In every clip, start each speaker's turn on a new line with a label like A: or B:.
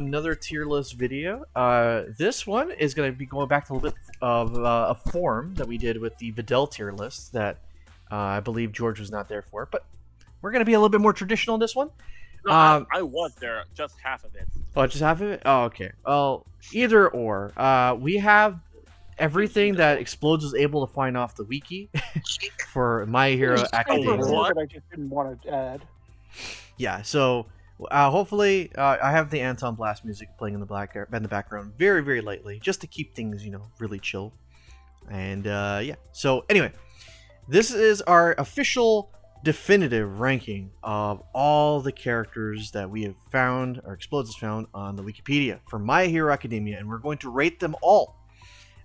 A: Another tier list video. This one is going to be going back to a little bit of a form that we did with the Videl tier list that I believe George was not there for, but we're going to be a little bit more traditional in this one.
B: No, I was there, just half of it.
A: Oh, just half of it? Oh, okay. Well, either or. We have everything that Explodes was able to find off the wiki for My Hero Academia.
B: What?
C: I just didn't want to add.
A: Yeah, so hopefully I have the Anton Blast music playing in the background very, very lightly, just to keep things, really chill. And yeah, so anyway, this is our official definitive ranking of all the characters that we have found, or Explodes has found, on the Wikipedia for My Hero Academia, and we're going to rate them all.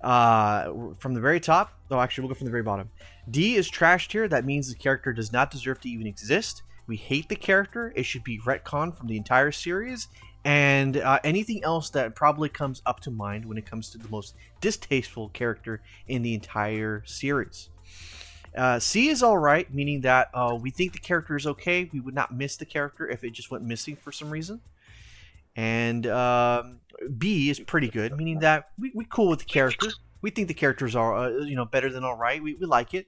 A: From the very top, actually we'll go from the very bottom. D is trash tier. That means the character does not deserve to even exist. We hate the character. It should be retconned from the entire series, and anything else that probably comes up to mind when it comes to the most distasteful character in the entire series. C is alright, meaning that we think the character is okay. We would not miss the character if it just went missing for some reason. And B is pretty good, meaning that we cool with the character. We think the characters are better than alright. We like it.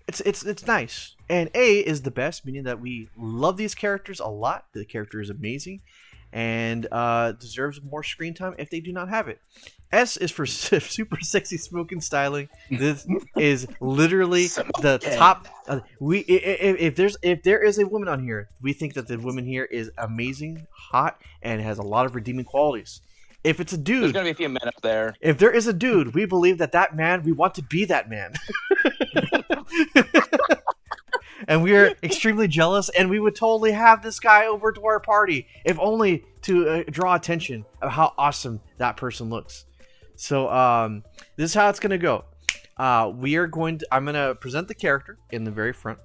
A: It's nice. And A is the best, meaning that we love these characters a lot. The character is amazing and deserves more screen time if they do not have it. S is for super sexy smoking styling. This is literally the top. If there is a woman on here, we think that the woman here is amazing, hot, and has a lot of redeeming qualities. If it's a dude,
D: there's gonna be a few men up there.
A: If there is a dude, we believe that man, we want to be that man. And we are extremely jealous, and we would totally have this guy over to our party, if only to draw attention of how awesome that person looks. So this is how it's gonna go. I'm gonna present the character in the very front.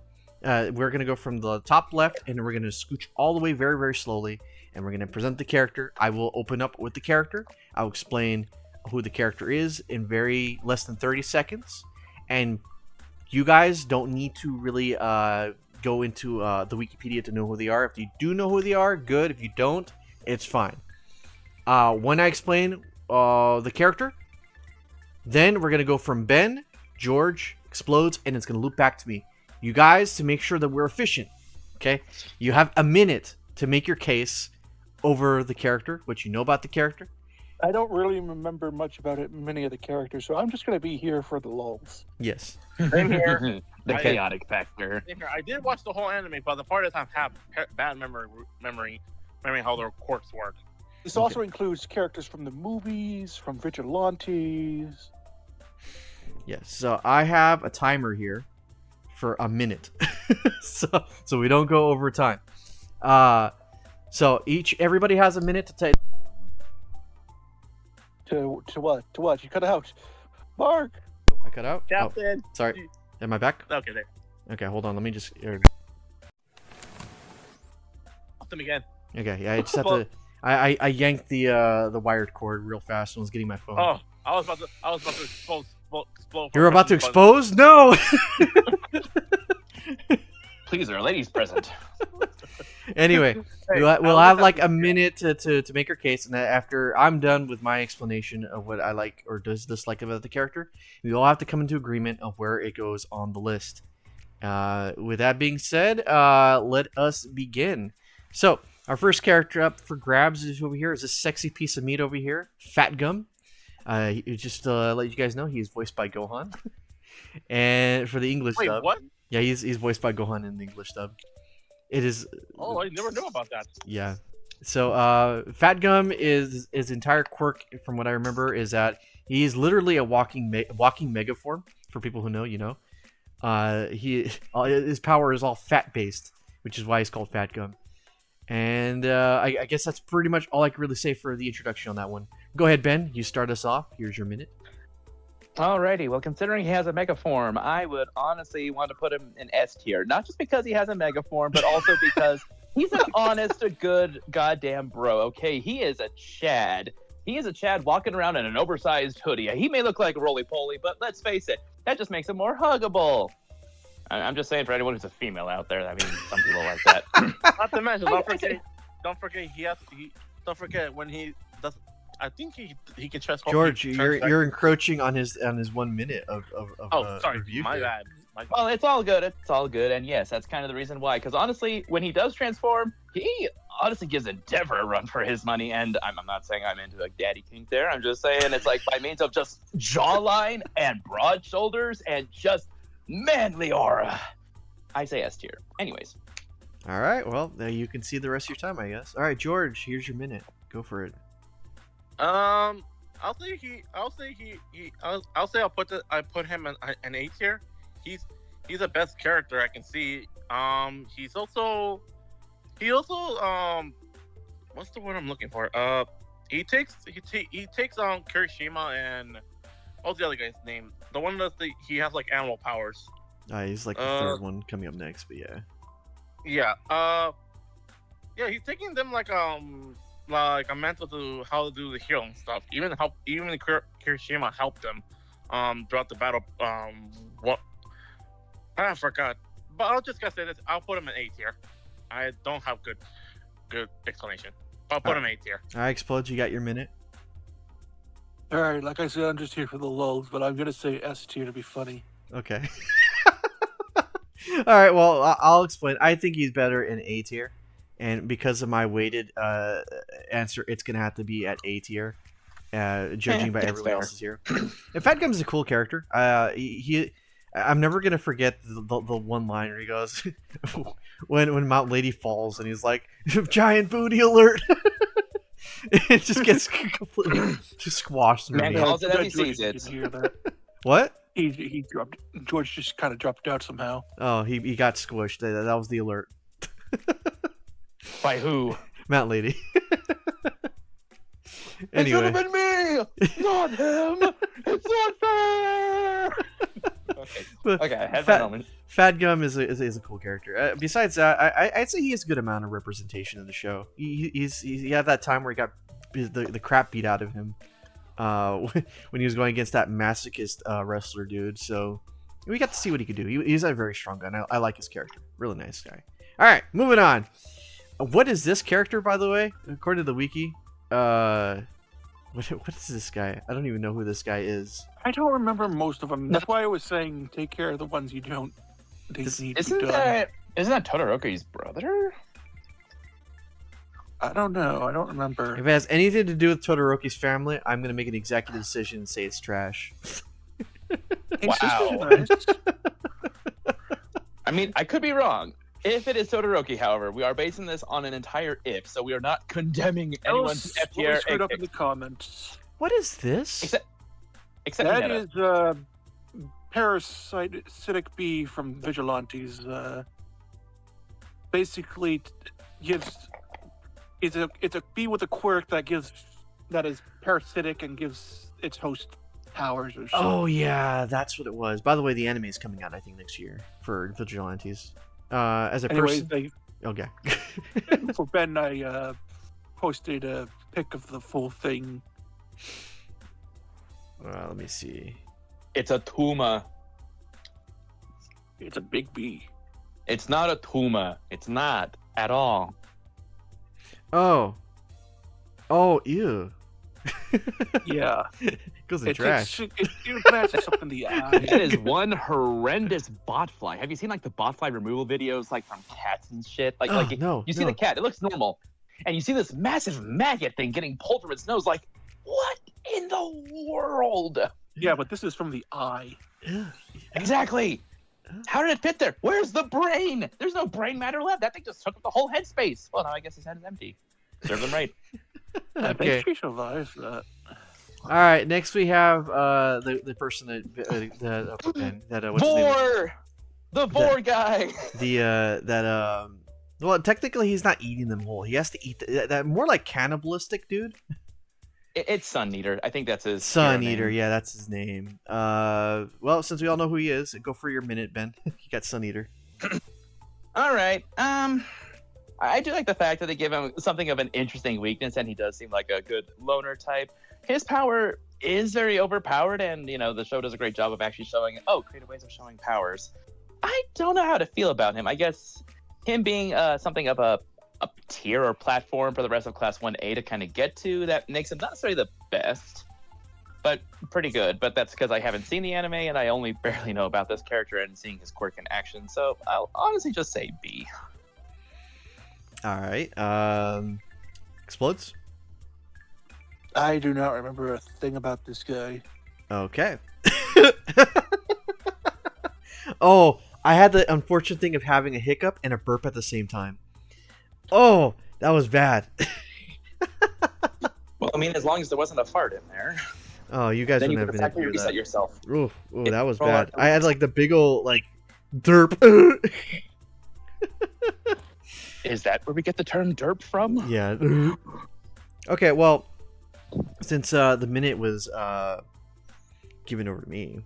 A: We're gonna go from the top left, and we're gonna scooch all the way very, very slowly, and we're gonna present the character. I will open up with the character. I'll explain who the character is in very less than 30 seconds, and you guys don't need to really go into the Wikipedia to know who they are. If you do know who they are, good. If you don't, it's fine. When I explain the character, then we're going to go from Ben, George, Explodes, and it's going to loop back to me. You guys, to make sure that we're efficient, okay? You have a minute to make your case over the character, what you know about the character.
C: I don't really remember much about many of the characters, so I'm just going to be here for the lulls.
A: Yes.
B: Same here.
D: The chaotic factor.
B: Same here. I did watch the whole anime, but the part of the time have bad memory how their quirks work.
C: This also includes characters from the movies, from Vigilantes.
A: Yes, so I have a timer here for a minute, so we don't go over time. So everybody has a minute to take.
C: To what? To what? You cut out. Mark!
A: I cut out?
B: Captain!
A: Oh, sorry. Am I back?
B: Okay, there.
A: Okay, hold on. Let me just...
B: Off them again.
A: Okay, yeah, I just have to... I yanked the wired cord real fast and was getting my phone.
B: Oh, I was about to explode.
A: You were about to expose? No!
D: Please, there are ladies present.
A: Anyway,
B: Hey,
A: we'll have like a minute to make our case, and after I'm done with my explanation of what I like or dislike about the character, we all have to come into agreement of where it goes on the list. With that being said, let us begin. So, our first character up for grabs is over here. Is this sexy piece of meat over here, Fat Gum. Just to let you guys know, he is voiced by Gohan. And for the English
B: Wait,
A: dub,
B: what?
A: yeah, he's voiced by Gohan in the English dub. It is.
B: Oh, I never knew about that.
A: Yeah. So, Fat Gum is his entire quirk, from what I remember, is that he is literally a walking megaform. For people who know, you know. His power is all fat based, which is why he's called Fat Gum. And I guess that's pretty much all I can really say for the introduction on that one. Go ahead, Ben. You start us off. Here's your minute.
D: Alrighty, well, considering he has a mega form, I would honestly want to put him in S tier. Not just because he has a mega form, but also because he's an honest to good goddamn bro, okay? He is a Chad. He is a Chad walking around in an oversized hoodie. He may look like a roly-poly, but let's face it, that just makes him more huggable. I'm just saying for anyone who's a female out there, I mean, some people like that.
B: Not to mention, don't forget, don't forget when he does. I think he can transform.
A: George,
B: he
A: you're encroaching on his 1 minute of
B: Oh, sorry,
A: review
B: my
A: here.
B: bad. My
D: Well, it's all good. It's all good. And yes, that's kind of the reason why. Because honestly, when he does transform, he honestly gives Endeavor a run for his money. And I'm not saying I'm into like daddy kink there. I'm just saying it's like by means of just jawline and broad shoulders and just manly aura. I say S tier. Anyways.
A: All right, well, now you can see the rest of your time, I guess. All right, George, here's your minute. Go for it.
B: I'll say I'll put him in an A tier. He's the best character I can see. He also what's the word I'm looking for? He takes Kirishima and what's the other guy's name? The one he has like animal powers.
A: He's like the third one coming up next, but yeah.
B: Yeah. Yeah, he's taking them like a mentor to how to do the healing stuff. Even Kirishima helped them throughout the battle. What I forgot, but I'll just gotta say this. I'll put him in A tier. I don't have good explanation. I'll put him in A tier.
A: All right, Explode, you got your minute.
C: All right, like I said, I'm just here for the lulz, but I'm gonna say S tier to be funny.
A: Okay. All right, well, I'll explain. I think he's better in A tier, and because of my weighted answer, it's gonna have to be at A tier, judging by
D: That's
A: everyone
D: fair.
A: else's here. And Fat Gum's a cool character. I'm never gonna forget the one line where he goes when Mount Lady falls and he's like, "Giant booty alert!" It just gets completely just squashed. in
D: Man
A: me.
D: calls it as he
C: George
D: sees it.
C: didn't hear that.
A: What?
C: He dropped. George just kind of dropped out somehow.
A: Oh, he got squished. That was the alert.
D: By who?
A: Mount Lady.
D: It should
A: Anyway,
D: have been me, not him. It's not fair. Okay, I had that moment.
A: Fat Gum is a cool character. Besides that, I'd say he has a good amount of representation in the show. He had that time where he got the crap beat out of him when he was going against that masochist wrestler dude. So we got to see what he could do. He's a very strong guy. I like his character. Really nice guy. All right, moving on. What is this character, by the way? According to the wiki, what is this guy? I don't even know who this guy is.
C: I don't remember most of them. That's why I was saying take care of the ones you don't. They need to be done.
D: Isn't that Todoroki's brother?
C: I don't know. I don't remember.
A: If it has anything to do with Todoroki's family, I'm gonna make an executive decision and say it's trash.
C: His sister's
D: Wow.
C: nice.
D: I mean, I could be wrong. If it is Todoroki, however, we are basing this on an entire if, so we are not condemning anyone's F tier.
C: Screwed up in the comments.
A: What is this?
D: Except
C: That
D: Hinata.
C: is parasitic bee from Vigilantes. Basically, gives it's a bee with a quirk that is parasitic and gives its host powers or something.
A: Oh yeah, that's what it was. By the way, the anime is coming out I think next year for Vigilantes. As a
C: Anyways,
A: person, okay.
C: for Ben, I posted a pic of the full thing.
A: Let me see.
D: It's a Tuma.
C: It's a big bee.
D: It's not a Tuma. It's not at all.
A: Oh, ew.
C: Yeah,
A: Goes in trash.
C: It blasts up in the eye.
D: That is one horrendous botfly. Have you seen like the botfly removal videos like from cats and shit? Like,
A: Oh, no,
D: you see
A: no.
D: the cat, it looks normal. And you see this massive maggot thing getting pulled from its nose, like, what in the world?
C: Yeah, but this is from the eye.
A: Ugh.
D: Exactly. How did it fit there? Where's the brain? There's no brain matter left. That thing just took up the whole headspace. Well, now I guess his head is empty. Serve them right.
C: I
A: Okay.
C: think she survived that.
A: All right. Next we have the person that what's his name?
D: Vor! The Vor guy!
A: Well, technically he's not eating them whole. He has to eat that more like cannibalistic dude.
D: It's Sun Eater. I think that's his
A: Sun
D: hero
A: Eater,
D: name.
A: yeah, that's his name. Well, since we all know who he is, go for your minute, Ben. You got Sun Eater.
D: All right. I do like the fact that they give him something of an interesting weakness, and he does seem like a good loner type. His power is very overpowered, and the show does a great job of actually showing creative ways of showing powers. I don't know how to feel about him. I guess him being something of a a tier or platform for the rest of Class 1A to kind of get to that makes him not necessarily the best, but pretty good. But that's because I haven't seen the anime and I only barely know about this character and seeing his quirk in action. So I'll honestly just say B.
A: All right. Explodes.
C: I do not remember a thing about this guy.
A: Okay. Oh, I had the unfortunate thing of having a hiccup and a burp at the same time. Oh, that was bad.
D: Well, I mean, as long as there wasn't a fart in there.
A: Oh, you guys
D: Then you
A: wouldn't
D: could
A: have been able to
D: reset
A: hear that.
D: yourself.
A: Oof, ooh, that was
D: Roll
A: bad.
D: out the
A: I had like the big ol' like derp.
D: Is that where we get the term derp from?
A: Yeah. Okay, well, since the minute was given over to me,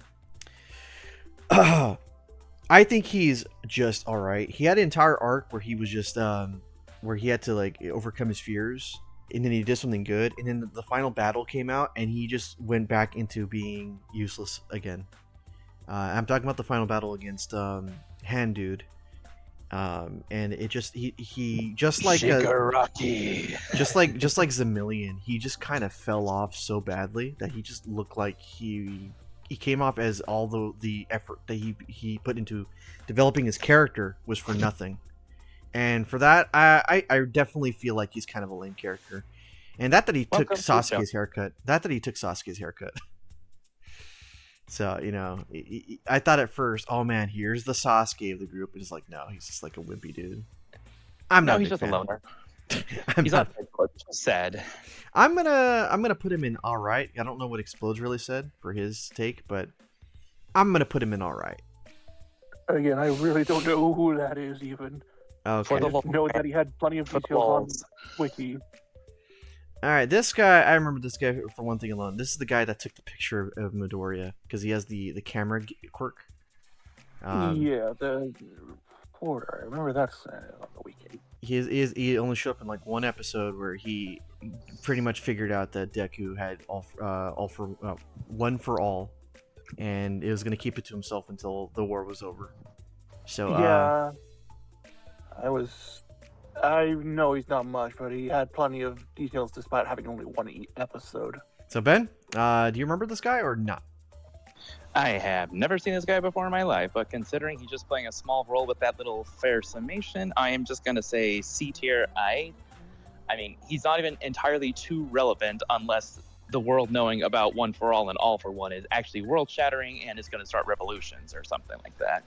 A: I think he's just all right. He had an entire arc where he was just where he had to like overcome his fears, and then he did something good, and then the final battle came out, and he just went back into being useless again. I'm talking about the final battle against Hand Dude. And it just he just like
D: Shigaraki.
A: just like Zamillion, he just kind of fell off so badly that he just looked like he came off as all the effort that he put into developing his character was for nothing. And for that, I definitely feel like he's kind of a lame character. And that he took Sasuke's haircut. That he took Sasuke's haircut. So, you know, I thought at first, oh man, here's the Sasuke of the group. And it's like, no, he's just like a wimpy dude.
D: No, he's just a loner. He's not sad.
A: I'm gonna put him in all right. I don't know what Explodes really said for his take, but I'm gonna put him in all right.
C: Again, I really don't know who that is even.
A: Okay.
C: I just know that he had plenty of details on Wiki.
A: All right, this guy, I remember this guy for one thing alone. This is the guy that took the picture of Midoriya because he has the camera quirk.
C: Yeah, the reporter. I remember that's on the Wiki.
A: He only showed up in like one episode where he pretty much figured out that Deku had one for all, and it was gonna keep it to himself until the war was over. So
C: yeah, I know he's not much, but he had plenty of details despite having only one episode.
A: So Ben, do you remember this guy or not?
D: I have never seen this guy before in my life, but considering he's just playing a small role with that little fair summation, I am just gonna say C tier. I mean, he's not even entirely too relevant unless the world knowing about One for All and All for One is actually world-shattering and is going to start revolutions or something like that.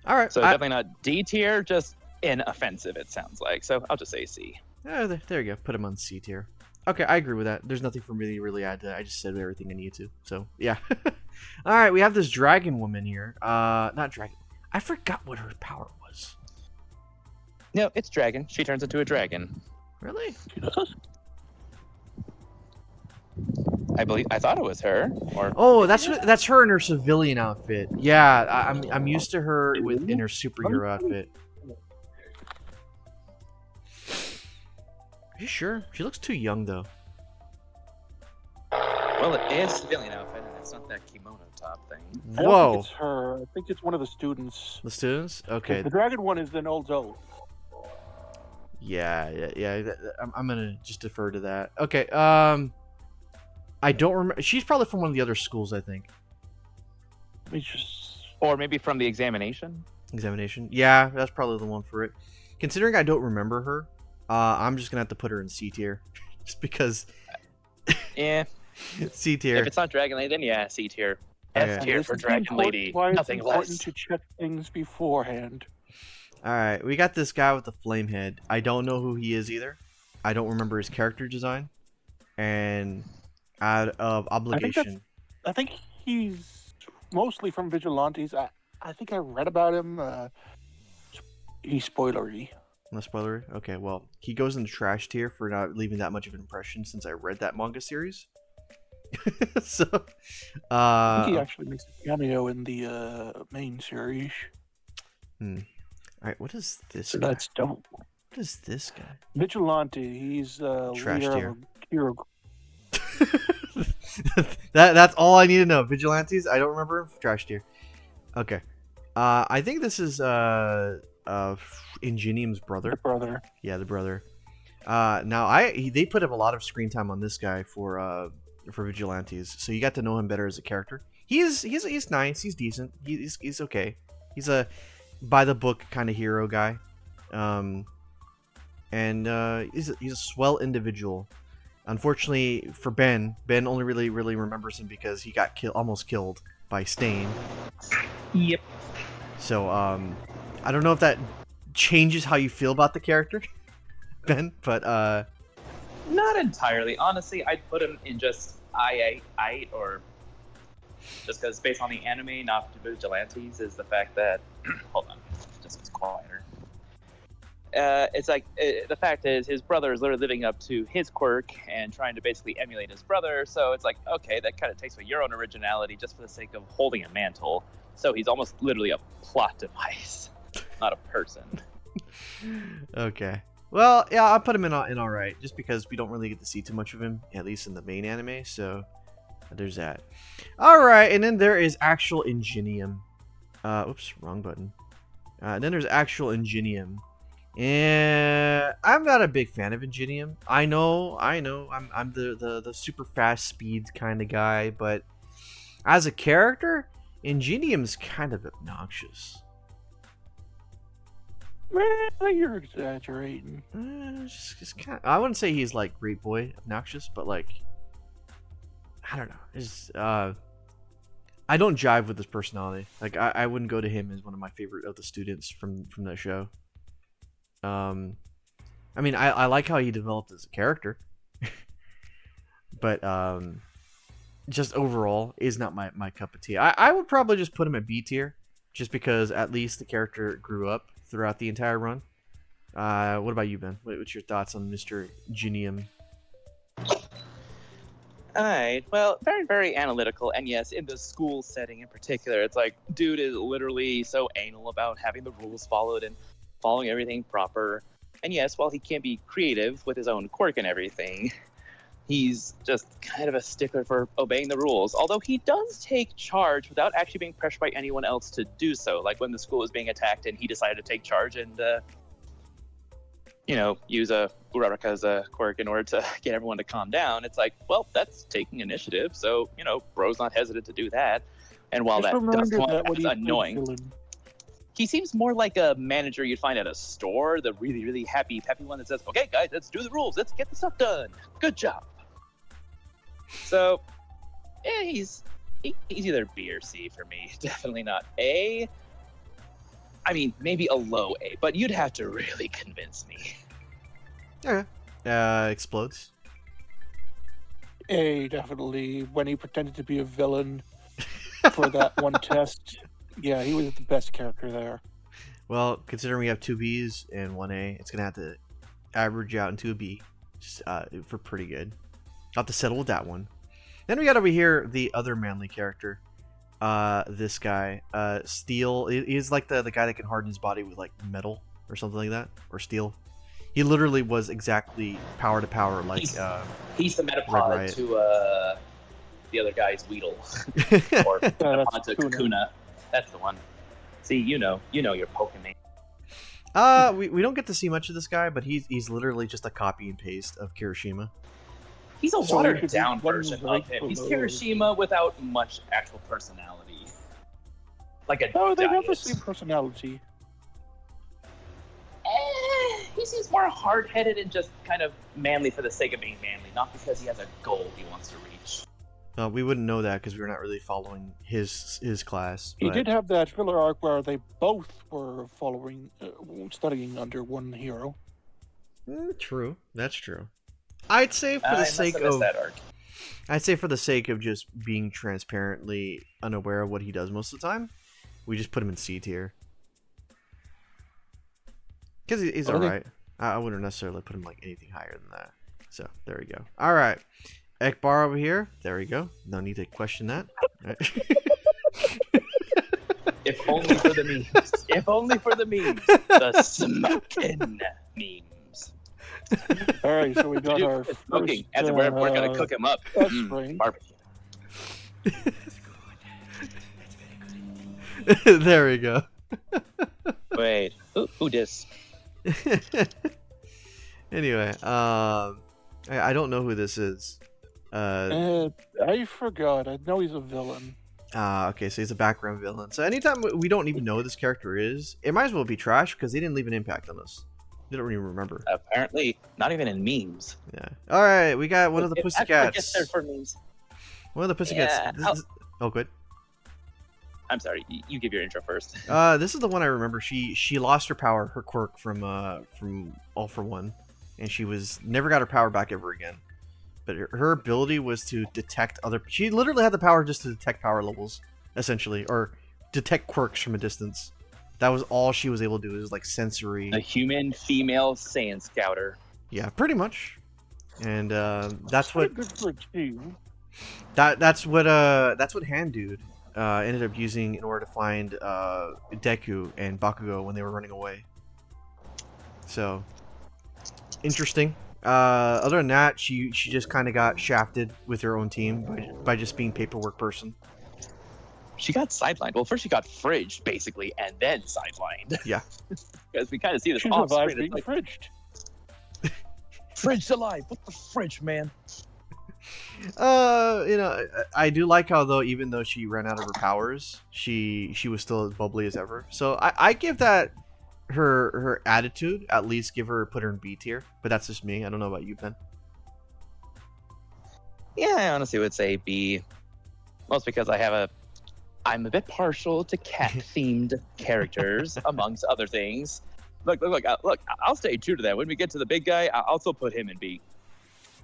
A: All right.
D: So definitely not D tier, just inoffensive, it sounds like. So I'll just say C.
A: There you go. Put him on C tier. Okay, I agree with that. There's nothing for me to really add to that. I just said everything I needed to. So, yeah. All right, we have this dragon woman here. Not dragon. I forgot what her power was.
D: No, it's dragon. She turns into a dragon.
A: Really?
C: She does?
D: I thought it was her. Or
A: Oh, that's her in her civilian outfit. Yeah, I'm used to her in her superhero outfit. Are you sure? She looks too young though.
D: Well, it is civilian outfit, and it's not that kimono top thing.
C: I don't
A: Whoa.
C: think it's her. I think it's one of the students.
A: The students? Okay.
C: The dragon one is an old Zoe.
A: Yeah. I'm gonna just defer to that. Okay. I don't remember. She's probably from one of the other schools, I think.
C: Let me just.
D: Or maybe from the examination.
A: Examination. Yeah, that's probably the one for it. Considering I don't remember her, I'm just gonna have to put her in C tier, just because.
D: Yeah.
A: C tier.
D: If it's not Dragon Lady, then yeah, C tier. F tier for Dragon Lady.
C: Why it's
D: Nothing
C: important
D: less.
C: to check things beforehand.
A: All right, we got this guy with the flame head. I don't know who he is either. I don't remember his character design, and out of obligation,
C: I think he's mostly from Vigilantes. I think I read about him. He's spoilery.
A: no spoiler. Okay, well, he goes in the trash tier for not leaving that much of an impression since I read that manga series. So,
C: I think he actually makes a cameo in the main series.
A: All right, what is this
C: So
A: guy?
C: that's dope.
A: What is this guy?
C: Vigilante. He's
A: Trash
C: leader
A: tier.
C: of a hero.
A: That's all I need to know. Vigilantes. I don't remember him. Trash tier. Okay. I think this is Ingenium's brother.
C: The brother.
A: Yeah, the brother. Now they put up a lot of screen time on this guy for Vigilantes, so you got to know him better as a character. He's nice. He's decent. He's okay. He's a by the book kind of hero guy, and he's a swell individual. Unfortunately for Ben only really remembers him because he got almost killed by Stain.
D: Yep.
A: So I don't know if that changes how you feel about the character, Ben, but
D: Not entirely. Honestly, I'd put him in just I or just because based on the anime, not Vigilantes, is the fact that hold on, just it's quieter. It's like the fact is his brother is literally living up to his quirk and trying to basically emulate his brother. So it's like, okay, that kind of takes away your own originality just for the sake of holding a mantle. So he's almost literally a plot device, not a person.
A: Okay. Well, yeah, I'll put him in all right, just because we don't really get to see too much of him, at least in the main anime. So there's that. All right, and then there is actual Ingenium. Oops, wrong button. And then there's actual Ingenium. And I'm not a big fan of Ingenium. I know. I'm the super fast speed kind of guy, but as a character, Ingenium's kind of obnoxious.
C: Well, you're exaggerating.
A: Just kind of, I wouldn't say he's like great boy obnoxious, but like I don't know. It's, I don't jive with his personality. Like I wouldn't go to him as one of my favorite of the students from that show. I mean, I like how he developed as a character, but just overall is not my cup of tea. I would probably just put him at B tier, just because at least the character grew up throughout the entire run. What about you, Ben? What's your thoughts on Mr. Genium?
D: Alright, well, very, very analytical, and yes, in the school setting in particular, it's like, dude is literally so anal about having the rules followed and following everything proper. And yes, while he can be creative with his own quirk and everything, he's just kind of a stickler for obeying the rules. Although he does take charge without actually being pressured by anyone else to do so. Like when the school was being attacked and he decided to take charge and, use a Uraraka's quirk in order to get everyone to calm down. It's like, well, that's taking initiative. So, bro's not hesitant to do that. And while that does come off as annoying, he seems more like a manager you'd find at a store, the really, really happy, peppy one that says, okay, guys, let's do the rules. Let's get the stuff done. Good job. So, yeah, he's either B or C for me. Definitely not A. I mean, maybe a low A, but you'd have to really convince me.
A: Okay. Explodes.
C: A, definitely. When he pretended to be a villain for that one test, yeah, he was the best character there.
A: Well, considering we have 2 Bs and 1 A, it's going to have to average out into a B just, for pretty good. I'll have to settle with that one. Then we got over here the other manly character. This guy, Steel. He's like the guy that can harden his body with like metal or something like that, or steel. He literally was exactly power to power, like
D: he's the metapod to the other guy's Weedle, or metapod to Kakuna. That's the one. See, you know your Pokemon.
A: We don't get to see much of this guy, but he's literally just a copy and paste of Kirishima.
D: He's a watered down version of him. He's Kirishima without much actual personality. Like a
C: Oh, they have the same personality.
D: He seems more hard-headed and just kind of manly for the sake of being manly, not because he has a goal he wants to reach.
A: We wouldn't know that because we were not really following his class.
C: He did have that filler arc where they both were following, studying under one hero.
A: True, that's true. I'd say for the sake of
D: that arc.
A: I'd say for the sake of just being transparently unaware of what he does most of the time, we just put him in C tier. Because he's alright. I wouldn't necessarily put him like anything higher than that. So there we go. All right, Ekbar over here. There we go. No need to question that.
D: If only for the memes. If only for the memes. The smoking memes.
C: All right, so we got our
D: smoking.
C: first,
D: As we're gonna cook him up. Barbecue.
A: There we go.
D: Wait, who dis?
A: Anyway, I don't know who this is.
C: I forgot. I know he's a villain.
A: Okay, so he's a background villain. So anytime we don't even know who this character is, it might as well be trash because they didn't leave an impact on us. They don't even remember.
D: Apparently, not even in memes.
A: Yeah. All right, we got one of the
D: I
A: Pussycats.
D: guess they're for memes.
A: One of the Pussycats.
D: Yeah,
A: Oh, good.
D: I'm sorry. You give your intro first.
A: This is the one I remember. She lost her power, her quirk from All for One, and she never got her power back ever again. But her ability was to detect other. She literally had the power just to detect power levels, essentially, or detect quirks from a distance. That was all she was able to do. It was like sensory.
D: A human female Saiyan Scouter.
A: Yeah, pretty much. And that's what.
C: Good for a team.
A: That's what Hand Dude ended up using in order to find Deku and Bakugo when they were running away. So interesting. Other than that, she just kind of got shafted with her own team by just being paperwork person.
D: She got sidelined. Well, first she got fridged, basically, and then sidelined.
A: Yeah.
D: Because we kind of see this
C: She
D: off
C: survived
D: screen.
C: being
D: It's like,
C: fridged.
D: fridged alive. What the fridge, man?
A: I do like how though, even though she ran out of her powers, she was still as bubbly as ever. So I give that her attitude at least put her in B tier. But that's just me. I don't know about you, Ben.
D: Yeah, I honestly would say B. Most because I'm a bit partial to cat-themed characters, amongst other things. Look! I'll stay true to that. When we get to the big guy, I'll still put him in B.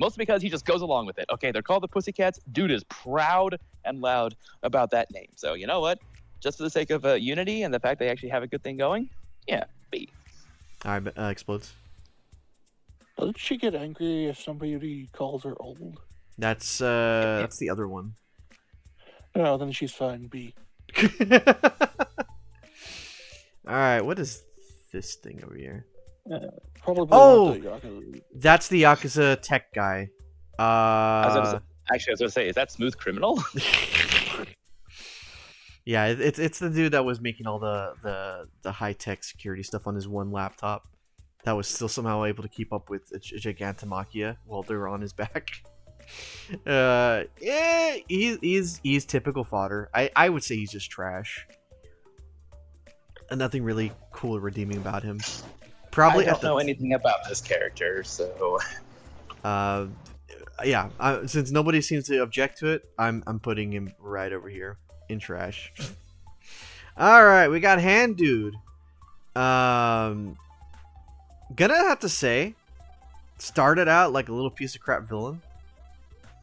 D: Mostly because he just goes along with it. Okay, they're called the Pussycats. Dude is proud and loud about that name. So you know what? Just for the sake of unity and the fact they actually have a good thing going, yeah, B.
A: All right, explodes.
C: Doesn't she get angry if somebody calls her old?
A: That's the other one.
C: No, then she's fine. B.
A: All right, what is this thing over here?
C: Probably.
A: Oh!
C: not the Yakuza.
A: That's the Yakuza tech guy.
D: I was going to say, is that Smooth Criminal?
A: Yeah, it's the dude that was making all the high tech security stuff on his one laptop. That was still somehow able to keep up with Gigantomachia while they were on his back. Yeah, he's typical fodder. I would say he's just trash. And nothing really cool or redeeming about him. Probably
D: I don't know anything about this character, so
A: yeah. Since nobody seems to object to it, I'm putting him right over here in trash. All right, we got Hand Dude. Gonna have to say, started out like a little piece of crap villain,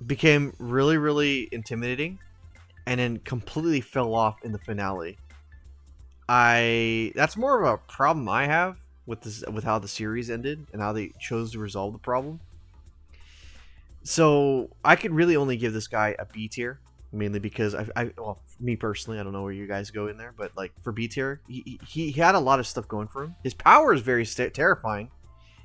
A: became really, really intimidating, and then completely fell off in the finale. That's more of a problem I have with how the series ended and how they chose to resolve the problem. So I could really only give this guy a B tier, mainly because well, me personally, I don't know where you guys go in there, but like for B tier, he had a lot of stuff going for him. His power is very terrifying,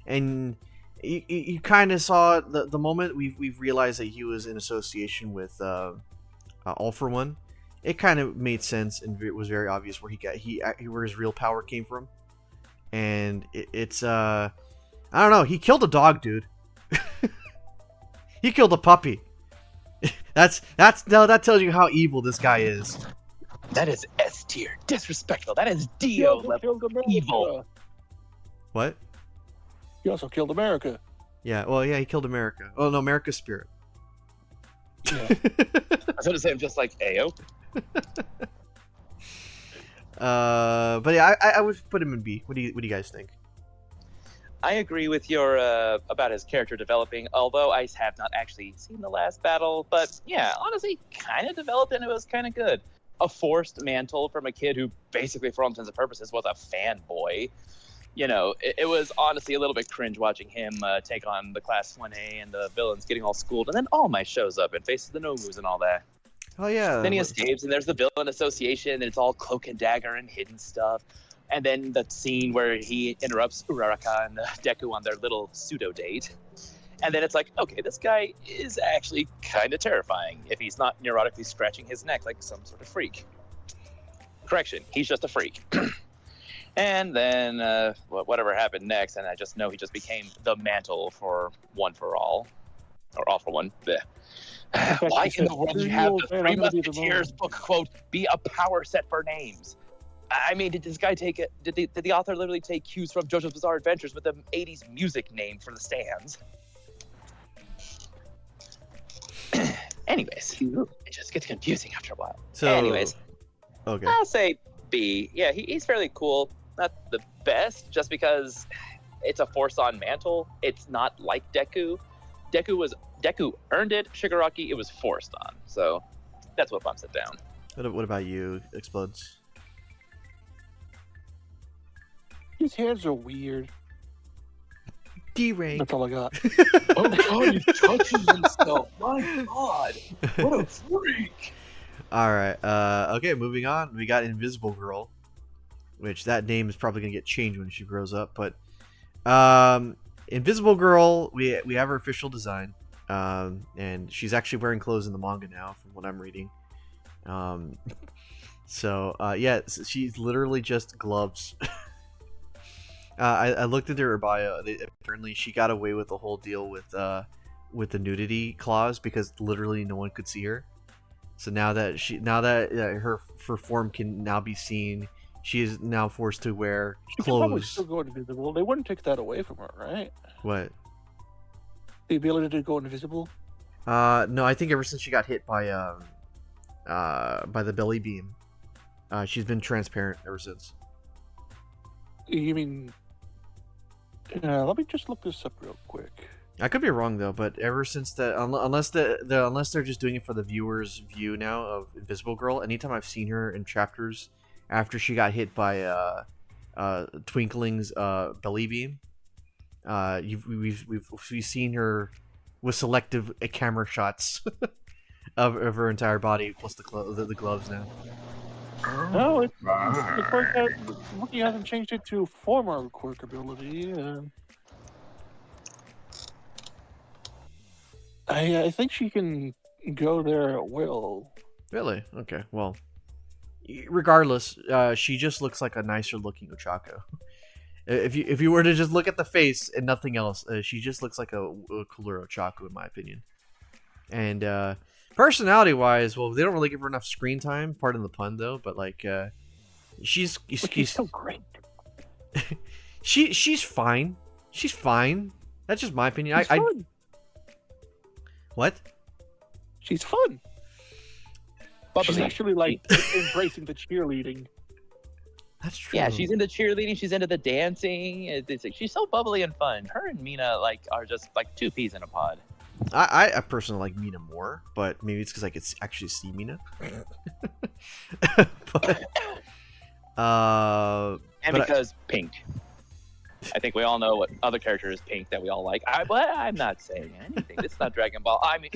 A: and you kind of saw the moment we've realized that he was in association with All for One. It kind of made sense, and it was very obvious where where his real power came from. And it's I don't know. He killed a dog, dude. He killed a puppy. That tells you how evil this guy is.
D: that is S tier, disrespectful. That is Dio level evil.
A: What?
C: He also killed America.
A: Yeah. Well, yeah. He killed America. Oh no, America's spirit.
C: Yeah.
D: I was going to say I'm just like Ayo.
A: But yeah, I would put him in B. What do you guys think?
D: I agree with your about his character developing, although I have not actually seen the last battle. But yeah, honestly, kind of developed and it was kind of good. A forced mantle from a kid who basically, for all intents and purposes, was a fanboy. You know, it was honestly a little bit cringe watching him take on the Class 1A and the villains getting all schooled. And then All Might shows up and faces the Nomus and all that.
A: Oh yeah.
D: Then he escapes, and there's the villain association, and it's all cloak and dagger and hidden stuff. And then the scene where he interrupts Uraraka and Deku on their little pseudo date. And then it's like, okay, this guy is actually kind of terrifying if he's not neurotically scratching his neck like some sort of freak. Correction, he's just a freak. And then whatever happened next, and I just know he just became the mantle for One for All, or All for One. Blech. Why in the world did you have the Three Musketeers book quote be a power set for names? I mean, did this guy take it? Did the author literally take cues from JoJo's Bizarre Adventures with the 80s music name for the stands? Anyways, it just gets confusing after a while.
A: So,
D: anyways,
A: okay.
D: I'll say B. Yeah, he's fairly cool. Not the best, just because it's a force-on mantle. It's not like Deku. Deku earned it. Shigaraki, it was forced on. So that's what bumps it down.
A: What about you, Explodes?
C: His hands are weird.
A: D-rank.
C: That's all I got.
D: Oh god, he touches himself. My god, what a freak!
A: All right. Okay, moving on. We got Invisible Girl, which that name is probably gonna get changed when she grows up. But Invisible Girl, we have her official design, and she's actually wearing clothes in the manga now, from what I'm reading. Yeah, she's literally just gloves. I looked into her bio. Apparently, she got away with the whole deal with the nudity clause because literally no one could see her. So now that her form can now be seen, she is now forced to wear
C: She could probably
A: clothes.
C: still go invisible. They wouldn't take that away from her, right?
A: What?
C: The ability to go invisible.
A: No, I think ever since she got hit by the belly beam, she's been transparent ever since.
C: You mean? Let me just look this up real quick.
A: I could be wrong though, but ever since unless they're just doing it for the viewer's view now of Invisible Girl, anytime I've seen her in chapters after she got hit by Twinkling's belly beam, we've seen her with selective camera shots of her entire body plus the gloves now.
C: No, the quirk Wookiee hasn't changed it to former quirk ability. I think she can go there at will.
A: Really? Okay. Well, regardless, she just looks like a nicer looking Ochako. If you were to just look at the face and nothing else, she just looks like a cooler Ochako in my opinion. And personality wise, well, they don't really give her enough screen time. Pardon the pun, though. But like, she's
C: so great.
A: she's fine. She's fine. That's just my opinion.
C: She's fun.
A: What?
C: She's fun.
D: Bubbly.
C: She's actually like embracing the cheerleading.
A: That's true.
D: Yeah, she's into cheerleading. She's into the dancing. It's like, she's so bubbly and fun. Her and Mina are just like two peas in a pod.
A: I personally like Mina more, but maybe it's because I could actually see Mina.
D: Because pink. I think we all know what other character is pink that we all like. But I'm not saying anything. This is not Dragon Ball. I mean,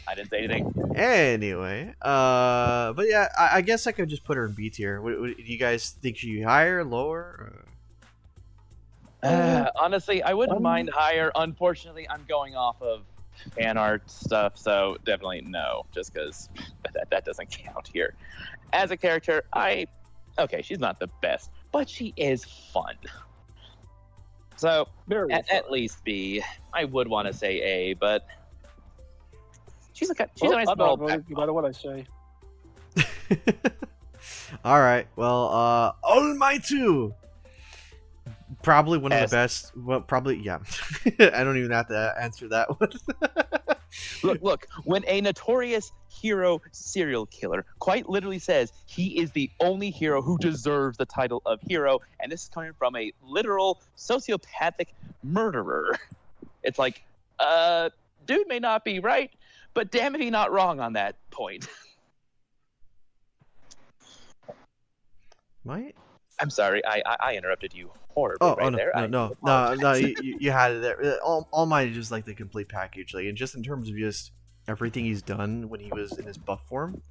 D: I didn't say anything.
A: Anyway, but yeah, I guess I could just put her in B tier. Do you guys think she higher, lower?
D: Honestly, I wouldn't mind higher. Unfortunately, I'm going off of fan art stuff, so definitely no, just because that doesn't count here. As a character, okay, she's not the best, but she is fun. So at least B. I would want to say A, but she's a nice little.
C: No matter what I say.
A: All right. Well, All Might 2. Probably one of the best. Well, probably yeah. I don't even have to answer that one.
D: Look. When a notorious hero serial killer quite literally says he is the only hero who deserves the title of hero, and this is coming from a literal sociopathic murderer, it's like, dude may not be right, but damn if he's not wrong on that point. I'm sorry, I interrupted you horribly there.
A: No, you had it there. All Might is just like the complete package, like, and just in terms of just everything he's done when he was in his buff form,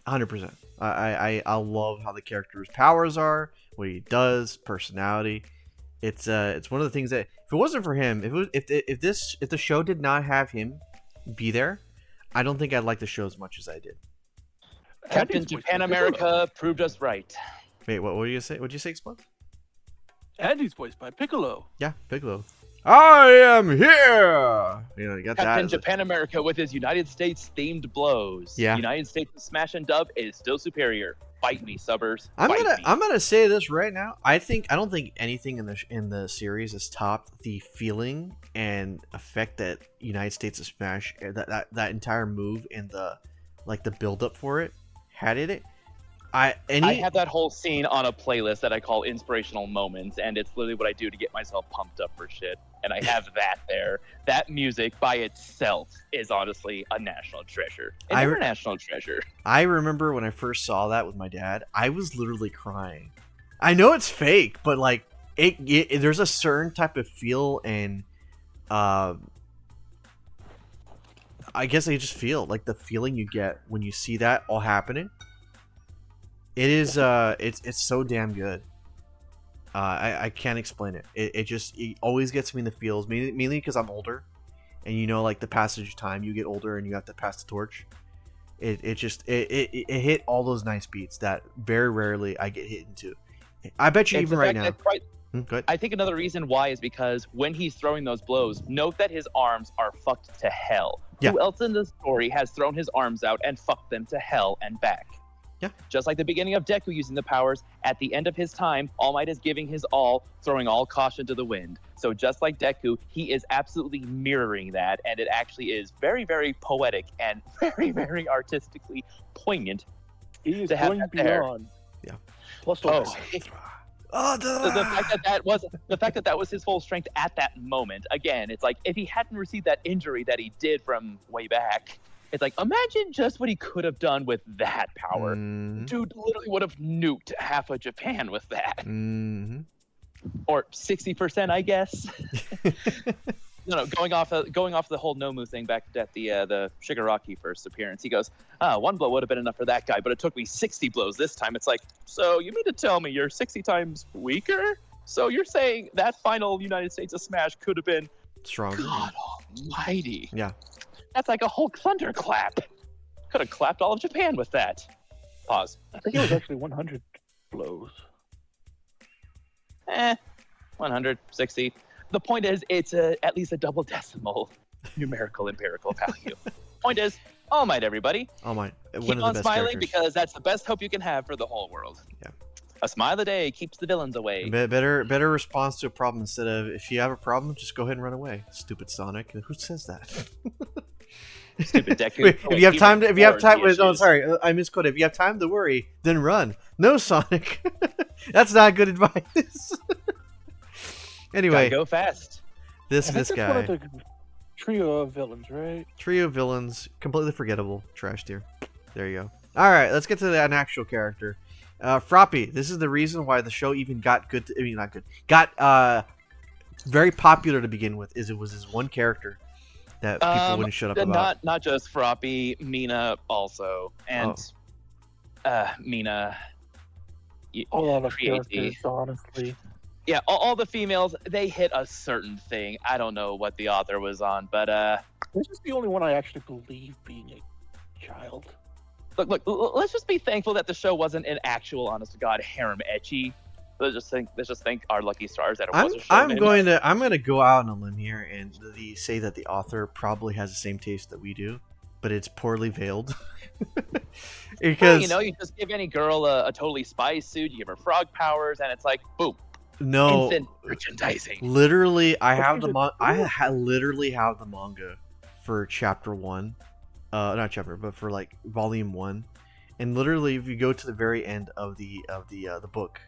A: 100%. I love how the character's powers are, what he does, personality. It's one of the things that if it wasn't for him, if the show did not have him be there, I don't think I'd like the show as much as I did.
D: Captain Japan America proved us right.
A: Wait, what were you say? What'd you say, Explode?
C: And he's voiced by Piccolo.
A: Yeah, Piccolo. I am here. You got
D: Captain
A: that.
D: Japan America with his United States themed blows.
A: Yeah.
D: United States Smash and Dub is still superior. Fight me, subbers.
A: I'm
D: Fight
A: gonna
D: me.
A: I'm gonna say this right now. I don't think anything in the series has topped the feeling and effect that United States of Smash that entire move and the build up for it had in it.
D: I have that whole scene on a playlist that I call inspirational moments, and it's literally what I do to get myself pumped up for shit. And I have that there. That music by itself is honestly a national treasure, an international treasure.
A: I remember when I first saw that with my dad, I was literally crying. I know it's fake, but like there's a certain type of feel and I guess I just feel like the feeling you get when you see that all happening. It is it's so damn good. I can't explain it. It always gets me in the feels, mainly because I'm older, and like the passage of time, you get older and you have to pass the torch. It hit all those nice beats that very rarely I get hit into. I bet you
D: It's
A: even
D: the
A: right
D: fact
A: now.
D: that
A: Go ahead.
D: I think another reason why is because when he's throwing those blows, note that his arms are fucked to hell.
A: Yeah.
D: Who else in the story has thrown his arms out and fucked them to hell and back?
A: Yeah.
D: Just like the beginning of Deku using the powers, at the end of his time, All Might is giving his all, throwing all caution to the wind. So just like Deku, he is absolutely mirroring that, and it actually is very, very poetic and very, very artistically poignant.
C: He is
D: To have
C: going
D: that there.
C: beyond.
A: Yeah.
C: Plus,
D: Oh,
A: The
D: the fact that was his full strength at that moment. Again, it's like if he hadn't received that injury that he did from way back, it's like imagine just what he could have done with that power.
A: Mm-hmm.
D: Dude literally would have nuked half of Japan with that,
A: Mm-hmm.
D: or 60%, I guess. No, going off the whole Nomu thing back at the Shigaraki first appearance, he goes, one blow would have been enough for that guy, but it took me 60 blows this time. It's like, so you mean to tell me you're 60 times weaker? So you're saying that final United States of Smash could have been
A: Stronger.
D: God almighty.
A: Yeah.
D: That's like a Hulk thunderclap. Could have clapped all of Japan with that. Pause.
C: I think it was actually 100 blows.
D: 160. The point is, it's at least a double decimal numerical empirical value. Point is, All Might, everybody.
A: Oh my! One
D: Keep
A: of the
D: on
A: best
D: smiling
A: characters.
D: because that's the best hope you can have for the whole world.
A: Yeah.
D: A smile a day keeps the villains away.
A: Better response to a problem instead of if you have a problem, just go ahead and run away. Stupid Sonic. Who says that?
D: Stupid Deku.
A: Wait, if you have time, wait, no,
D: issues.
A: sorry, I misquoted. If you have time to worry, then run. No, Sonic. That's not good advice. Anyway,
D: Gotta go fast.
A: this
C: I think that's
A: guy,
C: one of the trio of villains, right?
A: trio of villains, completely forgettable, trash tier. There you go. All right, let's get to an actual character. Froppy. This is the reason why the show even got good. Not good. Got very popular to begin with. Is it was this one character that people wouldn't shut up about.
D: Not just Froppy, Mina also, and Mina.
C: A lot of
D: Create
C: characters, honestly.
D: Yeah, all the females, they hit a certain thing. I don't know what the author was on, but
C: This is the only one I actually believe being a child.
D: look, let's just be thankful that the show wasn't an actual, honest to God, harem ecchi. Let's just thank our lucky stars that it was a show.
A: I'm going to go out on a limb here and say that the author probably has the same taste that we do, but it's poorly veiled. Because
D: you just give any girl a totally spy suit, you give her frog powers, and it's like boom.
A: no,
D: Instant merchandising.
A: literally, I literally have the manga for chapter 1, not chapter, but for like volume 1, and literally, if you go to the very end of the book,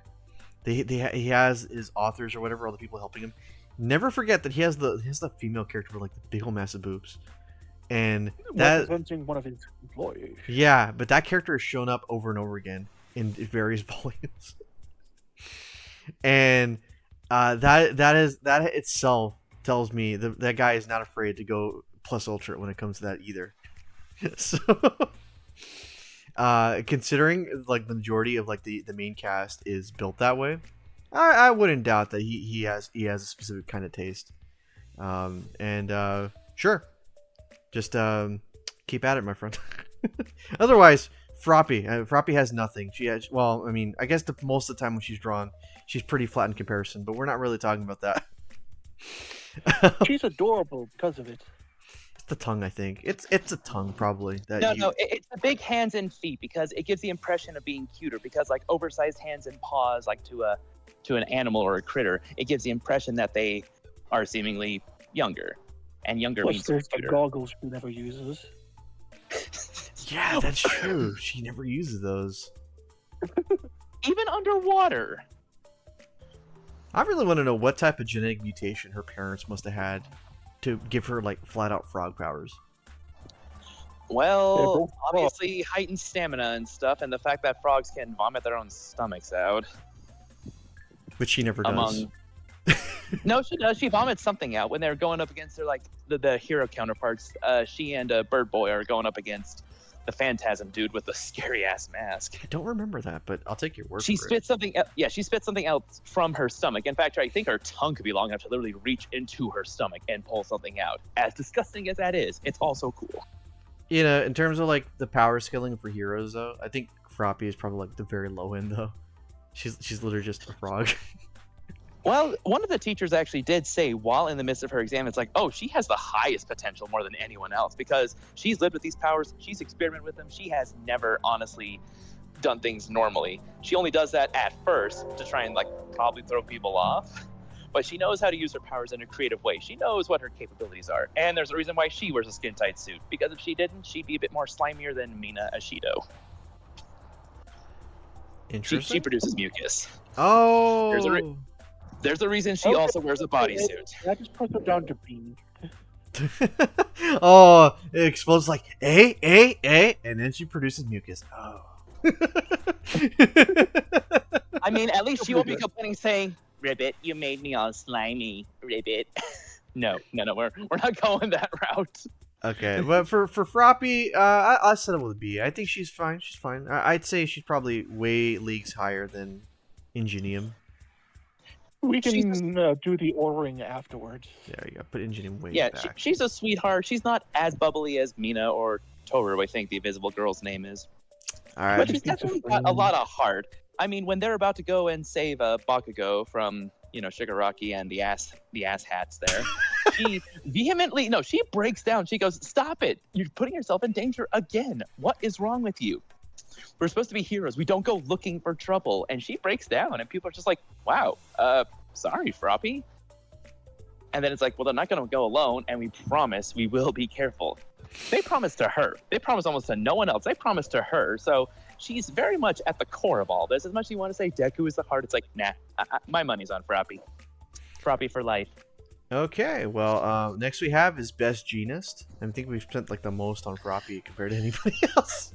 A: he has his authors or whatever, all the people helping him. Never forget that he has the female character with like the big old massive boobs, and that
C: Representing one of his employees.
A: yeah, but that character has shown up over and over again in various volumes. And that itself tells me that guy is not afraid to go plus ultra when it comes to that either. So, considering like the majority of like the main cast is built that way, I wouldn't doubt that he has a specific kind of taste. Sure, just keep at it, my friend. Otherwise, Froppy. Froppy has nothing. She has. Well, I mean, I guess most of the time when she's drawn, she's pretty flat in comparison. But we're not really talking about that.
C: She's adorable because of it.
A: It's the tongue, I think. It's a tongue probably.
D: It's the big hands and feet because it gives the impression of being cuter. Because like oversized hands and paws, like to an animal or a critter, it gives the impression that they are seemingly younger, and younger
C: Plus,
D: means
C: there's the
D: cuter.
C: goggles she never uses.
A: Yeah, that's true. She never uses those.
D: Even underwater.
A: I really want to know what type of genetic mutation her parents must have had to give her like flat out frog powers.
D: Well, obviously heightened stamina and stuff, and the fact that frogs can vomit their own stomachs out.
A: Which she never does.
D: No, she does. She vomits something out when they're going up against their the hero counterparts. She and Bird Boy are going up against the Phantasm dude with the scary ass mask.
A: I don't remember that, but I'll take your word
D: She
A: for
D: spit something. Yeah, she spit something out from her stomach. In fact, I think her tongue could be long enough to literally reach into her stomach and pull something out. As disgusting as that is, it's also cool.
A: You know, in terms of like the power scaling for heroes, though, I think Froppy is probably like the very low end, though. She's literally just a frog.
D: Well, one of the teachers actually did say while in the midst of her exam, it's like, oh, she has the highest potential more than anyone else because she's lived with these powers. She's experimented with them. She has never honestly done things normally. She only does that at first to try and like probably throw people off. But she knows how to use her powers in a creative way. She knows what her capabilities are. And there's a reason why she wears a skin-tight suit. Because if she didn't, she'd be a bit more slimier than Mina Ashido.
A: Interesting.
D: She produces mucus.
A: Oh!
D: There's a reason she also wears a bodysuit.
C: That just puts her down to B.
A: Oh, it explodes like, and then she produces mucus. Oh.
D: I mean, at least she won't be complaining saying, Ribbit, you made me all slimy, Ribbit. No, we're not going that route.
A: Okay, but for Froppy, I settle with a B. I think she's fine. She's fine. I'd say she's probably way leagues higher than Ingenium.
C: We can do the ordering afterwards.
A: There you go. Put Ingenium way
D: Yeah,
A: back.
D: she's a sweetheart. She's not as bubbly as Mina or Toru, I think the invisible girl's name is.
A: All right.
D: But she's definitely got a lot of heart. I mean, when they're about to go and save Bakugo from, Shigaraki and the ass hats there, she vehemently, she breaks down. She goes, stop it. You're putting yourself in danger again. What is wrong with you? We're supposed to be heroes. We don't go looking for trouble. And she breaks down, and people are just like, wow, sorry, Froppy. And then it's like, well, they're not going to go alone, and we promise we will be careful. They promise to her. They promise almost to no one else. They promise to her. So she's very much at the core of all this. As much as you want to say Deku is the heart, it's like, nah, my money's on Froppy. Froppy for life.
A: Okay, well, next we have is Best Genist. I think we've spent like the most on Froppy compared to anybody else.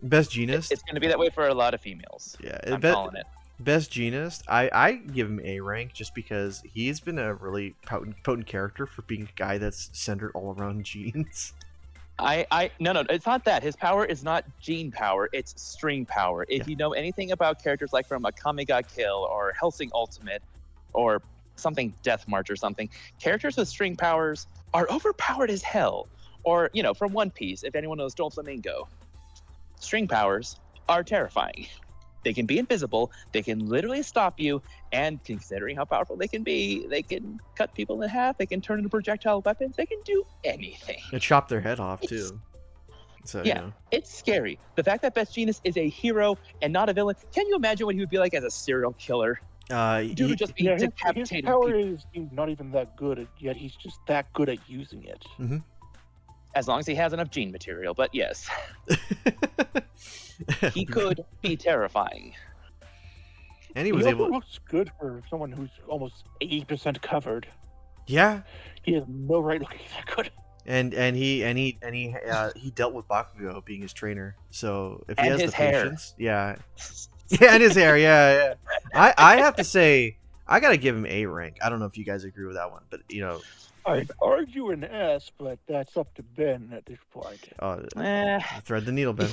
A: Best Genist.
D: It's going to be that way for a lot of females.
A: Yeah,
D: I'm calling it.
A: Best Genist. I give him A rank just because he's been a really potent character for being a guy that's centered all around genes.
D: No, it's not that. His power is not gene power, it's string power. If you know anything about characters like from Akame ga Kill or Hellsing Ultimate or something Death March or something, characters with string powers are overpowered as hell. Or, from One Piece, if anyone knows Doflamingo. String powers are terrifying. They can be invisible, they can literally stop you, and considering how powerful they can be, they can cut people in half, they can turn into projectile weapons, they can do anything.
A: And chop their head off, too. So,
D: yeah, it's scary. The fact that Best Genist is a hero and not a villain, can you imagine what he would be like as a serial killer? Dude would just be decapitating
C: his power
D: people.
C: is not even that good, yet he's just that good at using it.
A: Mm-hmm.
D: As long as he has enough gene material, but yes. He could be terrifying.
A: And he was able.
C: Looks good for someone who's almost 80% covered.
A: Yeah.
C: He has no right looking that good.
A: And he dealt with Bakugo being his trainer. So if he
D: And
A: has
D: his
A: the
D: hair.
A: patience, yeah, and his hair, yeah. I have to say, I gotta give him A rank. I don't know if you guys agree with that one, but
C: I'd argue an S, but that's up to Ben at this point.
A: Thread the needle, Ben.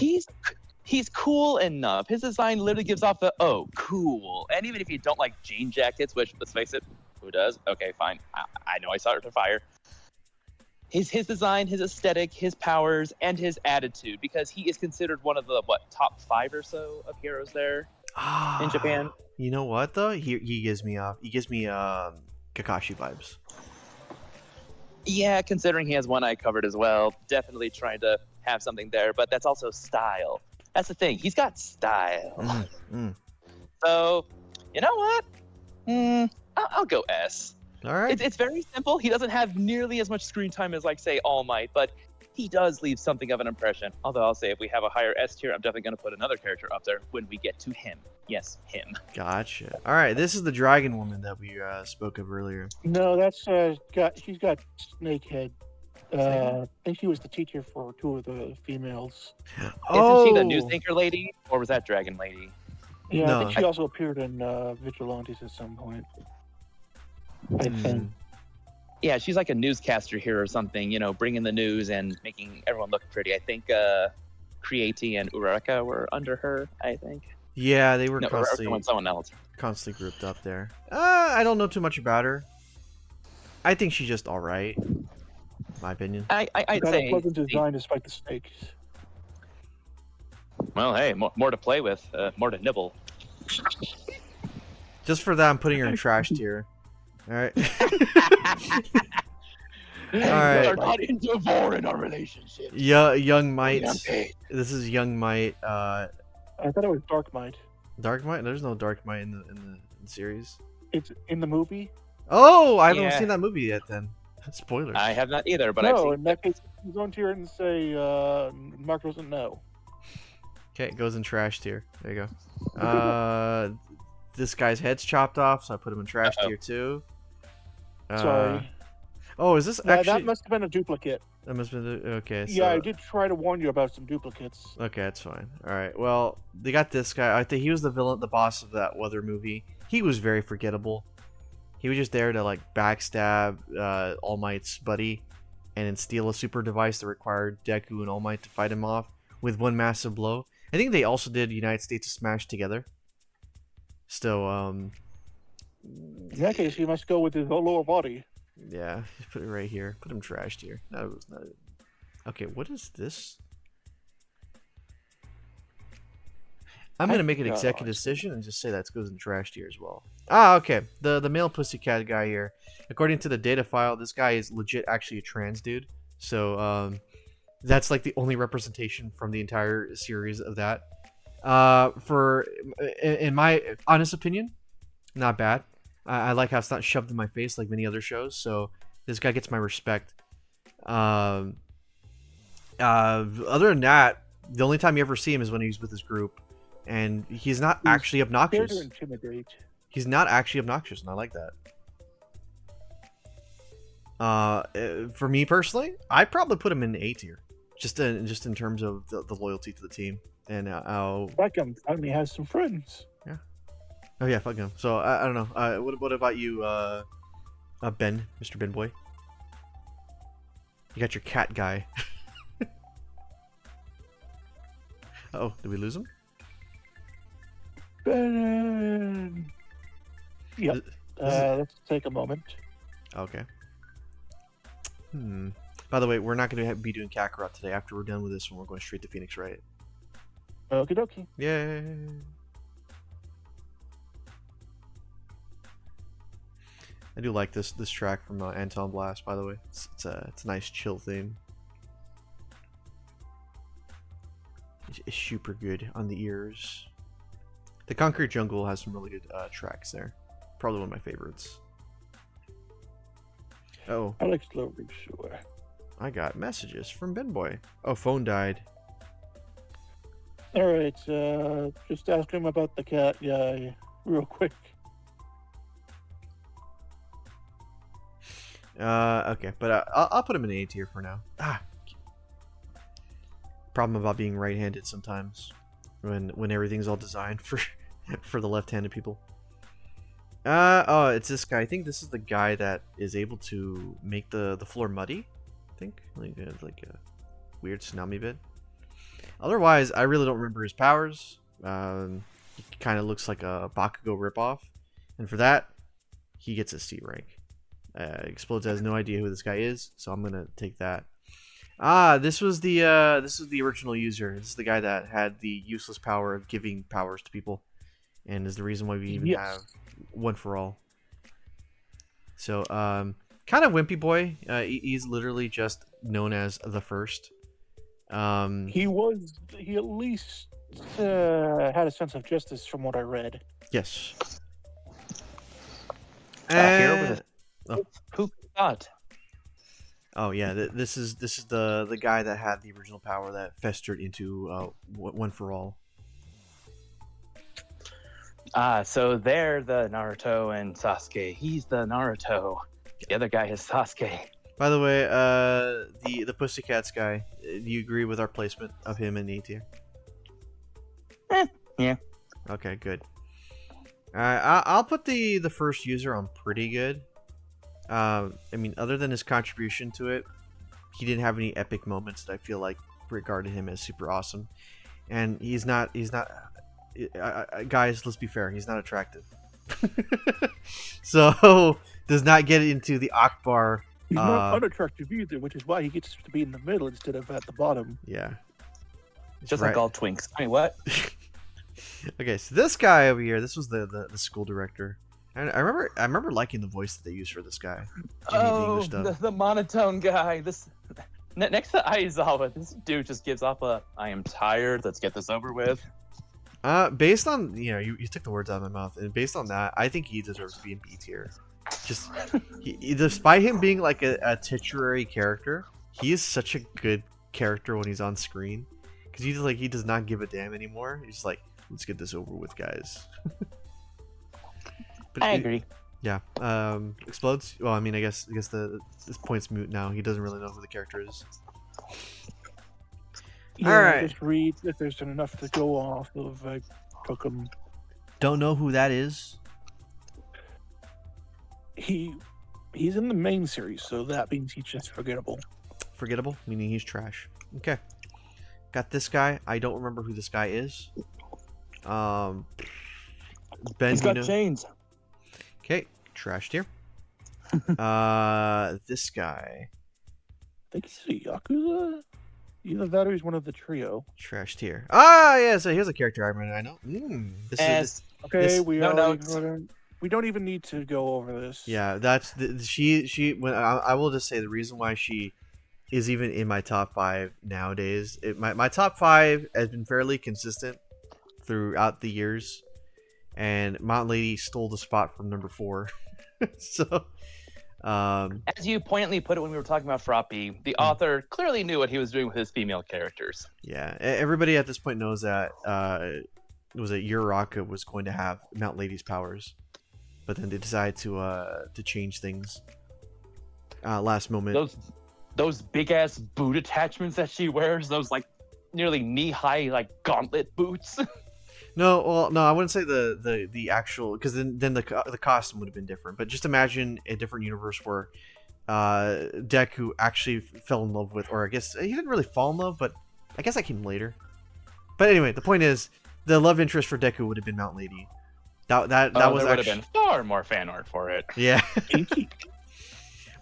D: He's cool enough. His design literally gives off the cool. And even if you don't like jean jackets, which let's face it, who does? Okay, fine. I know I start to fire. his design, his aesthetic, his powers, and his attitude, because he is considered one of the top 5 or so of heroes there in Japan.
A: You know what though? He gives me Kakashi vibes.
D: Yeah, considering he has one eye covered as well, definitely trying to have something there, but that's also style. That's the thing. He's got style. So, you know what? I'll go S.
A: All right.
D: It's very simple. He doesn't have nearly as much screen time as, like, say, All Might, but he does leave something of an impression. Although I'll say if we have a higher S tier, I'm definitely going to put another character up there when we get to him. Yes, him.
A: Gotcha. All right, this is the dragon woman that we spoke of earlier.
C: No, that's she's got Snakehead. I think she was the teacher for 2 of the females.
D: Isn't she the news anchor lady, or was that Dragon Lady?
C: Yeah,
A: No.
C: I think she also appeared in Vigilantes at some point. I think.
D: Yeah, she's like a newscaster here or something, you know, bringing the news and making everyone look pretty. I think Creati and Uraraka were under her, I think.
A: Yeah, they were
D: No, Uraraka and someone else.
A: constantly grouped up there. I don't know too much about her. I think she's just all right, in my opinion.
D: I'd
C: Got
D: say.
C: a pleasant design despite the snakes.
D: Well, hey, more to play with, more to nibble.
A: Just for that, I'm putting her in trash tier. All right.
D: All
A: right.
D: We're not devouring our relationship.
A: Yeah, Young Might. This is Young Might.
C: I thought it was Dark Might.
A: Dark Might? There's no Dark Might in the series.
C: It's in the movie.
A: Oh, I haven't
D: Yeah.
A: seen that movie yet. Then spoilers.
D: I have not either, but I've
C: No,
D: seen.
C: in that case, you go into here and say Mark doesn't know.
A: Okay, it goes in trash tier. There you go. This guy's head's chopped off, so I put him in trash tier too.
C: Sorry.
A: Oh, is this
C: Yeah,
A: actually?
C: that must have been a duplicate.
A: That must have been okay. So,
C: Yeah, I did try to warn you about some duplicates.
A: Okay, that's fine. All right. Well, they got this guy. I think he was the villain, the boss of that weather movie. He was very forgettable. He was just there to like backstab All Might's buddy, and then steal a super device that required Deku and All Might to fight him off with one massive blow. I think they also did United States of Smash together. So,
C: In that case, he must go with his lower body.
A: yeah, just put it right here. Put him trashed here. That was not it. Okay, what is this? I'm gonna make an executive decision and just say that goes in trash tier as well. Ah, okay. The male pussycat guy here. According to the data file, this guy is legit actually a trans dude. So that's like the only representation from the entire series of that. In my honest opinion, not bad. I like how it's not shoved in my face like many other shows. So this guy gets my respect. Other than that, the only time you ever see him is when he's with his group. And he's not actually
C: Here to
A: obnoxious.
C: intimidate.
A: He's not actually obnoxious, and I like that. For me personally, I'd probably put him in A tier, just in terms of the loyalty to the team and how.
C: Beckham finally has some friends.
A: Oh yeah, fuck him. So I don't know. What about you, Ben, Mr. Ben Boy? You got your cat guy. Oh, did we lose him?
C: Ben. Yep. Let's take a moment.
A: Okay. By the way, we're not going to be doing Kakarot today. After we're done with this one, we're going straight to Phoenix Wright.
C: Okie dokie.
A: Yay! I do like this track from Anton Blast. By the way, it's a nice chill theme. It's super good on the ears. The Concrete Jungle has some really good tracks there. Probably one of my favorites. Oh,
C: I like slow sure.
A: I got messages from Ben Boy. Oh, phone died.
C: All right, just ask him about the cat guy real quick.
A: Okay, but I'll put him in A tier for now. Problem about being right-handed sometimes, when everything's all designed for for the left-handed people. Oh, it's this guy. I think this is the guy that is able to make the floor muddy. I think like a weird tsunami bit. Otherwise, I really don't remember his powers. He kind of looks like a Bakugo ripoff, and for that, he gets a C rank. Explodes has no idea who this guy is, so I'm gonna take that. This was the original user. This is the guy that had the useless power of giving powers to people, and is the reason why we even have one for all. So kind of wimpy boy. He's literally just known as the first.
C: He at least had a sense of justice from what I read.
A: Yes.
D: Here with who thought?
A: Oh yeah, this is the guy that had the original power that festered into one for all.
D: So they're the Naruto and Sasuke. He's the Naruto. The other guy is Sasuke.
A: By the way, the Pussycats guy, do you agree with our placement of him in A tier?
D: Yeah.
A: Okay, good. I'll put the first user on pretty good. I mean, other than his contribution to it, he didn't have any epic moments that I feel like regarded him as super awesome. And he's not. Guys, let's be fair. He's not attractive. So does not get into the Akbar.
C: He's not unattractive either, which is why he gets to be in the middle instead of at the bottom.
A: Yeah.
D: Just like all twinks. I mean, what?
A: Okay, so this guy over here, this was the school director. And I remember liking the voice that they used for this guy.
D: The monotone guy. This next to Aizawa, this dude just gives off a "I am tired. Let's get this over with."
A: Based on you took the words out of my mouth, and based on that, I think he deserves to be in B tier. Just despite him being like a titular character, he is such a good character when he's on screen because he does not give a damn anymore. He's just like, let's get this over with, guys. But
D: I agree.
A: Yeah. Explodes. Well, I mean, I guess this point's moot now. He doesn't really know who the character is.
C: Yeah,
A: all right.
C: Just read if there's enough to go off of. Took him.
A: Don't know who that is.
C: He's in the main series, so that means he's just forgettable.
A: Forgettable, meaning he's trash. Okay. Got this guy. I don't remember who this guy is. Ben,
D: He's got chains.
A: Okay, trashed here. This guy.
C: I think he's a Yakuza. Either that or he's one of the trio.
A: Trashed here. Yeah. So here's a character I know.
C: Okay, we don't even need to go over this.
A: Yeah, that's she. When I will just say the reason why she is even in my top 5 nowadays. My top 5 has been fairly consistent throughout the years, and Mountain Lady stole the spot from number 4. So.
D: As you poignantly put it when we were talking about Froppy, the author clearly knew what he was doing with his female characters.
A: Yeah, everybody at this point knows that Uraraka was going to have Mount Lady's powers, but then they decided to change things last moment.
D: Those big ass boot attachments that she wears, those like nearly knee high like gauntlet boots.
A: No, I wouldn't say the actual, because then the costume would have been different. But just imagine a different universe where Deku actually fell in love with, or I guess he didn't really fall in love, but I guess that came later. But anyway, the point is, the love interest for Deku would have been Mount Lady. That was
D: there would
A: actually
D: have been far more fan art for it.
A: Yeah.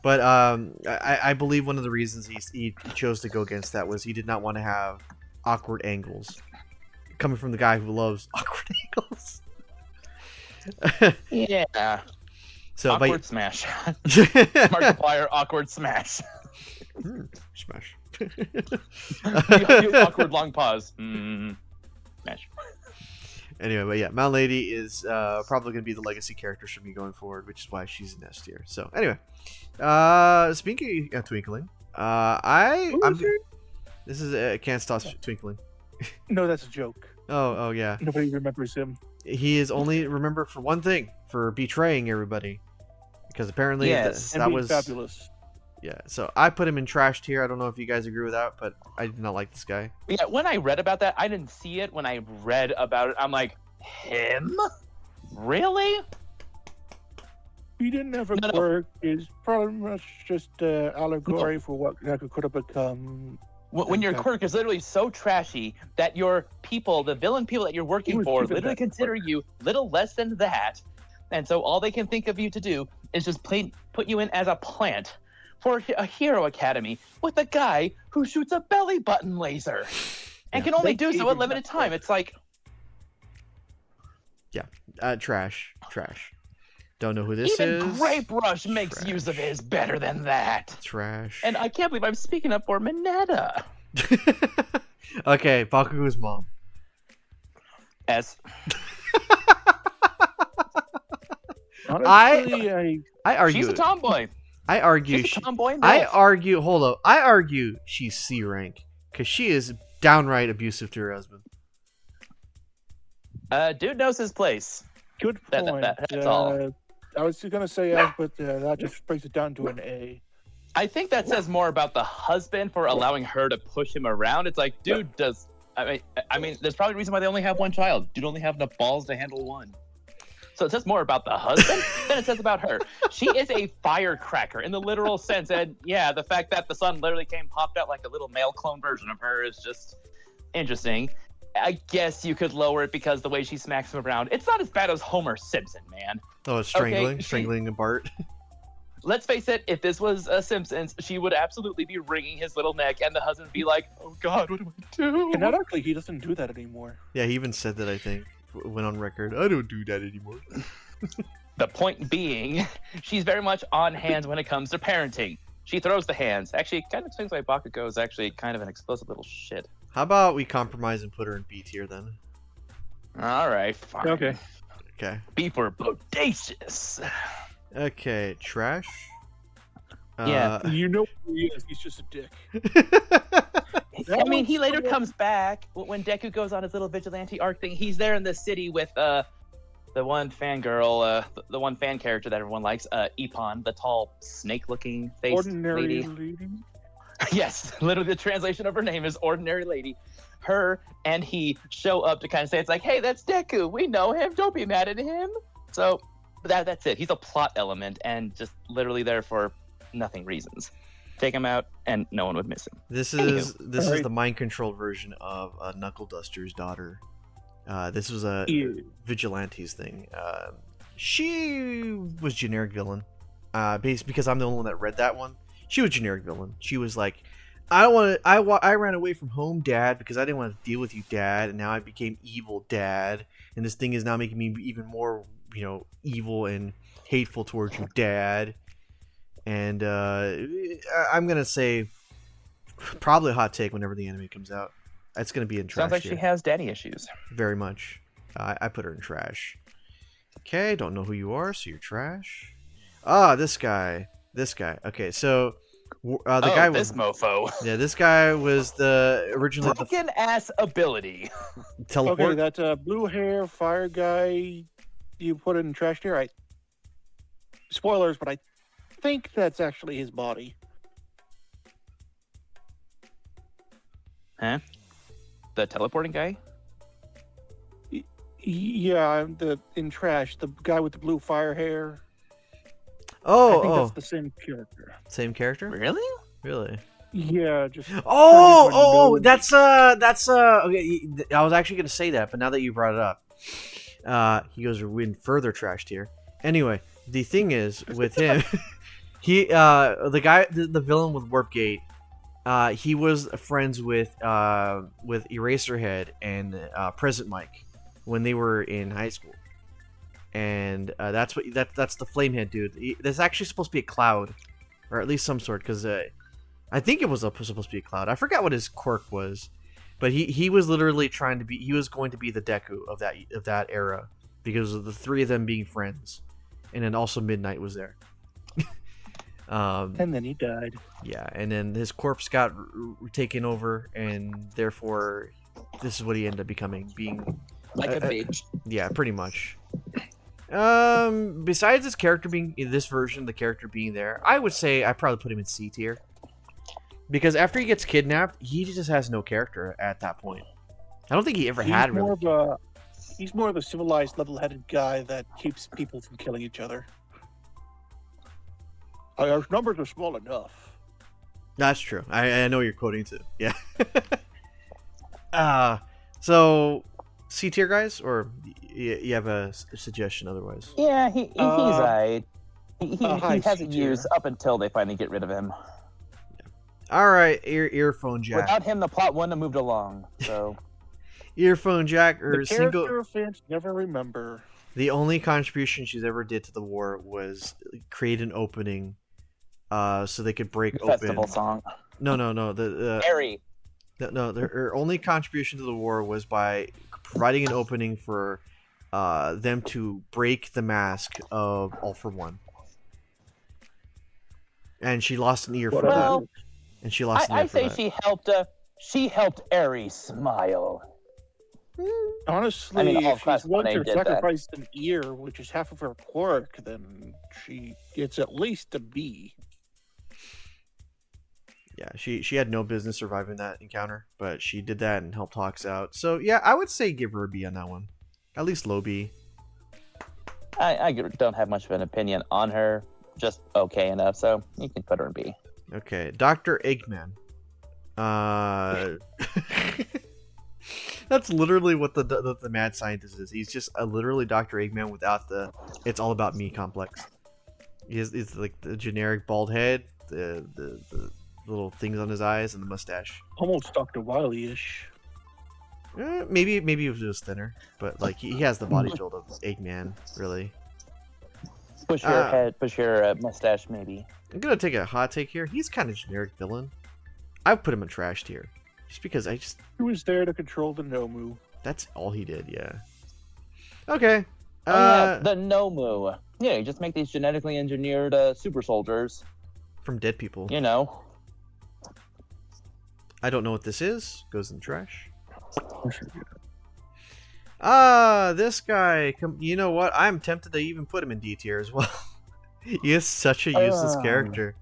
A: But I believe one of the reasons he chose to go against that was he did not want to have awkward angles. Coming from the guy who loves awkward angles.
D: Yeah.
A: So
D: awkward smash. Markiplier awkward smash.
A: Smash.
D: Awkward long pause. Smash.
A: Anyway, but yeah, Mount Lady is probably going to be the legacy character for me going forward, which is why she's in S tier. So anyway, speaking of Twinkling, this is Can't Stop Twinkling.
C: No, that's a joke.
A: Oh yeah.
C: Nobody remembers him.
A: He is only remembered for one thing, for betraying everybody, because apparently that was
C: fabulous.
A: Yeah, so I put him in trash tier. I don't know if you guys agree with that, but I did not like this guy.
D: Yeah, when I read about that, I didn't see it. When I read about it, I'm like, him? Really?
C: He didn't have a quirk. It's probably much just allegory for what Deku could have become.
D: When your quirk is literally so trashy that your people, the villain people that you're working for, literally consider you little less than that. And so all they can think of you to do is just put you in as a plant for a hero academy with a guy who shoots a belly button laser and can only do so a limited time. It's like,
A: trash. Don't know who this
D: even
A: is.
D: Grape Rush makes
A: Trash.
D: use of his better than that.
A: Trash.
D: And I can't believe I'm speaking up for Mineta.
A: Okay, Bakugo's mom.
D: S.
C: Honestly,
A: I argue.
D: She's a tomboy.
A: I argue.
D: She's a tomboy.
A: I
D: milf.
A: argue. Hold up. I argue she's C rank because she is downright abusive to her husband.
D: Dude knows his place.
C: good point.
D: That's all.
C: I was gonna say S, but that just brings it down to an A.
D: I think that says more about the husband for allowing her to push him around. It's like, dude, I mean, there's probably a reason why they only have one child. Dude only have enough balls to handle one. So it says more about the husband than it says about her. She is a firecracker in the literal sense. And yeah, the fact that the son literally popped out like a little male clone version of her is just interesting. I guess you could lower it because the way she smacks him around. It's not as bad as Homer Simpson, man.
A: Oh, it's strangling Bart.
D: Let's face it, if this was Simpsons, she would absolutely be wringing his little neck and the husband would be like, oh God, what do I do?
C: And ironically, he doesn't do that anymore.
A: Yeah, he even said that, I think. Went on record. I don't do that anymore.
D: The point being, she's very much on hands when it comes to parenting. She throws the hands. Actually, it kind of explains why Bakugo is actually kind of an explosive little shit.
A: How about we compromise and put her in B tier then?
D: All right, fine.
C: Okay.
A: Okay.
D: B for bodacious.
A: Okay, trash.
D: Yeah.
C: You know who he is. He's just a dick.
D: I mean, he later comes back when Deku goes on his little vigilante arc thing. He's there in the city with the one fangirl, the one fan character that everyone likes, Ippon, the tall snake-looking face
C: Ordinary
D: lady.
C: lady.
D: Yes, literally the translation of her name is Ordinary Lady. Her and he show up to kind of say, it's like, hey, that's Deku. We know him. Don't be mad at him. So that's it. He's a plot element and just literally there for nothing reasons. Take him out and no one would miss him.
A: This is the mind-controlled version of Knuckle Duster's daughter. This was a Vigilantes thing. She was generic villain. Because I'm the only one that read that one. She was generic villain. She was like, I ran away from home, Dad, because I didn't want to deal with you, Dad, and now I became evil, Dad, and this thing is now making me even more, evil and hateful towards you, Dad. And I'm gonna say probably a hot take whenever the anime comes out. It's gonna be in trash.
D: Sounds like she has daddy issues.
A: Very much. I put her in trash. Okay, don't know who you are, so you're trash. This guy. Okay, so the guy was
D: this mofo.
A: Yeah, this guy was originally
D: broken ass ability.
A: Teleport.
C: Okay, that blue hair fire guy you put in trash tier. Spoilers, but I think that's actually his body.
D: Huh? The teleporting guy?
C: Yeah, in trash, the guy with the blue fire hair.
A: Oh,
C: I think that's the same character.
A: Same character?
D: Really?
C: Yeah, just.
A: That's okay. I was actually gonna say that, but now that you brought it up, he goes in further trash tier. Anyway, the thing is with him, the guy, the villain with Warp Gate, he was friends with Eraserhead and Present Mike when they were in high school, and that's the Flamehead dude. That's actually supposed to be a cloud, or at least some sort, because I think it was supposed to be a cloud. I forgot what his quirk was, but he was literally he was going to be the Deku of that era because of the three of them being friends, and then also Midnight was there.
C: And then he died.
A: Yeah, and then his corpse got taken over, and therefore, this is what he ended up becoming, being
D: like a bitch.
A: Yeah, pretty much. Besides this character being in this version, the character being there, I would say I probably put him in C tier, because after he gets kidnapped, he just has no character at that point. I don't think he ever had really.
C: He's more of a civilized, level-headed guy that keeps people from killing each other. Our numbers are small enough.
A: That's true. I know you're quoting too. Yeah. So C tier guys, or you have a suggestion otherwise?
D: Yeah, he's alright.
C: A
D: He
C: high
D: has a
C: C tier.
D: use up until they finally get rid of him.
A: All right, earphone jack.
D: Without him, the plot wouldn't have moved along. So
A: Earphone jack or
C: The
A: single.
C: character fans never remember.
A: The only contribution she's ever did to the war was create an opening, so they could break
D: the festival
A: open.
D: song.
A: No.
D: Harry.
A: Her only contribution to the war was by providing an opening for them to break the mask of All for One. And she lost an ear for
C: Well,
A: that. And she lost an ear
D: I
A: for
D: say
A: that.
D: she helped Ares smile.
C: honestly,
D: I mean, all
C: if she's
D: Class
C: willing
D: 1A
C: to
D: did that.
C: sacrifice an ear, which is half of her quirk, then she gets at least a B.
A: Yeah, she had no business surviving that encounter, but she did that and helped Hawks out. So yeah, I would say give her a B on that one. At least low B.
D: I don't have much of an opinion on her. Just okay enough, so you can put her in B.
A: Okay, Dr. Eggman. That's literally what the mad scientist is. He's just literally Dr. Eggman without the "it's all about me" complex. It's like the generic bald head, the little things on his eyes, and the mustache.
C: Almost Dr. Wily-ish.
A: Maybe it was just thinner, but like he has the body build of Eggman, really.
D: Push your head, push your mustache, maybe.
A: I'm gonna take a hot take here. He's kind of generic villain. I would put him in trash tier, just because
C: He was there to control the Nomu.
A: that's all he did. Yeah. Okay.
D: Oh, yeah, the Nomu. Yeah, you just make these genetically engineered super soldiers.
A: From dead people.
D: You know.
A: I don't know what this is. Goes in the trash. This guy. You know what? I'm tempted to even put him in D tier as well. He is such a useless character.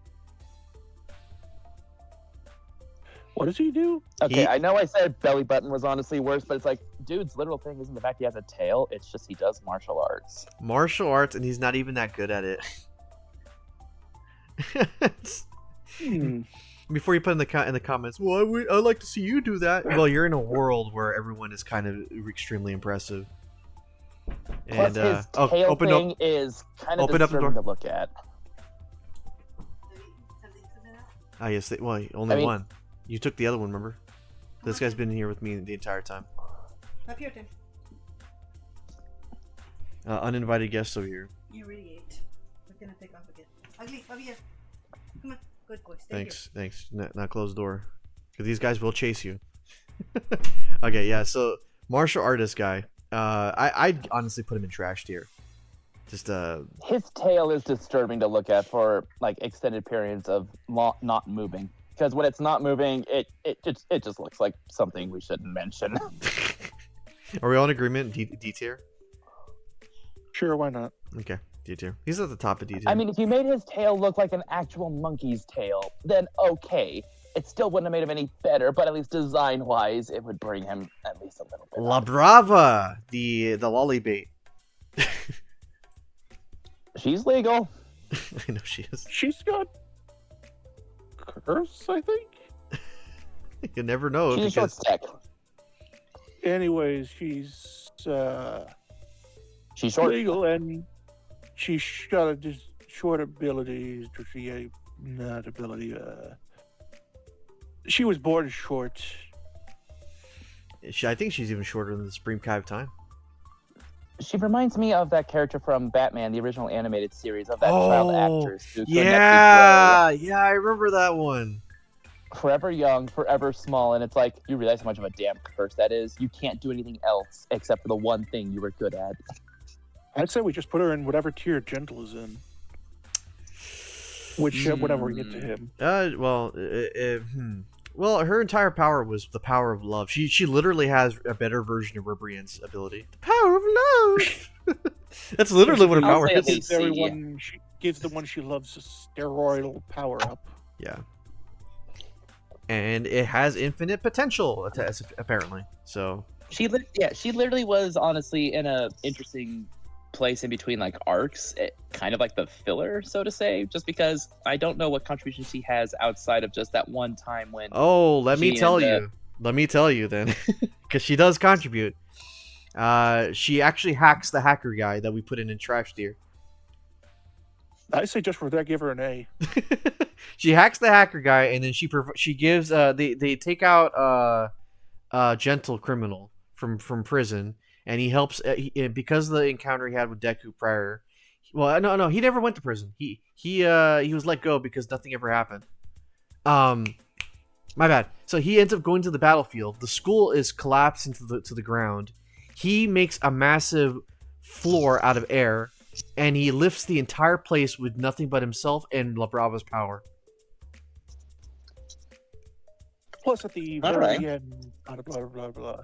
C: What does he do?
D: Okay, I know I said belly button was honestly worse, but it's like, dude's literal thing isn't the fact he has a tail, it's just he does martial arts.
A: Martial arts, and he's not even that good at it. Before you put in the comments, well, I'd like to see you do that. Well, you're in a world where everyone is kind of extremely impressive.
D: Plus,
A: And
D: his tail thing is kind of disturbing to look at.
A: Ah, yes. Well, only one. You took the other one, remember? This guy's been here with me the entire time.
E: Up your turn.
A: Uninvited guest over here.
E: You already ate. We're gonna take off again. Ugly, over here. Come on. Good boy. Stay
A: Thanks. Not close the door. Because these guys will chase you. Okay, yeah, so martial artist guy. I'd honestly put him in trash tier. Just
D: his tail is disturbing to look at for like extended periods of not moving. Because when it's not moving, it just looks like something we shouldn't mention.
A: Are we all in agreement? D tier?
C: Sure, why not?
A: Okay, D tier. He's at the top of D tier.
D: I mean, if you made his tail look like an actual monkey's tail, then okay. It still wouldn't have made him any better, but at least design-wise, it would bring him at least a little bit.
A: La Brava, the lolly bait.
D: She's legal.
A: I know she is.
C: She's got curse, I think.
A: You never know.
D: She's a short stack.
C: Anyways, she's
D: short.
C: legal and she's got just short abilities. She not ability. She was born short.
A: I think she's even shorter than the Supreme Kai of Time.
D: She reminds me of that character from Batman, the original animated series, of that child actress. Who
A: Yeah, I remember that one.
D: Forever young, forever small, and it's like, you realize how much of a damn curse that is. You can't do anything else except for the one thing you were good at.
C: I'd say we just put her in whatever tier Gentle is in. Which, whenever we get to him.
A: Well, her entire power was the power of love. She literally has a better version of Ribrian's ability. The power of love! That's literally what her power is.
C: She gives the one she loves a steroidal power up.
A: Yeah. And it has infinite potential, apparently. So
D: she literally was honestly in a interesting place in between like arcs, kind of like the filler, so to say, just because I don't know what contribution she has outside of just that one time when
A: let me tell you then, because she does contribute. She actually hacks the hacker guy that we put in trash tier.
C: I say just for that, give her an A.
A: She hacks the hacker guy, and then she gives they take out gentle criminal from prison, and he helps because of the encounter he had with Deku prior. Well, no, he never went to prison. He was let go because nothing ever happened. My bad. So he ends up going to the battlefield. The school is collapsed into the ground. He makes a massive floor out of air, and he lifts the entire place with nothing but himself and La Brava's power.
C: Plus, at the
D: All
C: very
D: right.
C: end, blah blah blah blah.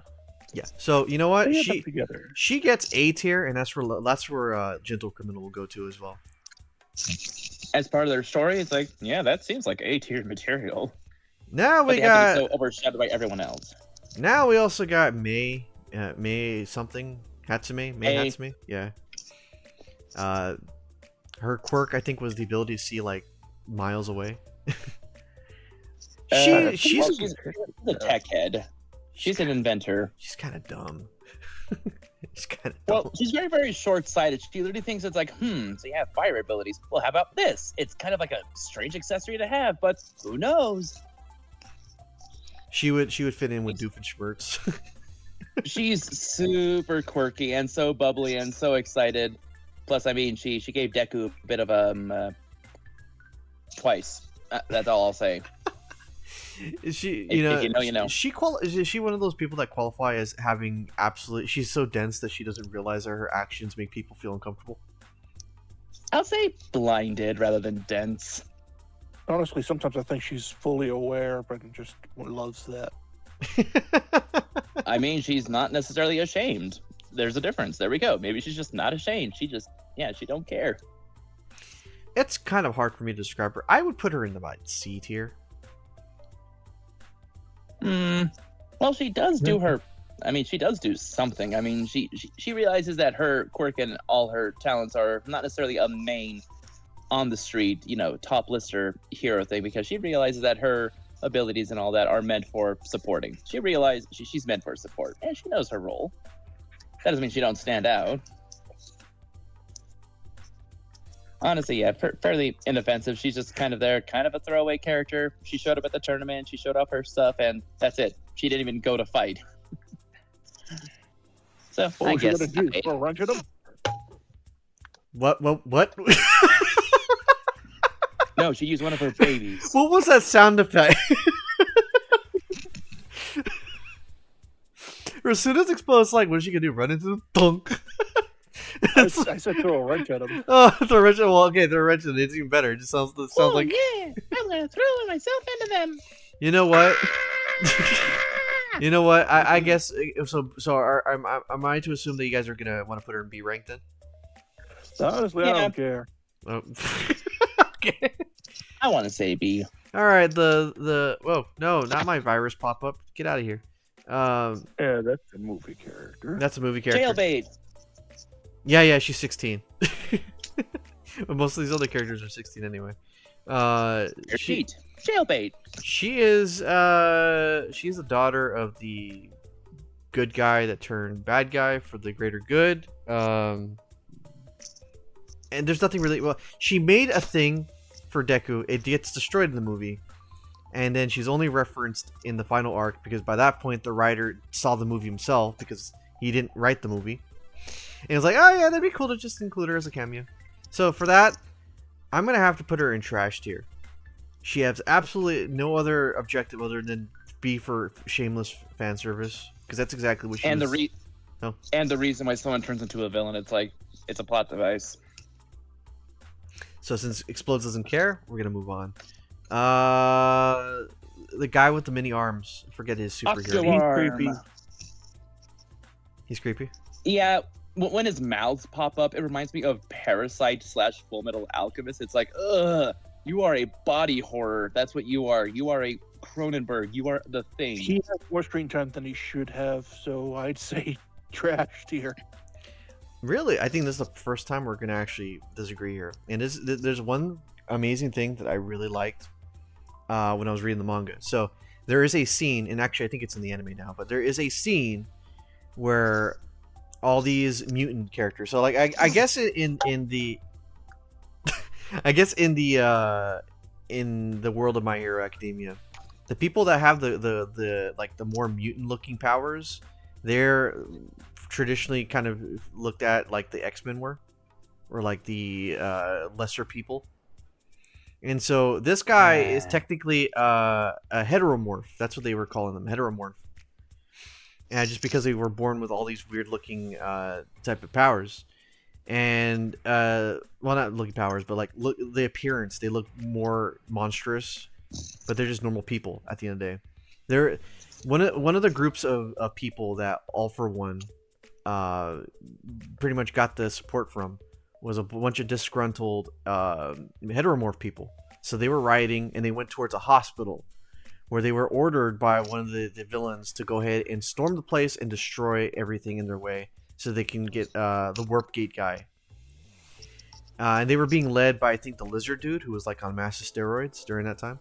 A: Yeah. So you know what?
C: They end up together.
A: She gets A tier, and that's where Gentle Criminal will go to as well.
D: As part of their story, it's like, yeah, that seems like A-tier material.
A: Now
D: But
A: we
D: they have to
A: got.
D: be so overshadowed by everyone else.
A: Now we also got May something Hatsume. May
D: May.
A: Hatsume. Yeah. Her quirk I think was the ability to see like miles away. She's
D: a tech head. She's an inventor.
A: She's kind of dumb. She's kind of
D: Well,
A: dumb.
D: she's very, very short-sighted. She literally thinks it's like, so you have fire abilities. Well, how about this? It's kind of like a strange accessory to have, but who knows?
A: She would fit in with Doofenshmirtz.
D: She's super quirky and so bubbly and so excited. Plus, I mean, she gave Deku a bit of twice. That's all I'll say.
A: Is she?
D: If you know, you know.
A: Is she one of those people that qualify as having absolute? She's so dense that she doesn't realize that her actions make people feel uncomfortable.
D: I'll say blinded rather than dense.
C: Honestly, sometimes I think she's fully aware, but just loves that.
D: I mean, she's not necessarily ashamed. There's a difference. There we go. Maybe she's just not ashamed. She don't care.
A: It's kind of hard for me to describe her. I would put her in the C tier.
D: Well, she does do her. I mean, she does do something. I mean, she realizes that her quirk and all her talents are not necessarily a main on the street, top lister hero thing, because she realizes that her abilities and all that are meant for supporting. She realized she's meant for support, and she knows her role. That doesn't mean she don't stand out. Honestly, yeah, fairly inoffensive. She's just kind of there, kind of a throwaway character. She showed up at the tournament, she showed off her stuff, and that's it. She didn't even go to fight. So,
C: What
D: I
C: was she
D: guess.
C: gonna do? Throw a wrench at him?
A: What?
D: No, she used one of her babies.
A: What was that sound effect? As soon as it explodes, like, what is she gonna do? Run into the thunk?
C: I said throw a wrench at him.
A: Oh, the wrench. Well, okay, the wrench. It's even better. It just sounds like.
D: Yeah, I'm gonna throw myself into them.
A: You know what? You know what? I guess so. Am I to assume that you guys are gonna want to put her in B rank then?
C: Honestly,
D: Yeah.
C: I don't care.
A: Oh. Okay.
D: I want to say B.
A: All right. Whoa, no, not my virus pop up. Get out of here.
C: Yeah, that's a movie character.
A: That's a movie character.
D: Jailbait.
A: Yeah, she's 16. But most of these other characters are 16 anyway.
D: Your cheat. Jailbait.
A: She's the daughter of the good guy that turned bad guy for the greater good. And there's nothing really. Well, she made a thing for Deku. It gets destroyed in the movie, and then she's only referenced in the final arc because by that point the writer saw the movie himself because he didn't write the movie, and it's like, oh yeah, that'd be cool to just include her as a cameo. So for that, I'm gonna have to put her in trash tier. She has absolutely no other objective other than be for shameless fan service because that's exactly what she.
D: And
A: was...
D: and the reason why someone turns into a villain, it's like it's a plot device.
A: So since Explodes doesn't care, we're gonna move on. The guy with the mini arms. Forget his superhero.
C: He's
D: Arm.
C: creepy.
A: He's creepy.
D: Yeah, when his mouths pop up, it reminds me of Parasite / Full Metal Alchemist. It's like, ugh, you are a body horror. That's what you are. You are a Cronenberg. You are the thing.
C: He has more screen time than he should have, so I'd say trash tier.
A: Really, I think this is the first time we're gonna actually disagree here. And there's one amazing thing that I really liked when I was reading the manga. So there is a scene, and actually I think it's in the anime now, but there is a scene where all these mutant characters. So like I guess in the I guess in the world of My Hero Academia, the people that have the like the more mutant looking powers, they're traditionally kind of looked at like the X-Men were, or like the lesser people. And so this guy is technically a heteromorph. That's what they were calling them, heteromorph. And just because they were born with all these weird looking type of powers. And well, not looking powers, but like look the appearance, they look more monstrous, but they're just normal people at the end of the day. They're one of the groups of people that All for One pretty much got the support from was a bunch of disgruntled heteromorph people. So they were rioting and they went towards a hospital where they were ordered by one of the villains to go ahead and storm the place and destroy everything in their way so they can get the Warp Gate guy. And they were being led by, I think, the Lizard Dude, who was like on massive steroids during that time.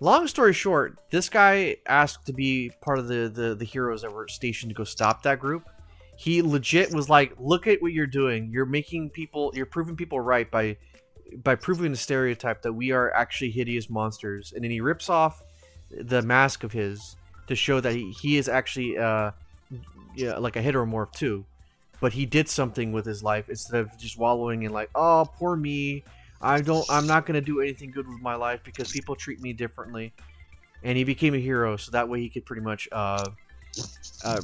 A: Long story short, this guy asked to be part of the heroes that were stationed to go stop that group. He legit was like, look at what you're doing. You're proving people right by proving the stereotype that we are actually hideous monsters. And then he rips off the mask of his to show that he is actually like a heteromorph too. But he did something with his life instead of just wallowing in like, oh, poor me. I'm not gonna do anything good with my life because people treat me differently. And he became a hero, so that way he could pretty much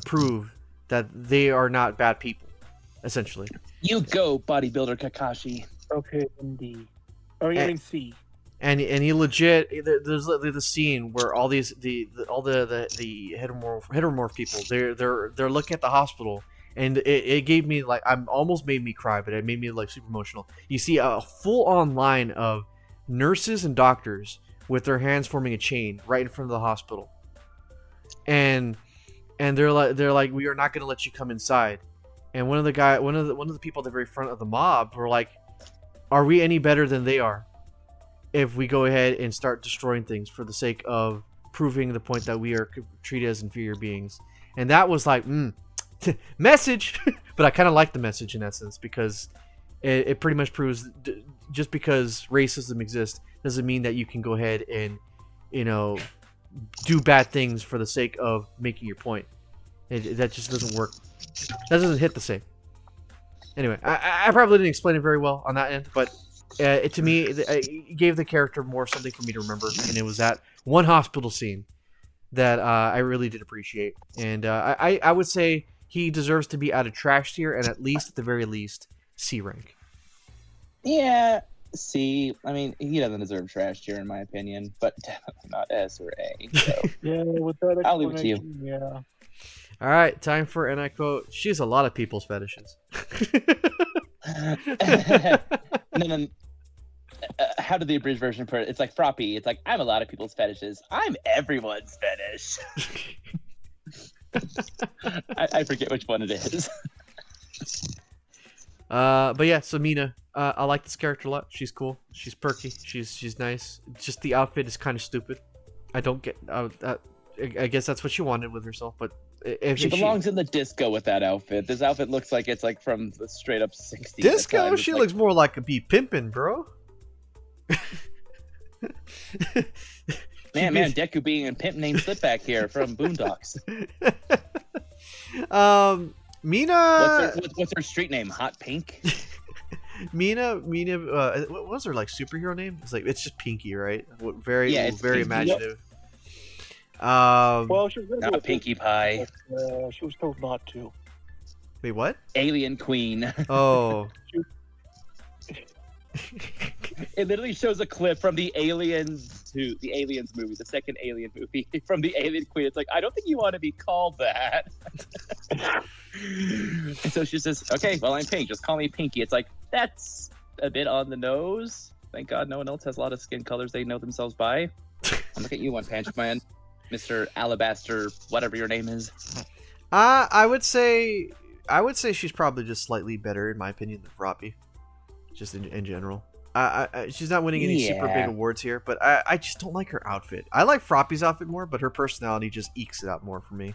A: prove that they are not bad people, essentially.
D: You go, bodybuilder Kakashi.
C: Okay, indeed. Oh, you mean C.
A: And he legit, there's the scene where all these the heteromorph people, they're looking at the hospital. And it gave me like, almost made me cry, but it made me like super emotional. You see a full-on line of nurses and doctors with their hands forming a chain right in front of the hospital, and they're like, we are not going to let you come inside. And one of the people at the very front of the mob were like, are we any better than they are if we go ahead and start destroying things for the sake of proving the point that we are treated as inferior beings? And that was like, message. But I kind of like the message in that sense, because it pretty much proves just because racism exists doesn't mean that you can go ahead and, you know, do bad things for the sake of making your point. That just doesn't work. That doesn't hit the same. Anyway, I probably didn't explain it very well on that end, but to me, it gave the character more something for me to remember, and it was that one hospital scene that I really did appreciate. And I would say he deserves to be out of trash tier, and at the very least, C rank.
D: Yeah, C. I mean, he doesn't deserve trash tier in my opinion, but definitely not S or A. So.
C: Yeah, with that
D: I'll leave it to you.
C: Yeah.
A: All right, time for, and I quote, "She has a lot of people's fetishes."
D: No. How did the abridged version put it? It's like Froppy. It's like, I'm a lot of people's fetishes. I'm everyone's fetish. I forget which one it is.
A: But yeah, so Mina, I like this character a lot. She's cool. She's perky. She's nice. Just the outfit is kind of stupid. I don't get. I guess that's what she wanted with herself, but if
D: she belongs in the disco with that outfit. This outfit looks like it's like from the straight up 60s.
A: Disco? She looks more like a be pimpin', bro.
D: Man, Deku being a pimp named Slipback here from Boondocks.
A: Mina.
D: What's her street name? Hot Pink.
A: Mina. What was her like superhero name? It's just Pinky, right? Very
D: Pinky.
A: imaginative.
C: Well, she was
D: not a Pinkie Pie.
C: But, she was told not to.
A: Wait, what?
D: Alien Queen.
A: Oh.
D: It literally shows a clip from the Aliens movie, the second Alien movie, from the Alien Queen. It's like, I don't think you want to be called that. And so she says, okay, well, I'm Pink. Just call me Pinky. It's like, that's a bit on the nose. Thank God no one else has a lot of skin colors they know themselves by. I'm looking at you, One Punch Man, Mr. Alabaster, whatever your name is.
A: I would say she's probably just slightly better, in my opinion, than Froppy. Just in general. She's not winning any super big awards here, but I just don't like her outfit. I like Froppy's outfit more, but her personality just ekes it out more for me.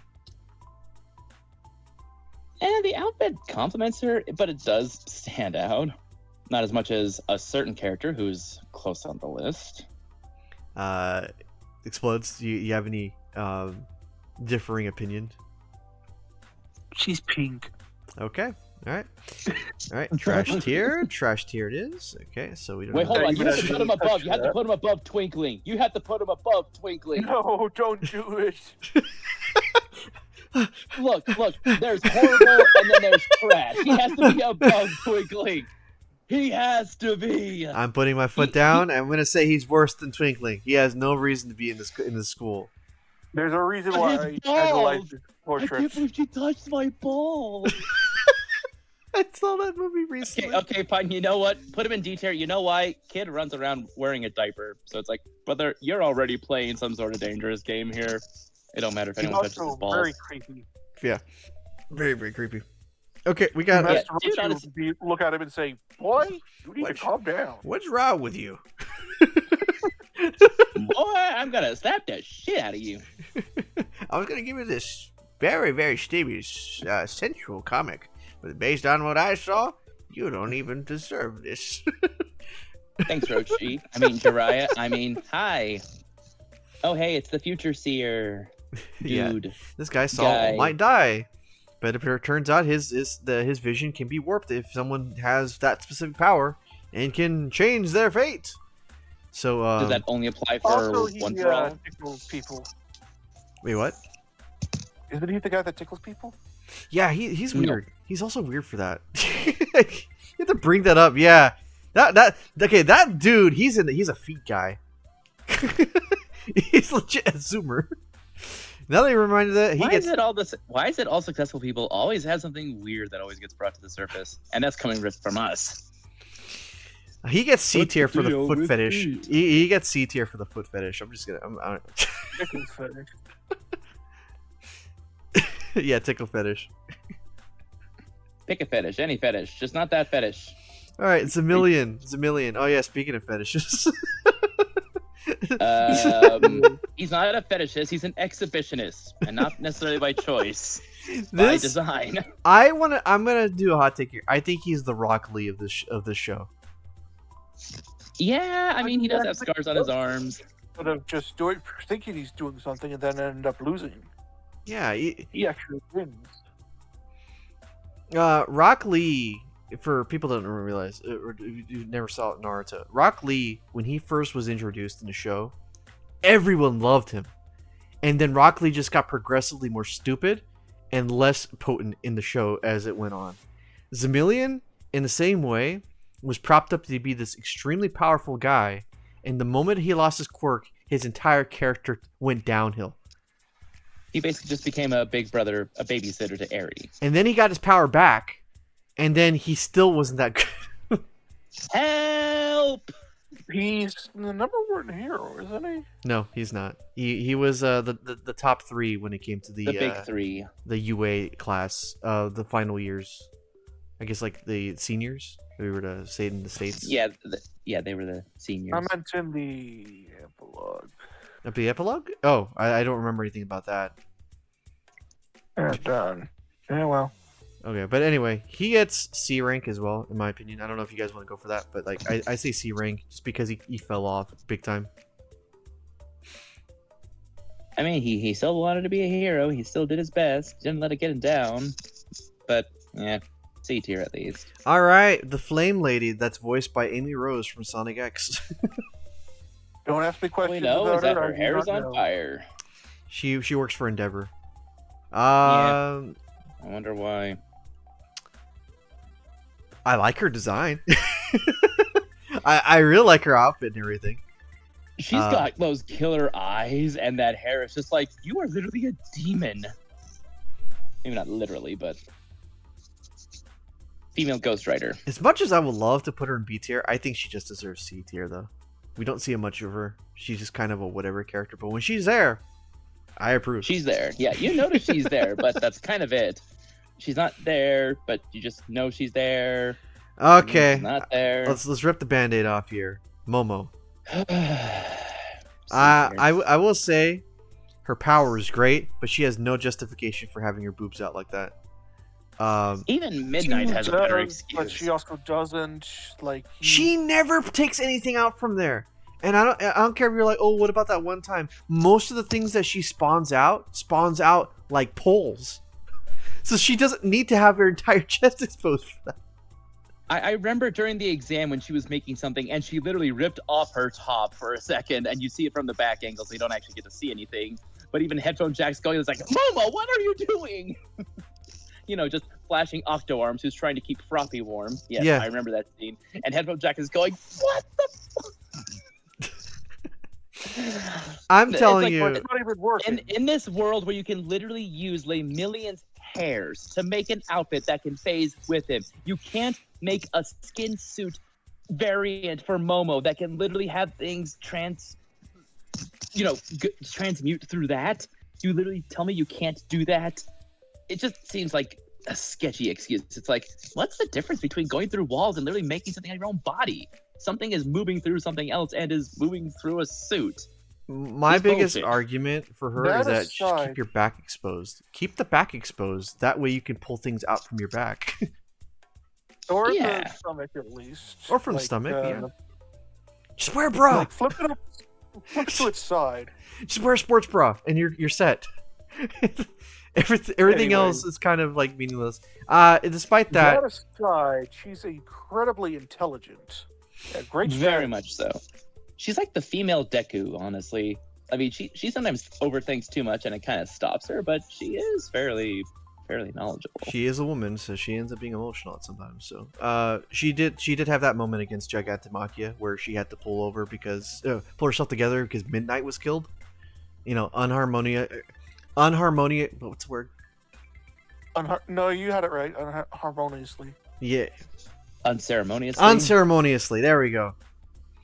D: And the outfit compliments her, but it does stand out. Not as much as a certain character who's close on the list.
A: Explodes. Do you have any differing opinion?
C: She's pink.
A: Okay. All right. All right. Trash tier. Trash tier it is. Okay. So we don't.
D: Wait,
A: have
D: hold on.
C: even
D: You have
C: though
D: to put
C: she
D: him above.
C: touched
D: You have to
C: that.
D: put him above Twinkling. You have to put him above Twinkling.
C: No, don't do it.
D: Look. There's horrible and then there's trash. He has to be above Twinkling. He has to be.
A: I'm putting my foot down. I'm gonna say he's worse than Twinkling. He has no reason to be in this school.
C: There's a reason
D: His
C: why I like
D: balls! I
C: portraits.
D: can't believe she touched my balls.
A: I saw that movie recently.
D: Okay, fine. You know what? Put him in D tier. You know why? Kid runs around wearing a diaper. So it's like, brother, you're already playing some sort of dangerous game here. It don't matter if
C: He's
D: anyone touches
C: also
D: his balls.
C: very creepy.
A: Yeah. Very, very creepy. Okay, we got.
D: Yeah,
C: Best
D: dude,
C: to
D: honestly-
C: look at him and say, "Boy, you need to calm down."
A: What's wrong with you?
D: Boy, I'm gonna slap the shit out of you.
A: I was gonna give you this very, very steamy, sensual comic, but based on what I saw, you don't even deserve this.
D: Thanks, Rochi. I mean, Jiraiya. I mean, hi. Oh, hey, it's the future seer.
A: Yeah.
D: Dude.
A: This guy saw
D: Guy.
A: might die, but it turns out his vision can be warped if someone has that specific power and can change their fate. So
D: Does that only apply for
C: Also, he
D: one for all?
C: tickles people.
A: wait, what?
C: Isn't he the guy that tickles people?
A: Yeah, he's
D: No.
A: weird. He's also weird for that. You have to bring that up. Yeah, that dude. He's a feet guy. He's legit a zoomer. Now that you reminded that he
D: Why
A: gets.
D: is it all successful people always have something weird that always gets brought to the surface? And that's coming from us.
A: He gets C
D: What's
A: tier
D: the
A: for the
D: deal
A: foot
D: with
A: fetish.
D: feet?
A: He gets C tier for the foot fetish. I'm just gonna.
C: Tickle fetish.
A: Yeah, tickle fetish.
D: Pick a fetish, any fetish, just not that fetish.
A: All right, it's a million. Oh yeah, speaking of fetishes.
D: He's not a fetishist, he's an exhibitionist, and not necessarily by choice, by
A: This
D: design.
A: I'm gonna do a hot take here. I think he's the Rock Lee of this show.
D: Yeah, I mean, he does have scars on his arms.
C: But of just thinking he's doing something and then end up losing.
A: Yeah,
C: He actually wins.
A: Rock Lee. For people that don't realize, or you never saw Naruto, Rock Lee, when he first was introduced in the show, everyone loved him, and then Rock Lee just got progressively more stupid and less potent in the show as it went on. Zamilian, in the same way, was propped up to be this extremely powerful guy, and the moment he lost his quirk, his entire character went downhill.
D: He basically just became a big brother, a babysitter to Eri.
A: And then he got his power back, and then he still wasn't that good.
D: Help!
C: He's the number one hero, isn't he?
A: No, he's not. He was the top 3 when it came to
D: The big three.
A: the UA class, the final years. I guess like the seniors, if we were to say it in the States.
D: Yeah, they were the seniors.
C: I meant in the epilogue.
A: At the epilogue? Oh, I don't remember anything about that.
C: Done. Yeah, well.
A: Okay, but anyway, he gets C rank as well, in my opinion. I don't know if you guys want to go for that, but like I say C rank just because he fell off big time.
D: I mean, he still wanted to be a hero. He still did his best. Didn't let it get him down. But, yeah, C tier at least.
A: All right, the Flame Lady, that's voiced by Amy Rose from Sonic X.
C: Don't ask me
D: All we
C: questions
D: know
C: about
D: is that
C: it.
D: her
C: I
D: hair
C: do
D: is
C: not
D: on
C: know.
D: fire.
A: She works for Endeavor.
D: Yeah. I wonder why.
A: I like her design. I really like her outfit and everything.
D: She's got those killer eyes and that hair. It's just like, you are literally a demon. Maybe not literally, but female Ghost Rider.
A: As much as I would love to put her in B tier, I think she just deserves C tier, though. We don't see much of her. She's just kind of a whatever character. But when she's there, I approve.
D: She's there. Yeah, you notice she's there, but that's kind of it. She's not there, but you just know she's there.
A: Okay,
D: She's not there.
A: let's rip the Band-Aid off here. Momo.
D: I
A: I will say, her power is great, but she has no justification for having her boobs out like that.
D: Even Midnight has a better
C: does, but
D: excuse.
C: she also doesn't. Like
A: She never takes anything out from there. And I don't care if you're like, oh, what about that one time? Most of the things that she spawns out like poles. So she doesn't need to have her entire chest exposed for that.
D: I remember during the exam when she was making something and she literally ripped off her top for a second, and you see it from the back angle, so you don't actually get to see anything. But even Headphone Jack's going, it's like, Momo, what are you doing? You know, just flashing Octo Arms, who's trying to keep Froppy warm. Yes,
A: Yeah.
D: I remember that scene. And Headphone Jack is going, what the fuck?
A: I'm
D: It's
A: telling
D: like
A: you.
C: it's not even working.
D: In this world where you can literally use Lemillion's hairs to make an outfit that can phase with him, you can't make a skin suit variant for Momo that can literally have things transmute through that. You literally tell me you can't do that? It just seems like a sketchy excuse. It's like, what's the difference between going through walls and literally making something out of your own body? Something is moving through something else and is moving through a suit.
A: My
D: It's
A: biggest
D: bullshit.
A: argument for her
C: That
A: is that just
C: aside-
A: keep your back exposed. Keep the back exposed. That way you can pull things out from your back.
C: Or
D: Yeah.
C: the stomach, at least.
A: Or from the
C: Like,
A: stomach, yeah. Just wear a bra.
C: Like, flip it up, flip to its side.
A: Just wear a sports bra and you're set. Everything
C: Anyway.
A: else is kind of like meaningless. Despite that,
C: That aside, she's incredibly intelligent. Yeah, great
D: Very
C: strategy.
D: much so. She's like the female Deku, honestly. I mean, she sometimes overthinks too much and it kind of stops her, but she is fairly knowledgeable.
A: she is a woman, so she ends up being emotional at sometimes. So, she did have that moment against Gigantomachia where she had to pull herself together because Midnight was killed. You know, unharmonia. What's the word?
C: No, you had it right. Harmoniously.
A: Yeah,
D: Unceremoniously.
A: unceremoniously. There we go.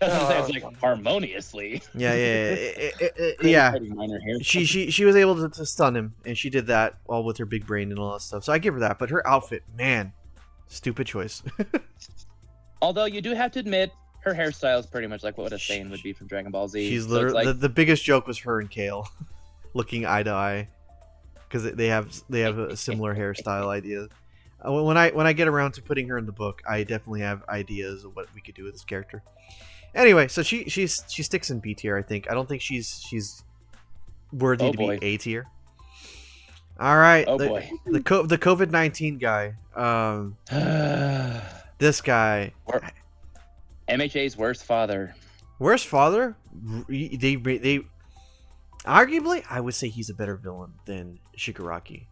D: It's like harmoniously.
A: Yeah.
D: Cutting minor hair.
A: She was able to stun him, and she did that all with her big brain and all that stuff. So I give her that. But her outfit, man, stupid choice.
D: Although you do have to admit, her hairstyle is pretty much like what a Saiyan would be from Dragon Ball Z.
A: She's
D: So
A: literally
D: it's like,
A: the biggest joke was her and Kale looking eye to eye because they have a similar hairstyle idea. When I get around to putting her in the book, I definitely have ideas of what we could do with this character. Anyway, so she sticks in B tier. I think. I don't think she's worthy to
D: boy.
A: be A tier. All right.
D: Oh,
A: the,
D: boy.
A: The COVID-19 guy. This guy.
D: MHA's worst father.
A: Worst father. They arguably, I would say he's a better villain than Shigaraki.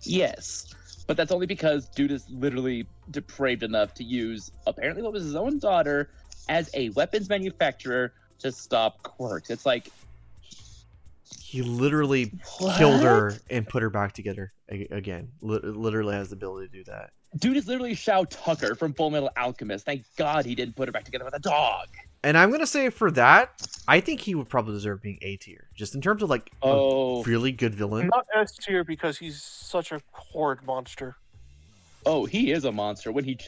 D: Yes, but that's only because dude is literally depraved enough to use apparently what was his own daughter as a weapons manufacturer to stop quirks. It's like,
A: He literally killed her and put her back together again. Literally has the ability to do that.
D: dude is literally Shao Tucker from Full Metal Alchemist. Thank God he didn't put her back together with a dog.
A: And I'm gonna say for that, I think he would probably deserve being A tier, just in terms of like
D: Oh.
A: a really good villain.
C: Not S tier because he's such a horde monster.
D: Oh, he is a monster. When he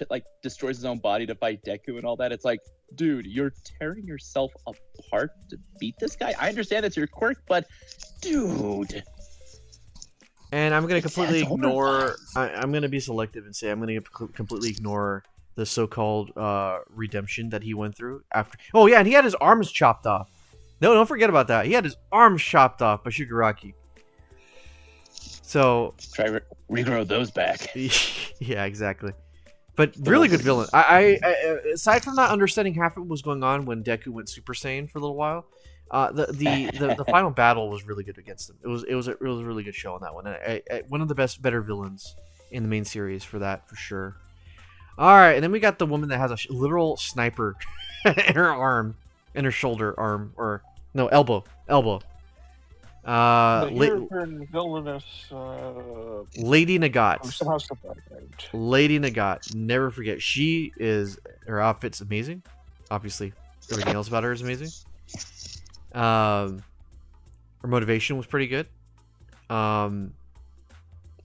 D: destroys his own body to fight Deku and all that, it's like, dude, you're tearing yourself apart to beat this guy. I understand that's your quirk, but dude.
A: And I'm gonna
D: It
A: completely
D: says
A: ignore. I'm gonna be selective and say I'm gonna completely ignore the so-called redemption that he went through after. Oh yeah, and he had his arms chopped off. No, don't forget about that. He had his arms chopped off by Shigaraki. So
D: Try regrow those back.
A: yeah, exactly. But really good villain. I aside from not understanding half of what was going on when Deku went Super Saiyan for a little while, the final battle was really good against him. It was a really good show on that one. One of the better villains in the main series for that for sure. All right, and then we got the woman that has a literal sniper in her arm, in her shoulder arm, or no elbow.
C: The European villainous.
A: Lady Nagat.
C: I'm somehow sympathetic.
A: Lady Nagat. Never forget. Her outfit's amazing. Obviously, everything else about her is amazing. Her motivation was pretty good.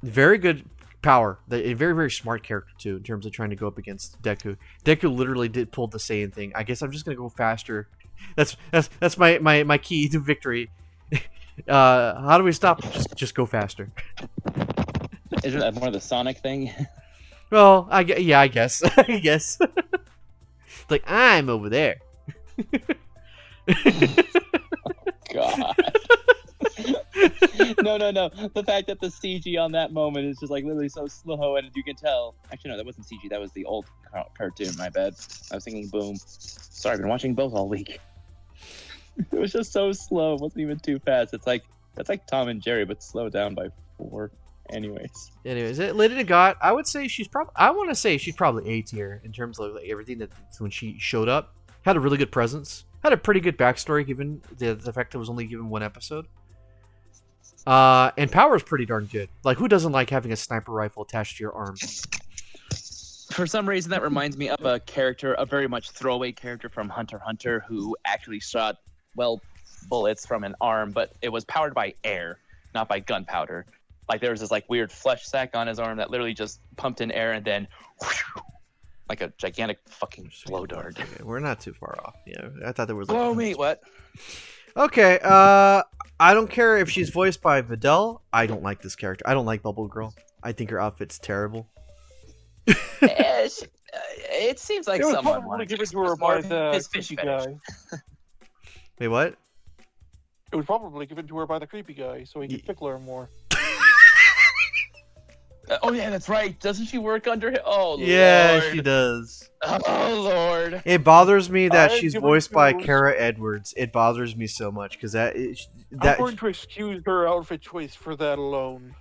A: Very good power. A very, very smart character too, in terms of trying to go up against Deku. Deku literally did pull the Saiyan thing. I guess I'm just gonna go faster. That's my key to victory. How do we stop? Just go faster.
D: Isn't that more the Sonic thing?
A: Well, I guess. I guess. Like, I'm over there.
D: God. No. The fact that the CG on that moment is just like literally so slow, and you can tell. Actually, no, that wasn't CG. That was the old cartoon. My bad. I was thinking Boom. Sorry, I've been watching both all week. It was just so slow. It wasn't even too fast. That's like Tom and Jerry, but slowed down by 4. Anyways,
A: Lady Got, I would say I want to say she's probably A tier in terms of like everything that when she showed up, had a really good presence, had a pretty good backstory given the fact that it was only given 1 episode. And power is pretty darn good. Like, who doesn't like having a sniper rifle attached to your arm?
D: for some reason that reminds me of a very much throwaway character from Hunter x Hunter who actually shot bullets from an arm, but it was powered by air, not by gunpowder. Like there was this like weird flesh sack on his arm that literally just pumped in air and then whoosh, like a gigantic fucking blow dart.
A: Okay, we're not too far off. Yeah, I thought there was.
D: Blow me, what?
A: Okay, I don't care if she's voiced by Videl. I don't like this character. I don't like Bubble Girl. I think her outfit's terrible.
D: It seems like
C: It was
D: someone
C: probably
D: wanted
C: given
D: to
C: to her by the
D: his fish
C: creepy
D: fetish.
C: guy.
A: Wait, what?
C: It was probably given to her by the creepy guy, so he could tickle her more.
D: Oh yeah, that's right. Doesn't she work under him? Oh
A: Yeah,
D: Lord.
A: she does.
D: Oh Lord.
A: It bothers me that
C: I
A: she's
C: give her
A: voiced by
C: kudos.
A: Kara Edwards. It bothers me so much because
C: I'm going to excuse her outfit choice for that alone.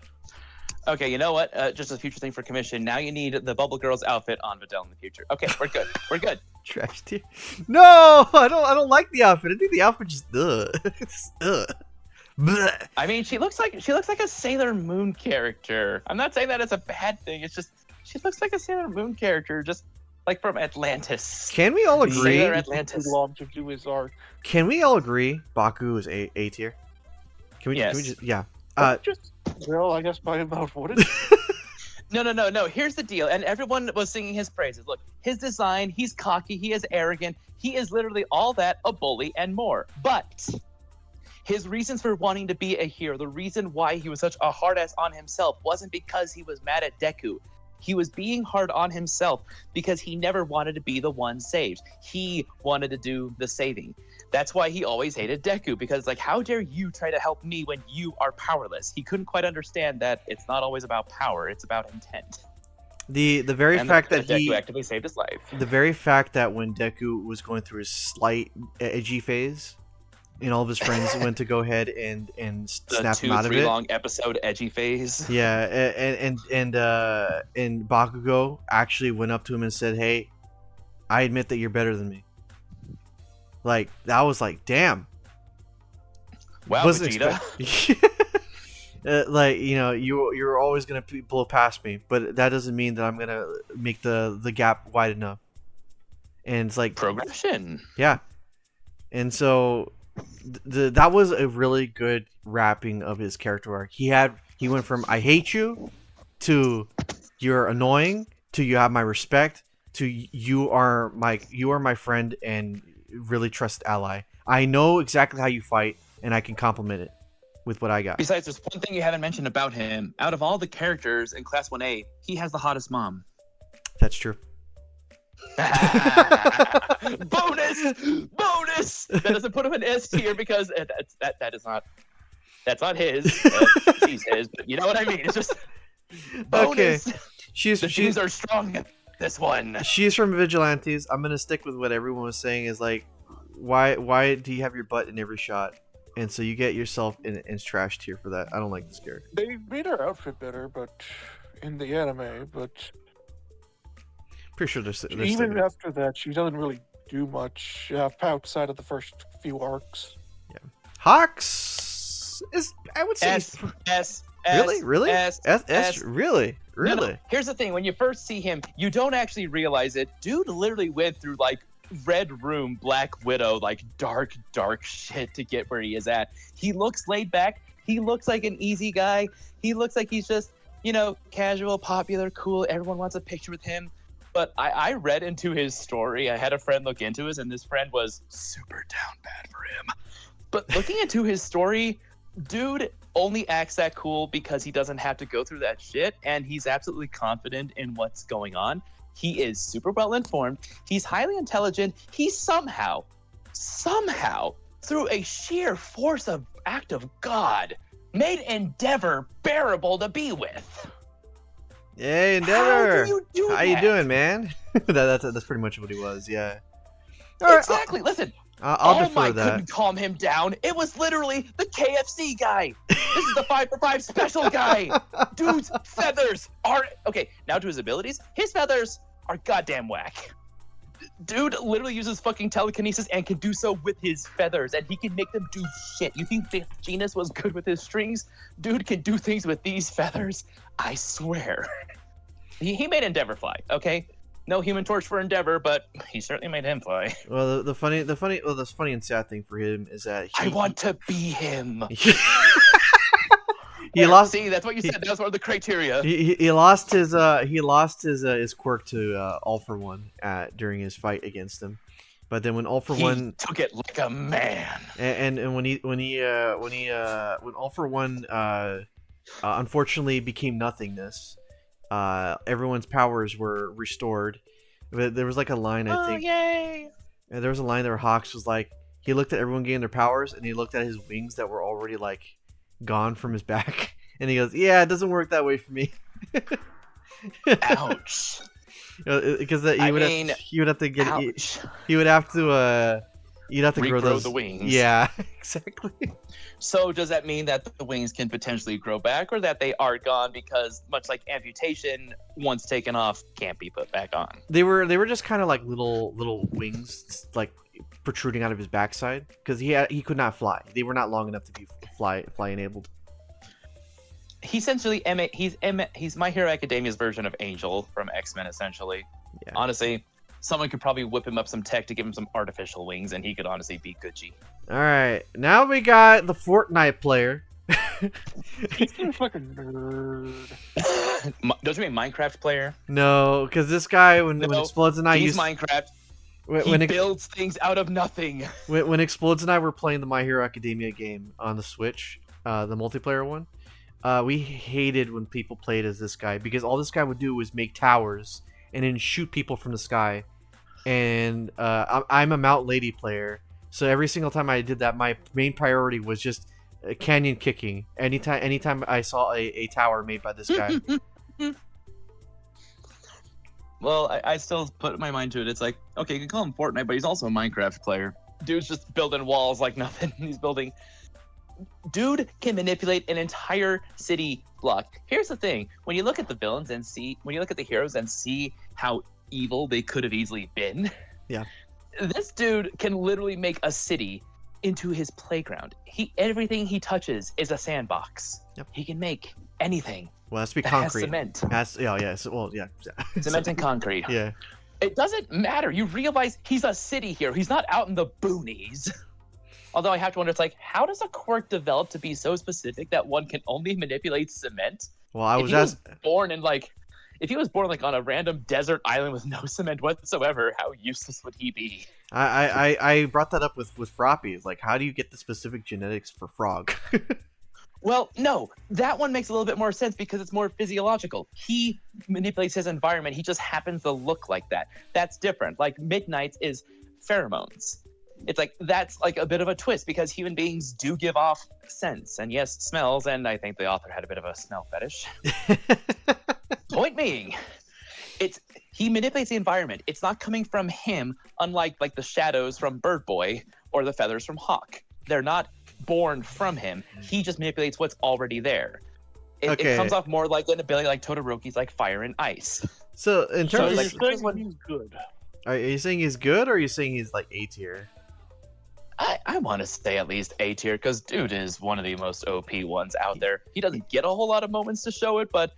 D: Okay, you know what? Just a future thing for commission. Now you need the Bubble Girl's outfit on Videl in the future. Okay, we're good. We're good.
A: trash tier. No, I don't like the outfit. I think the outfit just ugh. Blech.
D: I mean, she looks like a Sailor Moon character. I'm not saying that it's a bad thing. It's just she looks like a Sailor Moon character, just like from Atlantis.
A: Can we all agree?
D: Sailor
C: Too
D: Atlantis.
C: long to do his art.
A: Can we all agree Baku is A tier? Can we
D: Yes.
A: just yeah.
C: Well, I guess by about what it
D: No. Here's the deal, and everyone was singing his praises. Look, his design, he's cocky, he is arrogant, he is literally all that, a bully, and more. But his reasons for wanting to be a hero, the reason why he was such a hard ass on himself wasn't because he was mad at Deku. He was being hard on himself because he never wanted to be the one saved. He wanted to do the saving. That's why he always hated Deku, because like, how dare you try to help me when you are powerless? He couldn't quite understand that it's not always about power, it's about intent.
A: The very
D: And
A: fact that
D: Deku
A: he
D: actively saved his life.
A: the very fact that when Deku was going through his slight edgy phase, and all of his friends went to go ahead and
D: The
A: snap him out of
D: 2-3
A: it.
D: long episode edgy phase.
A: Yeah, and Bakugo actually went up to him and said, "Hey, I admit that you're better than me." Like that was like, damn.
D: Wow,
A: Wasn't
D: Vegeta.
A: like you're always gonna blow past me, but that doesn't mean that I'm gonna make the gap wide enough. And it's like
D: Progression.
A: yeah, and so that was a really good wrapping of his character arc. He went from I hate you to you're annoying to you have my respect to you are my friend and really trusted ally. I know exactly how you fight and I can complement it with what I got.
D: Besides, there's one thing you haven't mentioned about him. Out of all the characters in Class 1A, he has the hottest mom.
A: That's true.
D: Bonus! That doesn't put him in S tier because that's not his. She's his, but you know what I mean. It's just bonus.
A: Okay.
D: The shoes are strong. This one.
A: She's from Vigilantes. I'm gonna stick with what everyone was saying. Is like, why do you have your butt in every shot? And so you get yourself in trash tier for that. I don't like this character.
C: They made her outfit better, but in the anime, but
A: Pretty sure they're
C: even
A: still-
C: after that, she doesn't really do much outside of the first few arcs.
A: Hawks is I would say
D: S.
A: really
D: S.
A: really.
D: No. Here's the thing: when you first see him, you don't actually realize it. Dude literally went through like Red Room, Black Widow, like dark shit to get where he is at. He looks laid back. He looks like an easy guy. He looks like he's just, casual, popular, cool. Everyone wants a picture with him. But I read into his story. I had a friend look into it, and this friend was super down bad for him. But looking into his story, dude only acts that cool because he doesn't have to go through that shit, and he's absolutely confident in what's going on. He is super well informed. He's highly intelligent. He somehow, through a sheer force of act of God, made Endeavor bearable to be with.
A: Hey, Endeavor!
D: How do you do
A: How
D: that?
A: you doing, man? that's pretty much what he was. Yeah. All right,
D: Exactly. Listen,
A: I'll
D: All
A: defer
D: Might
A: that.
D: couldn't calm him down. It was literally the KFC guy. This is the 5 for 5 special guy. Dude's feathers are okay. Now to his abilities, his feathers are goddamn whack. Dude literally uses fucking telekinesis and can do so with his feathers, and he can make them do shit. You think Genus was good with his strings? Dude can do things with these feathers. I swear. He made Endeavor fly. Okay. No Human Torch for Endeavor, but he certainly made him fly.
A: Well, the funny and sad thing for him is that
D: I want to be him.
A: he lost.
D: See, that's what you said. That's one of the criteria.
A: He lost his quirk to All for One during his fight against him, but then when All for One
D: took it like a man,
A: and when All for One unfortunately became nothingness, everyone's powers were restored. But there was like a line, I think.
D: Yay!
A: And there was a line there where Hawks was like, he looked at everyone getting their powers, and he looked at his wings that were already like gone from his back, and he goes, "Yeah, it doesn't work that way for me."
D: Ouch.
A: Because he would have to get
D: Ouch.
A: he would have to you'd have to grow
D: Regrow the wings.
A: Yeah, exactly.
D: So does that mean that the wings can potentially grow back, or that they are gone because, much like amputation, once taken off, can't be put back on?
A: They were just kind of like little wings, like protruding out of his backside, because he could not fly. They were not long enough to be fly enabled.
D: He's essentially he's My Hero Academia's version of Angel from X-Men, essentially.
A: Yeah.
D: Honestly, someone could probably whip him up some tech to give him some artificial wings, and he could honestly be Gucci.
A: All right, now we got the Fortnite player.
C: He's a fucking nerd.
D: Don't you mean Minecraft player?
A: No, because this guy when Explodes and I
D: he's
A: used
D: Minecraft.
A: when
D: He builds things out of nothing.
A: when Explodes and I were playing the My Hero Academia game on the Switch, the multiplayer one. We hated when people played as this guy, because all this guy would do was make towers and then shoot people from the sky. And I'm a Mount Lady player, so every single time I did that, my main priority was just canyon kicking. Anytime I saw a tower made by this guy.
D: Well, I still put my mind to it. It's like, okay, you can call him Fortnite, but he's also a Minecraft player. Dude's just building walls like nothing. Dude can manipulate an entire city block. Here's the thing: when you look at the villains and when you look at the heroes and see how evil they could have easily been,
A: yeah,
D: this dude can literally make a city into his playground. Everything he touches is a sandbox.
A: Yep.
D: He can make anything.
A: Well, that's to be
D: that
A: concrete.
D: has cement.
A: Cement
D: and concrete.
A: Yeah.
D: It doesn't matter. You realize he's a city hero. He's not out in the boonies. Although I have to wonder, it's like, how does a quirk develop to be so specific that one can only manipulate cement?
A: Well,
D: if he was born on a random desert island with no cement whatsoever, how useless would he be?
A: I brought that up with Froppy. It's like, how do you get the specific genetics for frog?
D: Well, no, that one makes a little bit more sense because it's more physiological. He manipulates his environment. He just happens to look like that. That's different. Like Midnight's is pheromones. It's like, that's like a bit of a twist because human beings do give off scents and yes, smells. And I think the author had a bit of a smell fetish. Point being, he manipulates the environment. It's not coming from him, unlike like the shadows from Bird Boy or the feathers from Hawk. They're not born from him. He just manipulates what's already there. It comes off more like an ability like Todoroki's, like fire and ice.
A: So in terms of
C: He's good.
A: Are you saying he's good, or are you saying he's like A tier?
D: I want to say at least A tier because dude is one of the most OP ones out there. He doesn't get a whole lot of moments to show it, but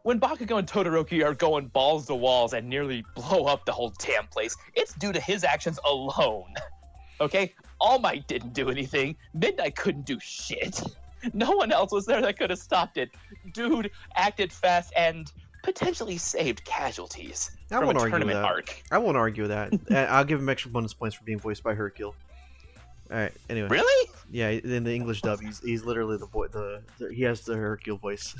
D: when Bakugo and Todoroki are going balls to walls and nearly blow up the whole damn place, it's due to his actions alone. Okay? All Might didn't do anything. Midnight couldn't do shit. No one else was there that could have stopped it. Dude acted fast and potentially saved casualties from a tournament arc.
A: I won't argue with that. I'll give him extra bonus points for being voiced by Hercule. All right. Anyway.
D: Really?
A: Yeah, in the English dub, he's literally the boy. He has the Hercule voice.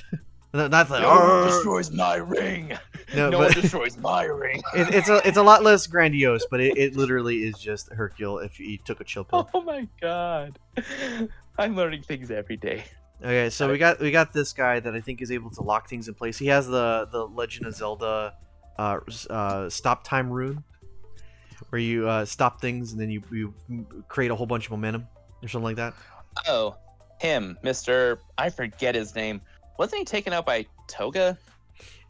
A: Not the.
D: No one destroys my ring.
A: No,
D: No
A: but
D: one destroys my ring.
A: it's a lot less grandiose, but it literally is just Hercule if you took a chill pill.
D: Oh my god. I'm learning things every day.
A: Okay, so we got this guy that I think is able to lock things in place. He has the Legend of Zelda stop time rune, where you stop things and then you create a whole bunch of momentum or something like that.
D: Oh, him, Mr. I forget his name. Wasn't he taken out by Toga?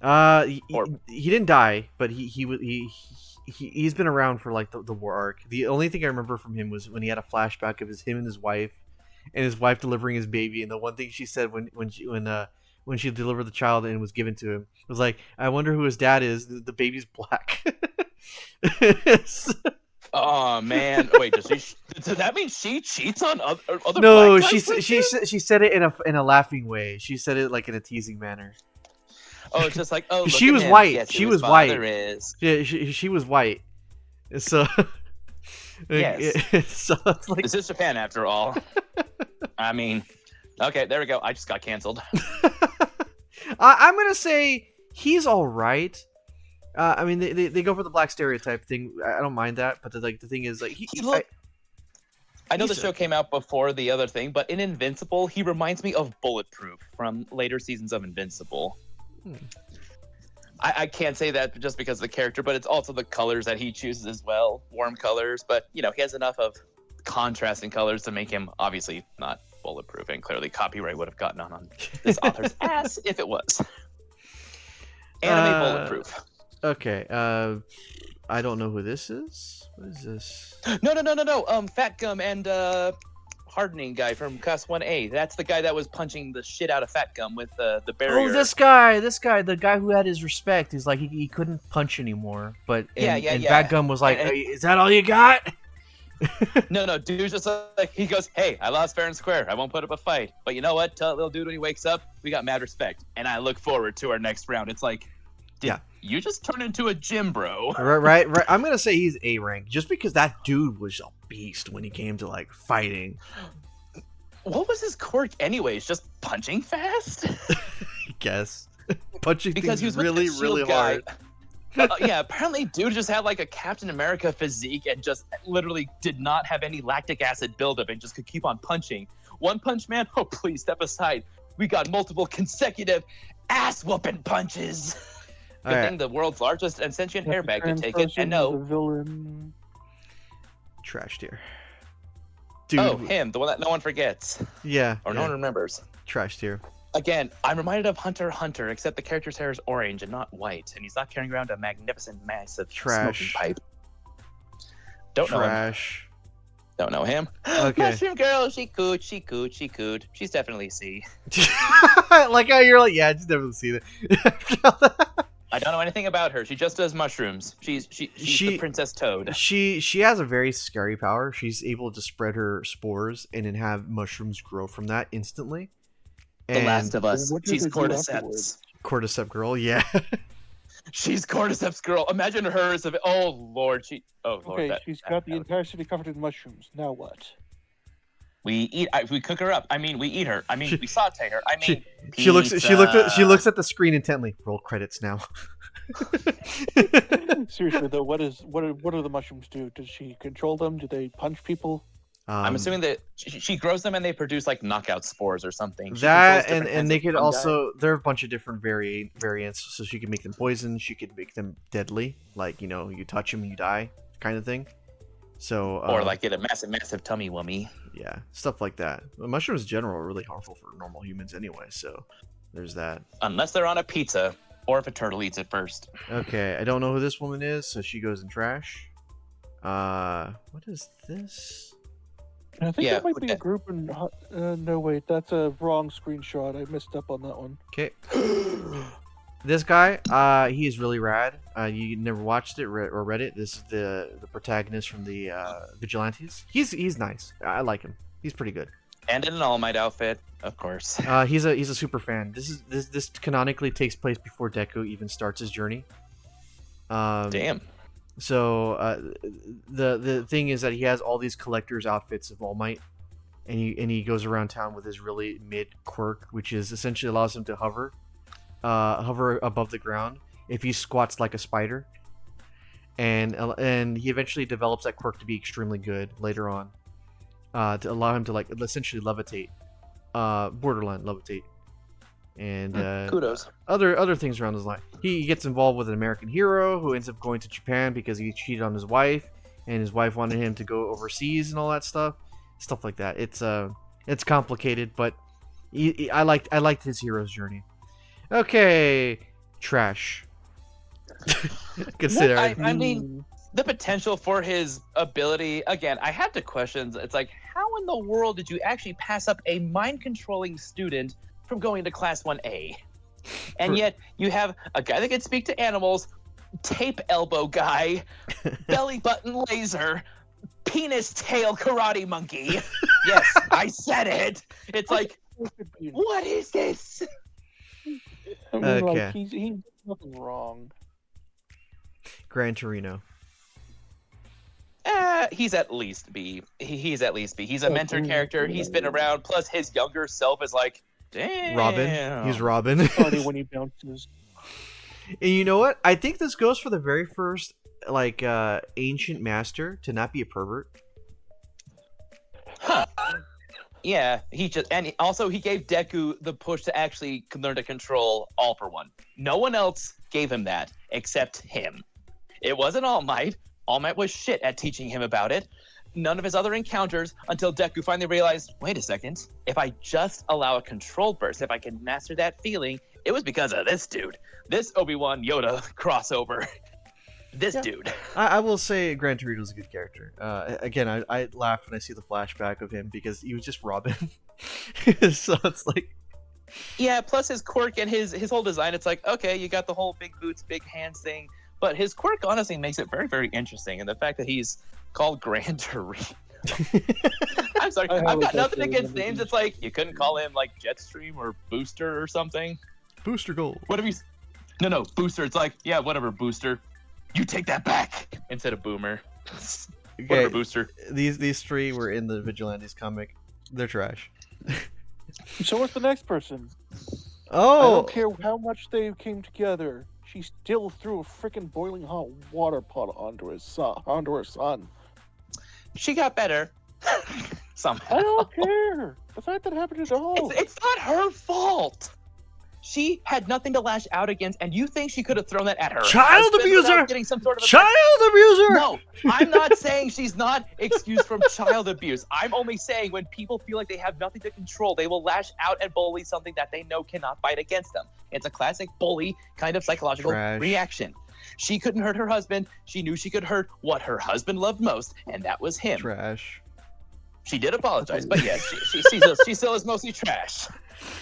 A: He didn't die, but he's been around for like the war arc. The only thing I remember from him was when he had a flashback of him and his wife delivering his baby, and the one thing she said when she delivered the child and it was given to him was like, "I wonder who his dad is. The baby's black."
D: Oh man! Wait, does that mean she cheats on other
A: No,
D: black
A: she
D: guys?
A: she said it in a laughing way. She said it like in a teasing manner.
D: Oh, it's just like, oh, look
A: She
D: at
A: was
D: him.
A: white.
D: Guess
A: She
D: who
A: was
D: his
A: white.
D: father is.
A: Yeah, she was white. So
D: Yes.
A: so it's like
D: This is Japan, after all. I mean, okay, there we go. I just got canceled.
A: I'm gonna say he's all right. I mean, they go for the black stereotype thing. I don't mind that, but the thing is, like,
D: I know the
A: he's
D: show came out before the other thing, but in Invincible, he reminds me of Bulletproof from later seasons of Invincible. I can't say that just because of the character, but it's also the colors that he chooses as well. Warm colors, but, he has enough of contrasting colors to make him obviously not bulletproof, and clearly copyright would have gotten on this author's ass if it was. Anime bulletproof.
A: Okay. I don't know who this is. What is this?
D: No. Fat Gum and Hardening guy from Class 1A. That's the guy that was punching the shit out of Fat Gum with the barrier.
A: Oh, this guy, the guy who had his respect. He's like he couldn't punch anymore, but and Fat Gum was like, "Hey, is that all you got?"
D: No, dude's just like, he goes, "Hey, I lost fair and square. I won't put up a fight. But you know what? Tell that little dude when he wakes up, we got mad respect. And I look forward to our next round." It's like, you just turned into a gym bro.
A: Right. I'm gonna say he's A rank, just because that dude was a beast when he came to like fighting.
D: What was his quirk anyways? Just punching fast?
A: I guess punching
D: Because he
A: things
D: was
A: really,
D: with that
A: really
D: shield guy.
A: hard.
D: Yeah, apparently dude just had like a Captain America physique and just literally did not have any lactic acid buildup and just could keep on punching. One Punch Man? Oh, please step aside. We got multiple consecutive ass-whooping punches. Good thing the world's largest and sentient airbag could take it, and no.
C: Villain.
A: Trashed here. Dude.
D: Oh, him, the one that no one forgets.
A: Yeah.
D: Or no one remembers.
A: Trashed here.
D: Again, I'm reminded of Hunter x Hunter, except the character's hair is orange and not white, and he's not carrying around a magnificent, massive smoking pipe. Don't know him.
A: Trash.
D: Don't know him.
A: Okay.
D: Mushroom girl, she coot. She's definitely C.
A: Like how you're like, yeah, I just never see that.
D: I don't know anything about her. She just does mushrooms. She's the Princess Toad.
A: She has a very scary power. She's able to spread her spores and then have mushrooms grow from that instantly.
D: The Last of Us.
C: What does
D: She's
C: it do
D: Cordyceps.
C: afterwards?
A: Cordyceps girl, yeah.
D: She's Cordyceps girl. Imagine her as a. Oh lord,
C: Okay, she's got the entire city covered in mushrooms. Now what?
D: We eat. We cook her up. I mean, we eat her. I mean, we saute her. I mean,
A: she looks at the screen intently. Roll credits now.
C: Seriously though, what do the mushrooms do? Does she control them? Do they punch people?
D: I'm assuming that she grows them and they produce like knockout spores or something.
A: That and they could also, there are a bunch of different variants. So she can make them poison. She could make them deadly, like you touch them and you die, kind of thing. So
D: or like get a massive tummy wummy.
A: Yeah, stuff like that. Mushrooms in general are really harmful for normal humans anyway. So there's that.
D: Unless they're on a pizza, or if a turtle eats it first.
A: Okay, I don't know who this woman is, so she goes in trash. What is this?
C: I think that might be a group in... no, wait, that's a wrong screenshot. I messed up on that one.
A: Okay. This guy, he is really rad. You never watched it or read it. This is the protagonist from the Vigilantes. He's nice. I like him. He's pretty good.
D: And in an All Might outfit, of course.
A: He's a super fan. This canonically takes place before Deku even starts his journey.
D: Damn.
A: So the thing is that he has all these collector's outfits of All Might, and he goes around town with his really mid quirk, which is essentially allows him to hover above the ground if he squats like a spider, and he eventually develops that quirk to be extremely good later on, to allow him to like essentially levitate, borderline levitate, and
D: Kudos.
A: other things around his life. He gets involved with an American hero who ends up going to Japan because he cheated on his wife, and his wife wanted him to go overseas and all that stuff like that. It's complicated, but I liked his hero's journey. Okay, trash. Consider.
D: I mean, the potential for his ability, again, I had to question. It's like, how in the world did you actually pass up a mind controlling student from going to class 1A? And yet you have a guy that can speak to animals, tape elbow guy, belly button laser, penis tail karate monkey. Yes, I said it. It's like, what is this?
C: I mean,
A: Okay.
C: like, he's nothing wrong.
A: Gran Torino.
D: He's at least B. He's at least B. He's a mentor character. He's been around. Plus, his younger self is like, damn.
A: Robin. He's Robin.
C: Funny when he bounces.
A: And you know what? I think this goes for the very first like ancient master to not be a pervert.
D: Huh. Yeah, he gave Deku the push to actually learn to control All for One. No one else gave him that except him. It wasn't All Might. All Might was shit at teaching him about it. None of his other encounters until Deku finally realized, wait a second, if I just allow a control burst, if I can master that feeling, it was because of this dude. This Obi-Wan Yoda crossover. This dude.
A: I will say Gran Torino's a good character. Again, I laugh when I see the flashback of him because he was just Robin. So it's like,
D: yeah, plus his quirk and his whole design, it's like, okay, you got the whole big boots, big hands thing, but his quirk honestly makes it very, very interesting. And the fact that he's called Gran Torino. I'm sorry, I've got nothing against names. It's like, you couldn't call him like Jetstream or Booster or something.
A: Booster Gold.
D: Whatever you... No, Booster. It's like, yeah, whatever, Booster. You take that back instead of Boomer. Whatever, Booster.
A: These three were in the Vigilantes comic. They're trash.
C: So what's the next person? I
A: Oh,
C: don't care how much they came together. She still threw a freaking boiling hot water pot onto her son.
D: She got better. Somehow.
C: I don't care. The fact that happened at all.
D: It's not her fault. She had nothing to lash out against, and you think she could have thrown that at her
A: Child
D: husband
A: abuser!
D: without getting some sort of
A: child abuser!
D: No, I'm not saying she's not excused from child abuse. I'm only saying when people feel like they have nothing to control, they will lash out and bully something that they know cannot fight against them. It's a classic bully kind of psychological
A: Trash.
D: reaction. She couldn't hurt her husband. She knew she could hurt what her husband loved most, and that was him.
A: Trash.
D: She did apologize, but yes, she still is mostly trash.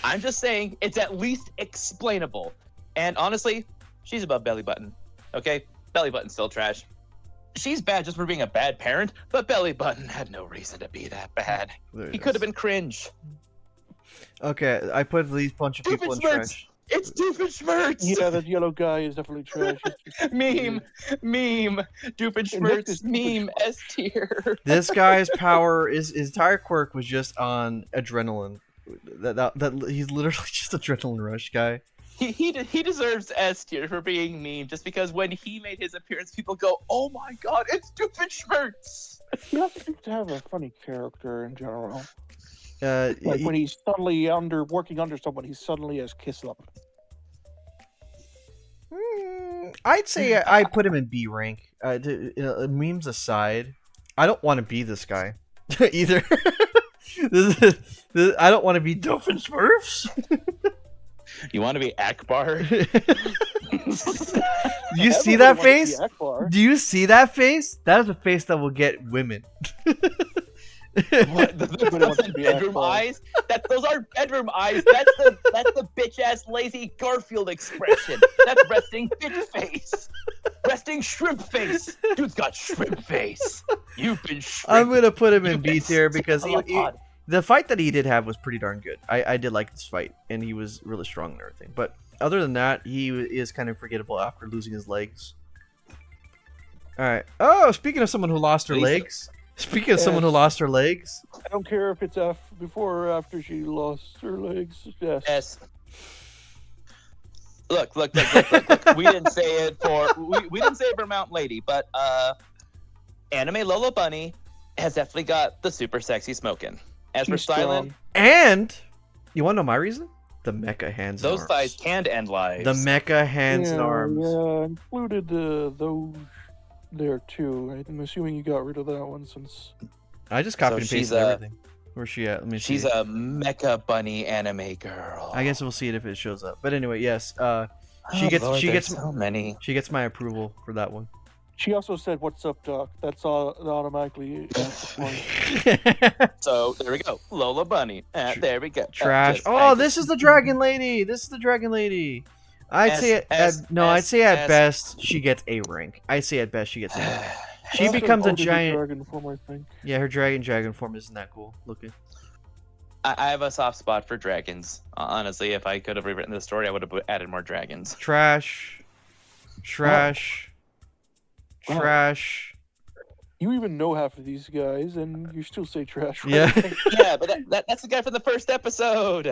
D: I'm just saying it's at least explainable. And honestly, she's above Belly Button. Okay? Belly Button's still trash. She's bad just for being a bad parent, but Belly Button had no reason to be that bad. He could have been cringe.
A: Okay, I put these bunch of people in trash.
D: It's Doofenshmirtz!
C: Yeah, that yellow guy is definitely trash.
D: Meme. Doofenshmirtz, meme, S tier.
A: This guy's power is his entire quirk was just on adrenaline. That he's literally just adrenaline rush guy.
D: He deserves S tier for being meme, just because when he made his appearance, people go, "Oh my God, it's Doofenshmirtz!"
C: He also seems to have a funny character in general. Like
A: He-
C: when he's suddenly working under someone, he suddenly has kiss up.
A: I'd say I put him in B rank. Memes aside, I don't want to be this guy either. I don't want to be Doofenshmirtz.
D: You want to be Akbar?
A: Do you see that face?
C: Akbar.
A: Do you see that face? That is a face that will get women.
D: What,
C: Everybody wants to be
D: bedroom
C: Akbar.
D: eyes? Those aren't bedroom eyes. That's the bitch ass lazy Garfield expression. That's resting bitch face. Resting shrimp face. Dude's got shrimp face. You've been shrimp.
A: I'm gonna put him in
D: You've
A: B
D: been
A: tier because
D: cephalopod.
A: the fight that he did have was pretty darn good. I did like this fight, and he was really strong and everything. But other than that, he is kind of forgettable after losing his legs. All right. Oh, speaking of someone who lost her
D: Lisa.
A: legs. Speaking of someone who
C: Yes.
A: lost her legs.
C: I don't care if it's before or after she lost her legs. Yes.
D: Yes. Look. We didn't say it we didn't say it for Mount Lady, but Anime Lola Bunny has definitely got the super sexy smoking. As for
C: She's
D: styling,
C: strong.
A: And you want to know my reason? The mecha hands and
D: those
A: arms.
D: thighs can end lives.
A: The mecha hands and
C: Yeah,
A: arms.
C: Yeah, included those there too. I'm assuming you got rid of that one since.
A: I just copied
D: So
A: and
D: she's
A: pasted
D: a-
A: everything. Where's she at? Let me see.
D: She's a mecha bunny anime girl.
A: I guess we'll see it if it shows up. But anyway, yes. She
D: Oh,
A: gets
D: Lord,
A: she
D: there's
A: gets
D: so many.
A: she gets my approval for that one.
C: She also said, "What's up, Doc?" That's all automatically. Point.
D: So there we go, Lola Bunny. There we go.
A: Trash.
D: Just-
A: Oh, this is the dragon lady. This is the dragon lady. I'd say I'd say at best she gets A rank. I'd say at best she gets A rank. She
C: Also
A: becomes a
C: ordered the
A: giant.
C: dragon form, I think.
A: Yeah, her dragon form isn't that cool looking.
D: I have a soft spot for dragons. Honestly, if I could have rewritten the story, I would have added more dragons.
A: Trash. Trash.
C: Wow.
A: Trash.
C: You even know half of these guys, and you still say trash. Right?
A: Yeah.
D: Yeah, but that's the guy from the first episode.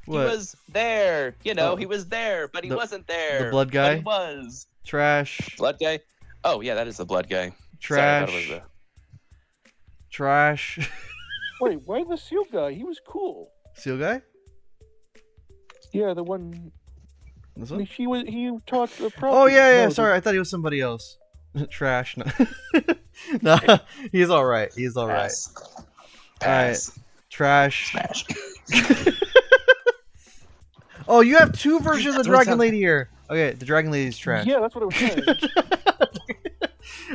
A: What?
D: He was there. You know,
A: Oh.
D: he was there, but he
A: The-
D: wasn't there.
A: the blood
D: But
A: guy?
D: he was.
A: Trash.
D: Blood guy? Oh, yeah, that is the blood guy. Sorry, I thought it was
A: Trash.
D: the...
A: Trash.
C: Wait, why the seal guy? He was cool.
A: Seal guy?
C: Yeah, the one.
A: This
C: I
A: one?
C: mean, he taught.
A: Oh yeah.
C: no,
A: Sorry, I thought he was somebody else. Trash. No. No, he's all right. He's all right.
D: Pass.
A: All right.
D: Pass.
A: Trash.
D: Smash.
A: Oh, you have two versions of the
D: That's what it
A: Dragon Lady here. Okay, the Dragon Lady's trash.
C: Yeah, that's what I was saying.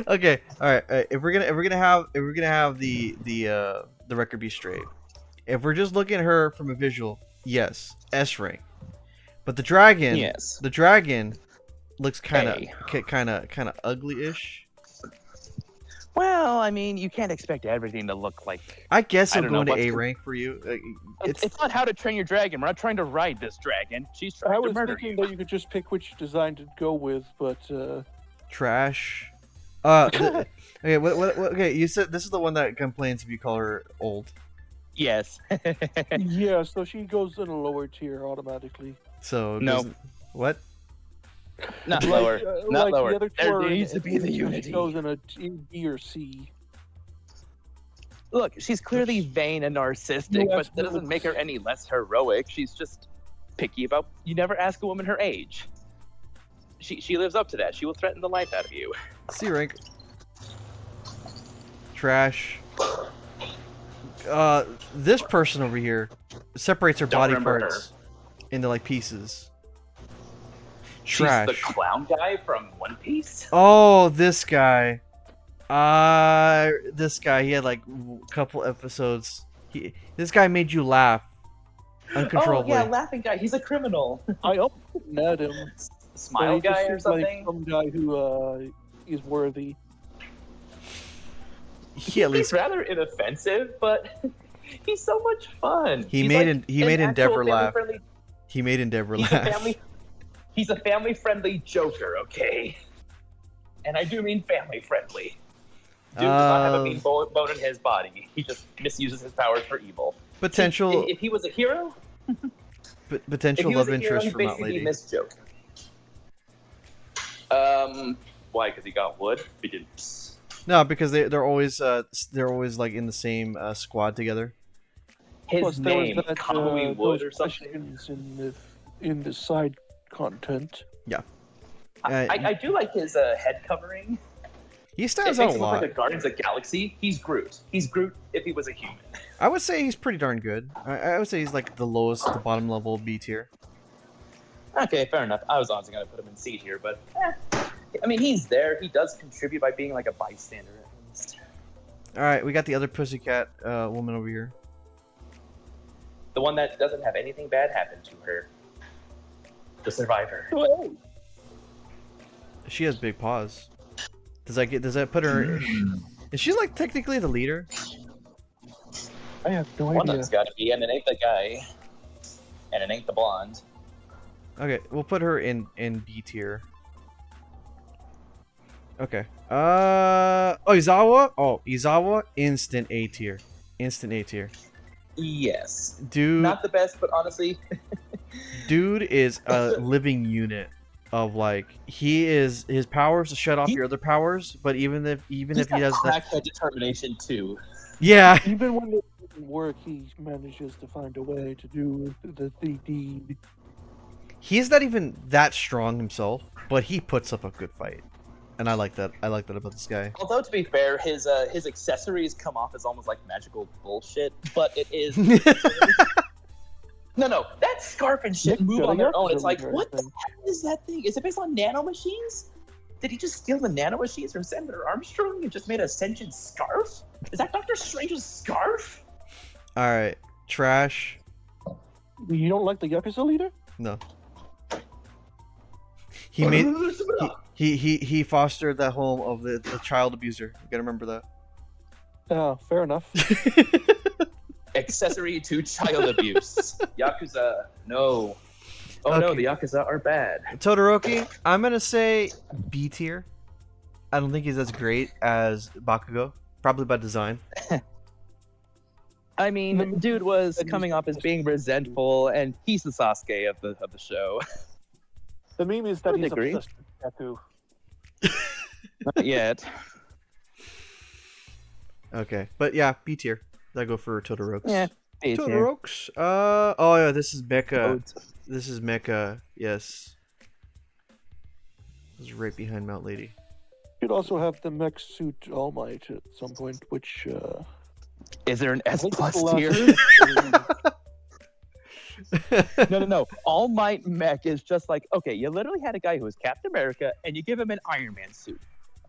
A: Okay, all right. If we're gonna have the record be straight, if we're just looking at her from a visual, yes, S rank. But the dragon,
D: Yes.
A: the dragon looks kind
D: A.
A: of ugly-ish.
D: Well, I mean, you can't expect everything to look like...
A: I guess
D: I
A: it'll
D: don't
A: go
D: know
A: into
D: what's
A: A rank for you.
D: It's not How to Train Your Dragon. We're not trying to ride this dragon. She's
C: I
D: trying to
C: was
D: murder
C: thinking
D: you.
C: that you could just pick which design to go with, but
A: Trash. Okay, okay, you said this is the one that complains if you call her old.
D: Yes.
C: yeah, so she goes in a lower tier automatically.
A: So
D: No.
A: doesn't- What?
D: Not lower. Not
C: like
D: lower.
C: The other two
D: There
C: are
D: needs to be the
C: she
D: unity.
C: goes in a B or C.
D: Look, she's clearly vain and narcissistic,
C: Yeah,
D: but that doesn't make her any less heroic. She's just picky about... You never ask a woman her age. She lives up to that. She will threaten the life out of you.
A: C rank. Trash. This person over here separates her
D: Don't
A: body
D: remember
A: parts into like pieces. Trash.
D: She's the clown guy from One Piece?
A: Oh, this guy. This guy. He had like a couple episodes. This guy made you laugh uncontrollably.
D: Oh, yeah, laughing guy. He's a criminal.
C: I almost met him.
D: Smile
C: but he just
D: guy or
C: seems like
D: something?
C: some guy who is worthy.
A: He at least
D: He's rather inoffensive, but he's so much fun.
A: He
D: He's
A: made
D: like
A: he made
D: an
A: Endeavor
D: actual
A: laugh.
D: family-friendly-
A: He made Endeavor
D: He's
A: laugh.
D: he's a family-friendly Joker, okay? And I do mean family-friendly. Dude does not have a mean bone in his body. He just misuses his powers for evil.
A: Potential
D: If he was a hero,
A: potential love interest for Mount
D: basically
A: Lady.
D: Miss Joker. Why? Because he got wood? He did.
A: No, because they're always like in the same squad together.
D: His
C: Plus, there was
D: name,
C: that,
D: Kamui Wood
C: those
D: or something.
C: questions in the side content.
D: I do like his head covering.
A: He
D: It
A: stands
D: makes
A: out a
D: him look
A: lot.
D: like a Guardians of the Galaxy. He's Groot. He's Groot if he was a human.
A: I would say he's pretty darn good. I would say he's like the lowest, the bottom level B tier.
D: Okay, fair enough. I was honestly gonna put him in C tier, but I mean, he's there. He does contribute by being like a bystander at least.
A: All right, we got the other pussycat woman over here.
D: The one that doesn't have anything bad happen to her. The survivor.
A: She has big paws. Does that put her? Is she like technically the leader?
C: I have no
D: One of
C: idea.
D: them's got to be, and it ain't the guy, and it ain't the blonde.
A: Okay, we'll put her in B tier. Okay. Izawa. Oh, Izawa. Instant A tier. Instant A tier.
D: Yes.
A: Dude.
D: Not the best, but honestly,
A: Dude is a living unit of like his powers to shut off your other powers, but even if he
D: he's got
A: does that,
D: crackhead determination too.
A: yeah,
C: Even when it doesn't work, he manages to find a way to do the deed.
A: he's not even that strong himself, but he puts up a good fight, and I like that. I like that about this guy.
D: Although to be fair, his accessories come off as almost like magical bullshit, but it is no, that scarf and shit move on their own. It's like, what the heck is that thing? Is it based on nano machines? Did he just steal the nano machines from Senator Armstrong and just made a sentient scarf? Is that Doctor Strange's scarf?
A: All right, trash.
C: You don't like the Yakuza leader?
A: No. He made he fostered that home of the child abuser. You gotta remember that.
C: Fair enough.
D: Accessory to child abuse. Yakuza, no. Oh no,
A: Okay.
D: the Yakuza are bad.
A: Todoroki, I'm gonna say B tier. I don't think he's as great as Bakugo, probably by design.
D: I mean, dude was coming off as being resentful, and he's the Sasuke of the show.
C: The meme is that
D: I would
C: he's
D: agree.
C: obsessed with Yaku.
D: Not yet.
A: Okay, but yeah, B tier. I go for Todoroki.
D: Yeah, B tier.
A: Todoroki. Oh yeah, this is Mecha. This is Mecha. Yes. This is right behind Mount Lady.
C: You'd also have the mech suit All Might at some point, which
D: Is there an S
C: think
D: plus
C: the last-
D: tier? No. All Might Mech is just like, okay, you literally had a guy who was Captain America, and you give him an Iron Man suit.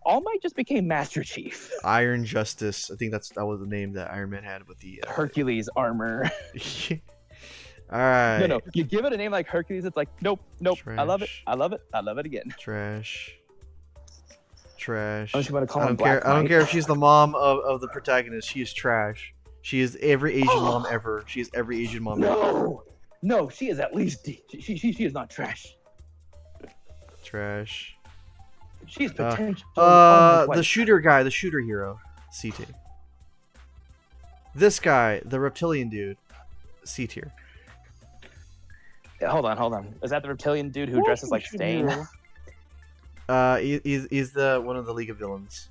D: All Might just became Master Chief.
A: Iron Justice. I think that was the name that Iron Man had with the.
D: Hercules armor.
A: All right.
D: No. You give it a name like Hercules, it's like, nope. I love it.
A: Trash.
D: I love it again.
A: Trash.
D: Unless you want to call
A: I
D: him
A: don't care.
D: Black
A: I don't
D: Knight.
A: care if she's the mom of the protagonist. She is trash. She is every Asian mom ever. She is every Asian mom ever.
D: No, she is at least she is not trash.
A: Trash.
D: She's potential.
A: The shooter guy, the shooter hero, C tier. This guy, the reptilian dude, C tier.
D: Hold on. Is that the reptilian dude who dresses like Stain?
A: He's the one of the League of Villains,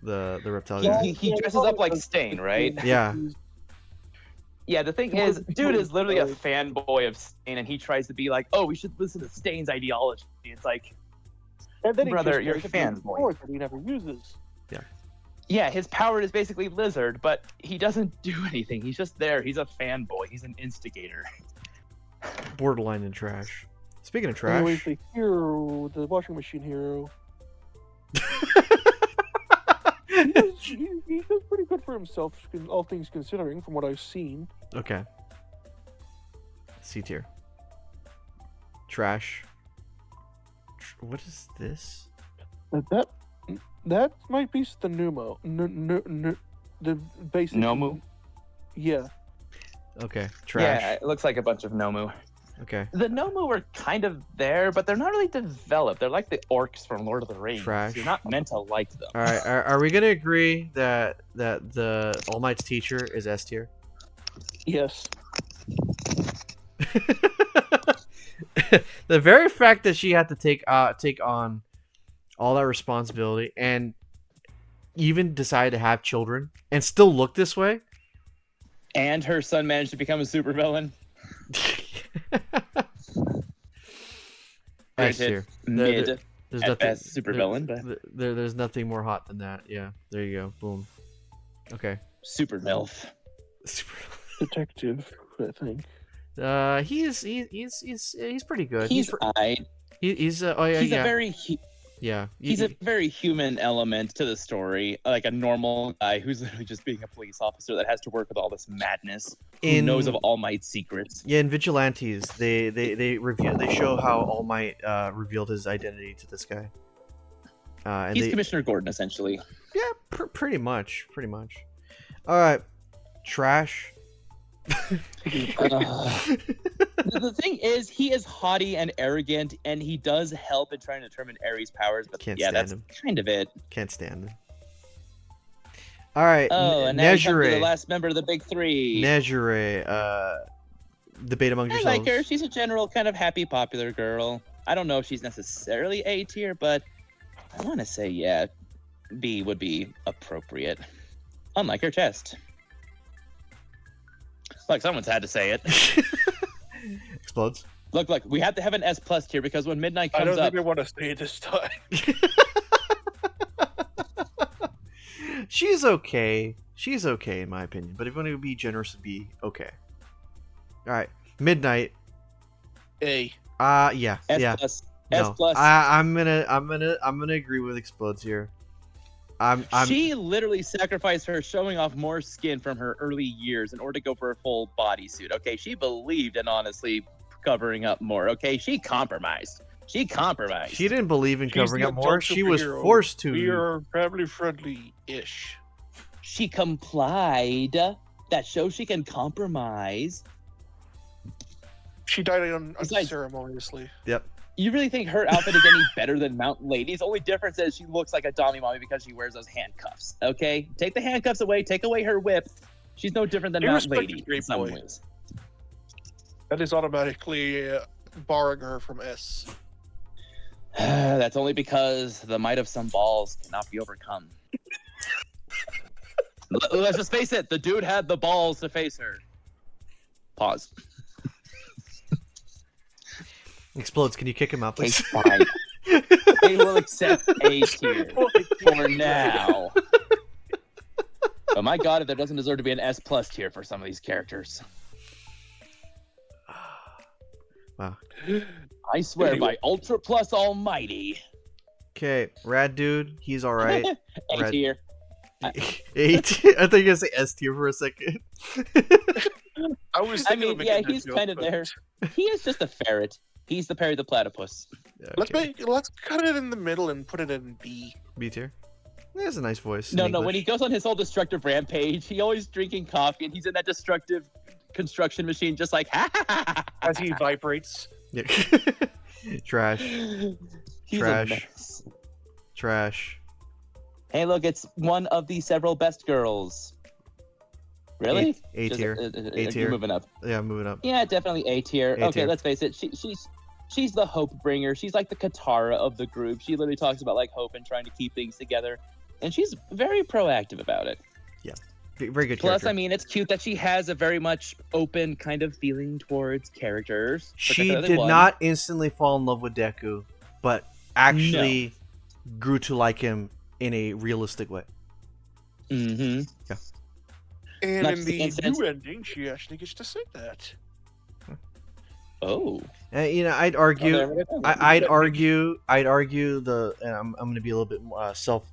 A: the reptilian.
D: He dresses up like Stain, right?
A: Yeah.
D: Yeah, the thing is, dude is literally a fanboy of Stain, and he tries to be like, oh, we should listen to Stain's ideology. It's like,
C: and then he
D: brother,
C: just
D: you're a
C: gets a
D: fanboy.
C: sword that he never uses.
D: yeah, his power is basically Lizard, but he doesn't do anything. He's just there. He's a fanboy. He's an instigator.
A: Borderline and trash. Speaking of trash,
C: Anyways, the hero, the washing machine hero, he does pretty good for himself, all things considering, from what I've seen.
A: okay. C tier. Trash. What is this?
C: That might be the Numo. The basic.
D: Nomu?
C: Yeah.
A: Okay. Trash.
D: Yeah, it looks like a bunch of Nomu.
A: Okay.
D: The Nomu are kind of there, but they're not really developed. They're like the orcs from Lord of the Rings.
A: Trash.
D: You're not meant to like them.
A: All right. Are we gonna agree that the All Might's teacher is S tier?
C: Yes.
A: The very fact that she had to take on all that responsibility and even decide to have children and still look this way.
D: And her son managed to become a supervillain.
A: S tier.
D: Mid.
A: There's
D: At
A: nothing.
D: best, supervillain, but
A: There's nothing more hot than that. Yeah. There you go. Boom. Okay.
D: super MILF.
C: Detective, I think.
A: He's pretty good.
D: He's
A: He's oh yeah,
D: he's
A: yeah.
D: a very
A: Yeah.
D: he's a very human element to the story, like a normal guy who's literally just being a police officer that has to work with all this madness. Who knows of All Might's secrets?
A: Yeah, in Vigilantes, they show how All Might revealed his identity to this guy. And
D: He's Commissioner Gordon, essentially.
A: yeah, pretty much. All right, trash.
D: The the thing is, he is haughty and arrogant, and he does help in trying to determine Ares' powers. But
A: Can't
D: yeah,
A: stand
D: that's
A: him.
D: kind of it.
A: Can't stand him. All right,
D: Oh, and now we come to the
A: Nejire.
D: last member of the big three.
A: Nejire. Debate among
D: I
A: yourselves.
D: like her. She's a general kind of happy, popular girl. I don't know if she's necessarily A tier, but I want to say, yeah, B would be appropriate. Unlike her chest. Look, someone's had to say it.
A: Explodes.
D: Look, we have to have an S plus tier because when Midnight
C: I
D: comes
C: don't
D: up,
C: think I want to say it this time.
A: She's okay. She's okay in my opinion. But if you want to be generous, be okay. All right, Midnight.
C: A.
A: Yeah,
D: S
A: yeah.
D: plus.
A: No,
D: S plus.
A: I'm gonna agree with Explodes here. I'm
D: She literally sacrificed her showing off more skin from her early years in order to go for a full bodysuit. Okay, she believed in honestly covering up more. Okay, she compromised. She
A: She didn't believe in
C: She's
A: covering
C: the
A: up more.
C: adult
A: She was
C: superhero.
A: forced to.
C: We are family friendly-ish.
D: She complied. That shows she can compromise.
C: She died
D: Besides-
C: unceremoniously.
A: Yep.
D: You really think her outfit is any better than Mount Lady's? Only difference is she looks like a Dommy Mommy because she wears those handcuffs. Okay, take the handcuffs away. Take away her whip. She's no different than
C: You
D: Mount
C: respect
D: Lady
C: a great
D: in some
C: boy.
D: ways.
C: That is automatically barring her from S.
D: That's only because the might of some balls cannot be overcome. Let's just face it. The dude had the balls to face her. Pause.
A: Explodes. Can you kick him out,
D: Okay,
A: please?
D: fine. They will accept A tier for now. But my God, if there doesn't deserve to be an S plus tier for some of these characters.
A: Wow.
D: I swear
C: Anyway.
D: by Ultra Plus Almighty.
A: Okay, Rad Dude. He's all right.
D: A
A: Red.
D: tier.
A: A tier. I thought you were gonna say S tier for a second.
C: I was
D: I
C: thinking
D: mean,
C: of
D: yeah,
C: making that
D: he's
C: joke,
D: kind of
C: but
D: there. He is just a ferret. He's the Perry the Platypus.
A: Okay.
C: Let's cut it in the middle and put it in B.
A: B tier. He has a nice voice.
D: No,
A: in
D: when he
A: English.
D: goes on his whole destructive rampage, he always drinking coffee and he's in that destructive construction machine just like, ha ha ha, ha,
C: As he vibrates.
A: Yeah. Trash.
D: He's
A: Trash.
D: a mess.
A: Trash.
D: Hey, look, it's one of the several best girls. Really?
A: A
D: Just,
A: tier. A
D: you're
A: tier.
D: moving up.
A: Yeah, moving up.
D: Yeah, definitely A tier.
A: A
D: Okay,
A: tier.
D: let's face it. She's the hope bringer. She's like the Katara of the group. She literally talks about like hope and trying to keep things together, and she's very proactive about it.
A: Very good
D: Plus,
A: character.
D: I mean, it's cute that she has a very much open kind of feeling towards characters.
A: She
D: particularly
A: did
D: one.
A: not instantly fall in love with Deku, but actually grew to like him in a realistic way.
D: Mm-hmm.
C: And
D: Not
C: in
D: just
C: the
D: incidents.
C: new ending, she actually gets to say that.
D: Oh.
A: You know, I'd argue.
D: Oh, there we go.
A: I'd argue the. And I'm going to be a little bit more self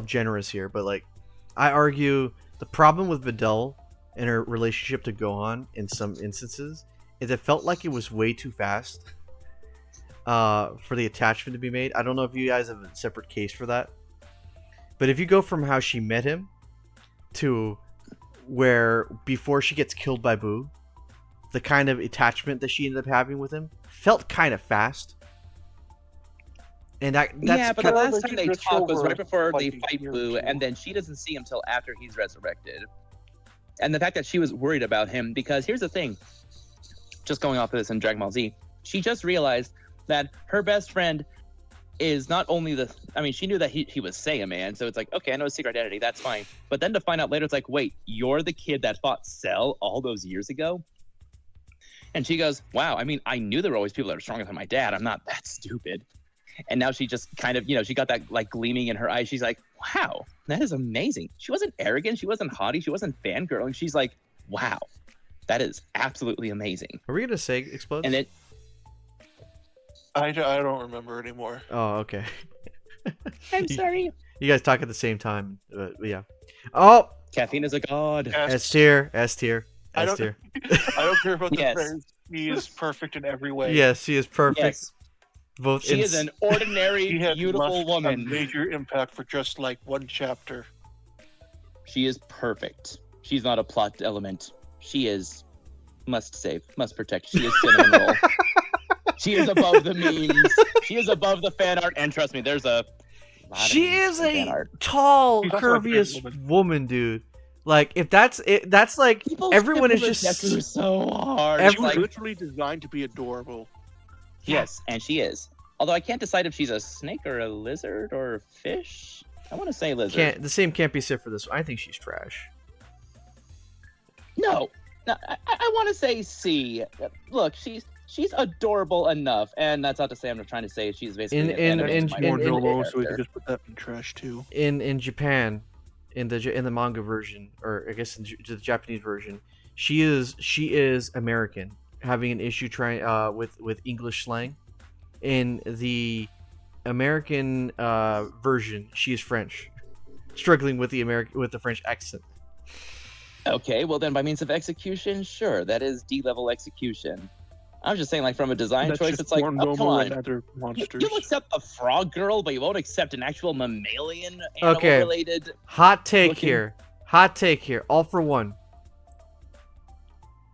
A: generous here, but like, I argue the problem with Videl and her relationship to Gohan in some instances is it felt like it was way too fast for the attachment to be made. I don't know if you guys have a separate case for that, but if you go from how she met him to where before she gets killed by Boo, the kind of attachment that she ended up having with him felt kind of fast. And that's
D: yeah, but the
C: kinda-
D: last time they
C: That's
D: talked was
C: over
D: right before they
C: like a
D: fight
C: year or
D: Boo,
C: two.
D: and then she doesn't see him till after he's resurrected. And the fact that she was worried about him, because here's the thing, just going off of this in Dragon Ball Z, she just realized that her best friend is not only she knew that he was Saiyaman, so it's like, okay, I know his secret identity, that's fine. But then to find out later, it's like, wait, you're the kid that fought Cell all those years ago? And she goes, wow, I mean, I knew there were always people that are stronger than my dad. I'm not that stupid. And now she just kind of, she got that like gleaming in her eyes. She's like, wow, that is amazing. She wasn't arrogant. She wasn't haughty. She wasn't fangirling. She's like, wow, that is absolutely amazing.
A: Are we gonna say explodes?
D: And it,
C: I don't remember anymore.
A: Oh, okay.
D: I'm
A: You-
D: sorry.
A: You guys talk at the same time, but yeah. Oh,
D: Caffeine is a god.
A: S tier, S tier,
C: I
A: S
C: don't-
A: tier.
C: I don't care about the
D: Yes.
C: phrase. He is perfect in every way.
A: Yes, she is perfect.
D: Yes,
A: Both.
D: she is an ordinary,
C: He had
D: beautiful
C: left
D: woman.
C: a major impact for just like one chapter.
D: She is perfect. She's not a plot element. She is Must save. Must protect. She is cinnamon roll. She is above the memes. She is above the fan art. And trust me, there's a lot of
A: She
D: memes
A: is
D: in fan
A: a
D: art.
A: tall,
C: She's also a
A: curviest
C: great
A: woman, dude. Like, if that's it, that's like
D: People
A: everyone is
D: ship
A: just.
D: Deku so hard.
A: Every-
C: She was
D: Like,
C: literally designed to be adorable.
D: yes, and she is. Although I can't decide if she's a snake or a lizard or a fish. I want to say lizard.
A: The same can't be said for this one. I think she's trash.
D: No, I want to say C. Look, she's adorable enough, and that's not to say I'm not trying to say she's basically
A: In-
D: an
A: in-
D: anime
C: More
A: in-
C: normal, so we
D: character.
C: can just put that in trash too.
A: In Japan, in the manga version, or I guess in the Japanese version, she is American, having an issue trying with English slang. In the American version, she is French, struggling with the French accent.
D: Okay, well then by means of execution, sure, that is D-level execution. I'm just saying, like from a design
C: That's
D: choice,
C: just
D: it's like,
C: more
D: oh, come
C: normal
D: on.
C: than other monsters.
D: You'll accept a frog girl, but you won't accept an actual mammalian
A: Okay.
D: animal-related.
A: Hot take
D: Looking-
A: here. Hot take here. All for one.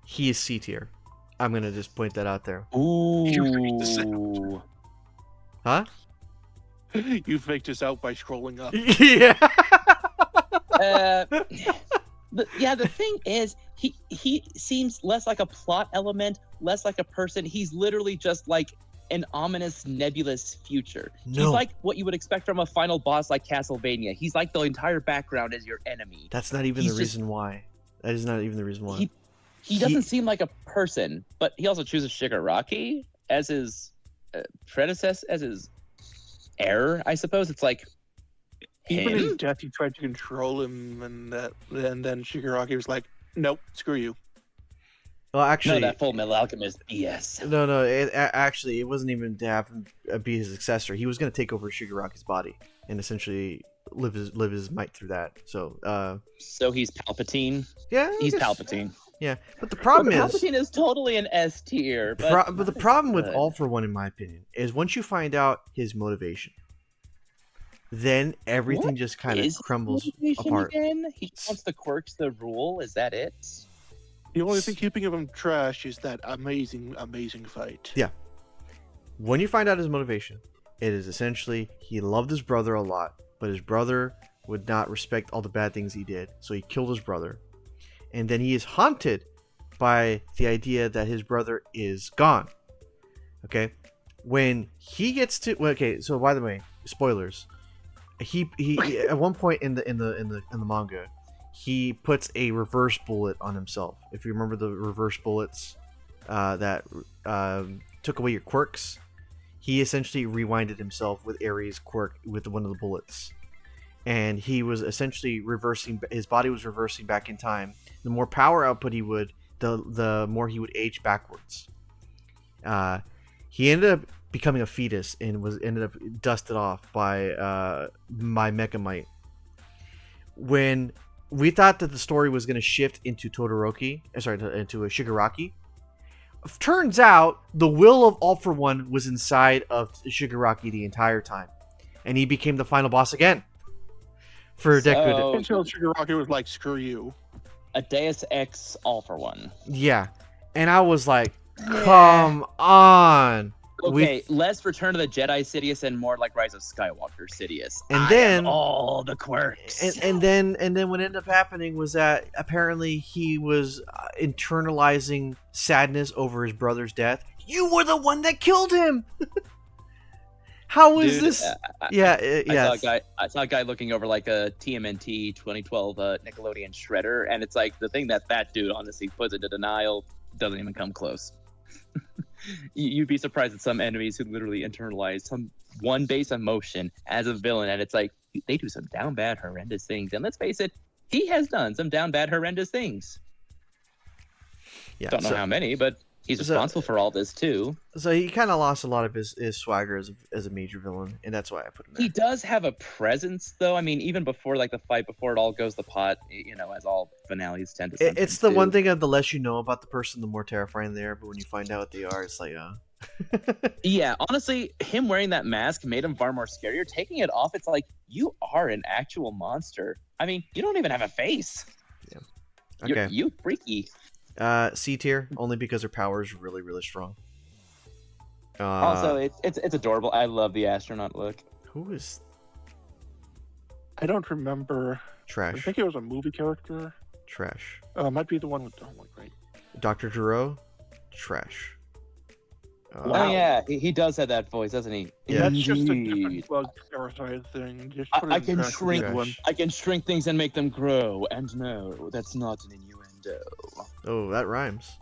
A: He is C tier. I'm gonna just point that out there.
D: Ooh.
A: Huh?
C: You faked us out by scrolling up.
A: Yeah.
D: The thing is, he seems less like a plot element, less like a person. He's literally just like an ominous, nebulous future. He's
A: No.
D: like what you would expect from a final boss like Castlevania. He's like the entire background is your enemy.
A: That's not even
D: He's
A: the
D: just-
A: reason why. That is not even the reason why.
D: He doesn't seem like a person, but he also chooses Shigaraki as his predecessor, as his heir, I suppose. It's like
C: Even
D: him?
C: in death, he tried to control him, and then Shigaraki was like, "Nope, screw you."
A: Well,
D: No,
A: actually,
D: that Full Metal Alchemist BS.
A: no. Actually, it wasn't even to have him be his successor. He was going to take over Shigaraki's body and essentially live his might through that. So,
D: So he's Palpatine.
A: yeah, I
D: He's
A: guess-
D: Palpatine.
A: Yeah, but the problem is,
D: Palpatine is totally an S tier. But,
A: but the problem with
D: good.
A: All for One, in my opinion, is once you find out his motivation, then everything
D: What
A: just kind of
D: is his
A: crumbles
D: motivation
A: apart.
D: Again? He just wants the quirks, the rule. Is that it?
C: The only thing keeping him trash is that amazing fight.
A: Yeah. When you find out his motivation, it is essentially he loved his brother a lot, but his brother would not respect all the bad things he did, so he killed his brother. And then he is haunted by the idea that his brother is gone. Okay? When he gets to okay, so by the way, spoilers. He at one point in the manga, he puts a reverse bullet on himself. If you remember the reverse bullets that took away your quirks, he essentially rewinded himself with Ares' quirk with one of the bullets, and he was essentially reversing. His body was reversing back in time. The more power output he would, the more he would age backwards. He ended up becoming a fetus and ended up dusted off by Mecha Might. When we thought that the story was going to shift into into a Shigaraki, turns out the will of All for One was inside of Shigaraki the entire time, and he became the final boss again. For Deku.
D: So-
C: Until Shigaraki was like, "Screw you."
D: A Deus Ex All for One.
A: Yeah, and I was like, come on.
D: Okay, less Return of the Jedi Sidious and more like Rise of Skywalker Sidious.
A: And
D: I
A: then-
D: have all the quirks.
A: And then what ended up happening was that apparently he was internalizing sadness over his brother's death. You were the one that killed him. How is
D: Dude,
A: this?
D: I
A: Yeah.
D: I saw a guy looking over like a TMNT 2012 Nickelodeon Shredder, and it's like the thing that dude honestly puts into denial doesn't even come close. You'd be surprised at some enemies who literally internalize some one base emotion as a villain, and it's like they do some down bad horrendous things. And let's face it, he has done some down bad horrendous things.
A: Yeah.
D: Don't know how many, but he's
A: so-
D: responsible for all this too.
A: So he kind of lost a lot of his swagger as a major villain, and that's why I put him there.
D: He does have a presence, though. I mean, even before like the fight, before it all goes to pot, as all finales tend to.
A: It's the one thing of the less you know about the person, the more terrifying they are. But when you find out what they are, it's like,
D: Yeah, honestly, him wearing that mask made him far more scarier. Taking it off, it's like you are an actual monster. I mean, you don't even have a face.
A: Okay.
D: You freaky.
A: C tier, only because her power is really, really strong.
D: Also, it's adorable. I love the astronaut look.
A: Who is
C: I don't remember. I
A: trash?
C: think it was a movie character.
A: Trash.
C: Might be the one with. Oh my great.
A: Dr. Gero? Trash.
D: Oh yeah, he does have that voice, doesn't he?
A: Yeah.
C: That's just a
D: Indeed.
C: different bug parasite thing. Just put it
D: I
C: in
D: can
C: trash.
D: shrink.
A: Trash.
D: I can shrink things and make them grow. And no, that's not an innuendo.
A: Oh, that rhymes.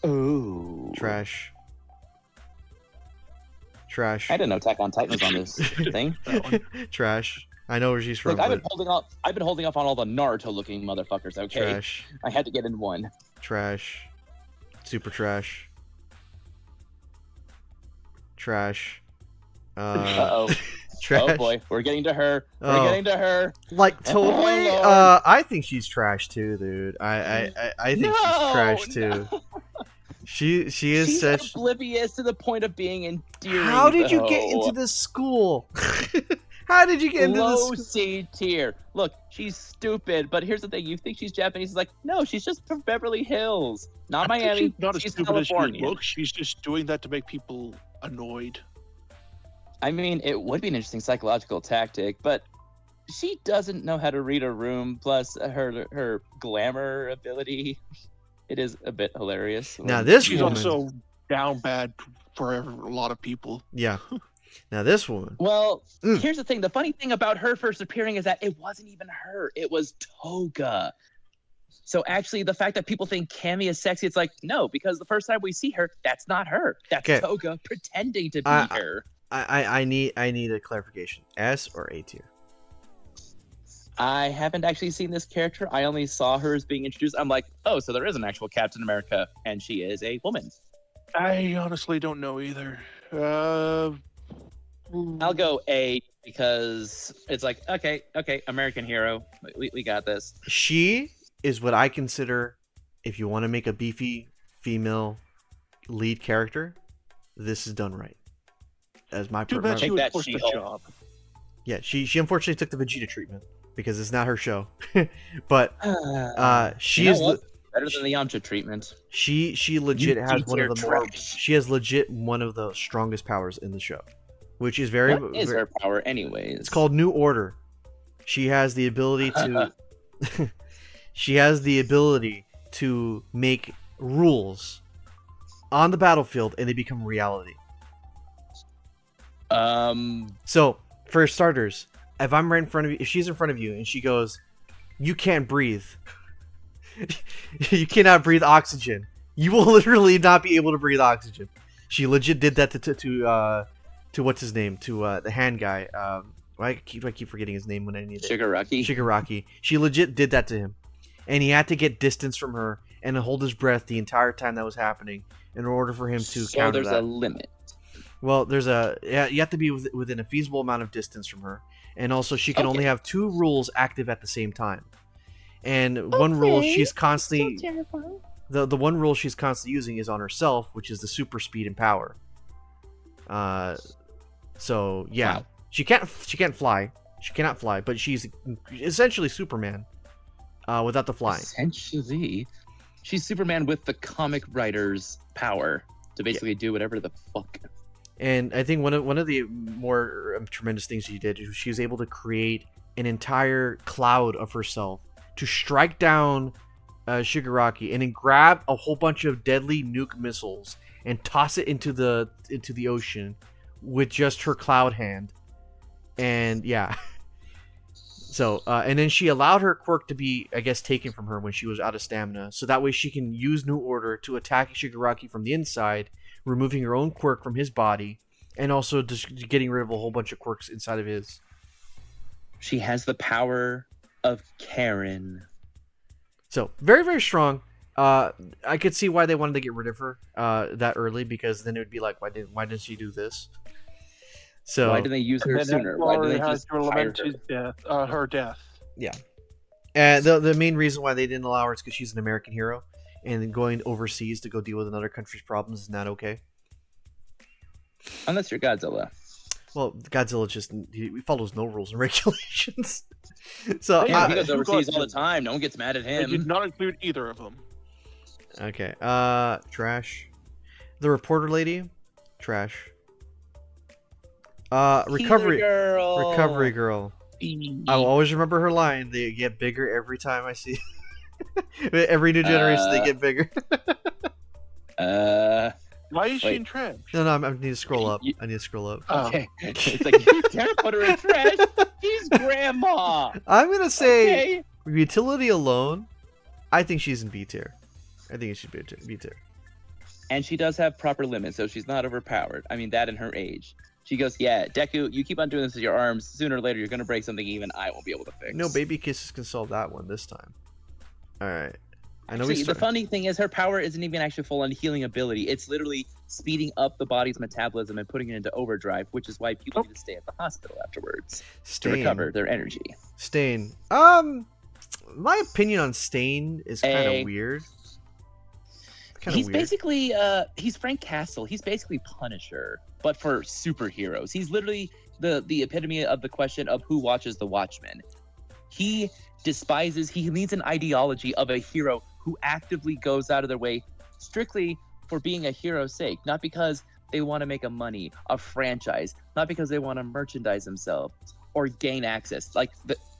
D: Oh.
A: Trash. Trash.
D: I didn't know Attack on Titan was on this thing.
A: Trash. I know where she's from.
D: Look, I've been
A: but
D: holding off on all the Naruto-looking motherfuckers. Okay,
A: trash.
D: I had to get in one.
A: Trash. Super trash. Trash.
D: Uh-oh.
A: Trash.
D: Oh boy, we're getting to her. We're
A: Oh.
D: getting to her.
A: Like totally.
D: Oh, Lord.
A: I think she's trash too, dude. I think
D: No,
A: she's trash too.
D: no.
A: She is
D: She's
A: such.
D: oblivious to the point of being endearing.
A: How did you get
D: though.
A: into this school? How did you get into
D: Low
A: this?
D: C tier. Look, she's stupid, but here's the thing: you think she's Japanese? It's like, no, she's just from Beverly Hills, not
C: I think
D: Miami.
C: she's not as
D: She's
C: stupid as she
D: California.
C: looks. She's just doing that to make people annoyed.
D: I mean, it would be an interesting psychological tactic, but she doesn't know how to read a room. Plus, her glamour ability, it is a bit hilarious.
A: Now this
C: She's
A: woman.
C: also down bad for a lot of people.
A: Yeah. Now this woman.
D: Well,
A: Mm.
D: here's the thing. The funny thing about her first appearing is that it wasn't even her. It was Toga. So actually, the fact that people think Cammy is sexy, it's like, no, because the first time we see her, that's not her. That's
A: Okay.
D: Toga pretending to be
A: I-
D: her.
A: I need a clarification. S or A tier?
D: I haven't actually seen this character. I only saw her as being introduced. I'm like, oh, so there is an actual Captain America, and she is a woman.
C: I honestly don't know either.
D: I'll go A because it's like, okay, American hero. We got this.
A: She is what I consider, if you want to make a beefy female lead character, this is done right. As my
C: Too bad she
D: Take
C: was
D: that,
C: forced the
D: She-Hulk.
C: job.
A: yeah, she unfortunately took the Vegeta treatment because it's not her show. But she
D: You know
A: is
D: what? Better than the Yamcha treatment.
A: she legit
D: You
A: has one of the
D: D-tier
A: more
D: trash.
A: she has legit one of the strongest powers in the show, which is very,
D: What is
A: very
D: her power, anyways?
A: it's called New Order. She has the ability to she has the ability to make rules on the battlefield and they become reality. So, for starters, if I'm right in front of you, if she's in front of you and she goes, "You can't breathe. You cannot breathe oxygen. You will literally not be able to breathe oxygen." She legit did that to what's his name? To the hand guy. I keep forgetting his name when I need it.
D: Shigaraki.
A: Shigaraki. She legit did that to him. And he had to get distance from her and hold his breath the entire time that was happening in order for him to
D: So
A: counter
D: there's
A: that.
D: a limit.
A: Well, you have to be within a feasible amount of distance from her, and also she can only
D: Okay.
A: have 2 rules active at the same time. And one rule she's constantly the one rule she's constantly using is on herself, which is the super speed and power. So yeah,
D: Wow.
A: she can't fly. She cannot fly, but she's essentially Superman without the flying.
D: Essentially, she's Superman with the comic writer's power to basically do whatever the fuck.
A: And I think one of the more tremendous things she did is she was able to create an entire cloud of herself to strike down Shigaraki and then grab a whole bunch of deadly nuke missiles and toss it into the ocean with just her cloud hand. And yeah. So, and then she allowed her quirk to be, I guess, taken from her when she was out of stamina. So that way she can use New Order to attack Shigaraki from the inside, removing her own quirk from his body, and also just getting rid of a whole bunch of quirks inside of his.
D: She has the power of Karen.
A: So, very, very strong. I could see why they wanted to get rid of her that early, because then it would be like, why didn't she do this? So
D: Why didn't they use her
C: And then
D: sooner? Why didn't they
C: had
D: just
C: to
D: hire
C: lament
D: her?
C: his death, her death.
A: And the main reason why they didn't allow her is because she's an American hero, and going overseas to go deal with another country's problems is not okay.
D: Unless you're Godzilla.
A: Well, Godzilla just he follows no rules and regulations. So
C: Yeah,
D: He goes
C: who
D: overseas
C: got-
D: all the time. No one gets mad at
C: They did
D: him.
C: not include either of them.
A: Okay. Trash. The reporter lady. Trash. Recovery
D: Girl.
A: Recovery girl. I will always remember her line. They get bigger every time I see. Every new generation, they get bigger.
C: Why is she
D: Wait.
C: in trash?
A: No, I need to scroll up. I need to scroll up.
D: Okay. It's like, you can't put her in trash. She's grandma.
A: I'm gonna say
D: Okay.
A: utility alone. I think she's in B tier. I think it should be B tier.
D: And she does have proper limits, so she's not overpowered. I mean, that and her age. She goes, yeah, Deku, you keep on doing this with your arms. Sooner or later, you're going to break something even I won't be able to fix.
A: No, baby kisses can solve that one this time. All right. I know
D: Actually, the funny thing is her power isn't even actually full on healing ability. It's literally speeding up the body's metabolism and putting it into overdrive, which is why people need to stay at the hospital afterwards to recover their energy.
A: Stain. My opinion on Stain is kind of weird.
D: He's basically he's Frank Castle. He's basically Punisher, but for superheroes. He's literally the epitome of the question of who watches the Watchmen. He needs an ideology of a hero who actively goes out of their way strictly for being a hero's sake, not because they want to make a money, a franchise, not because they want to merchandise themselves or gain access. Like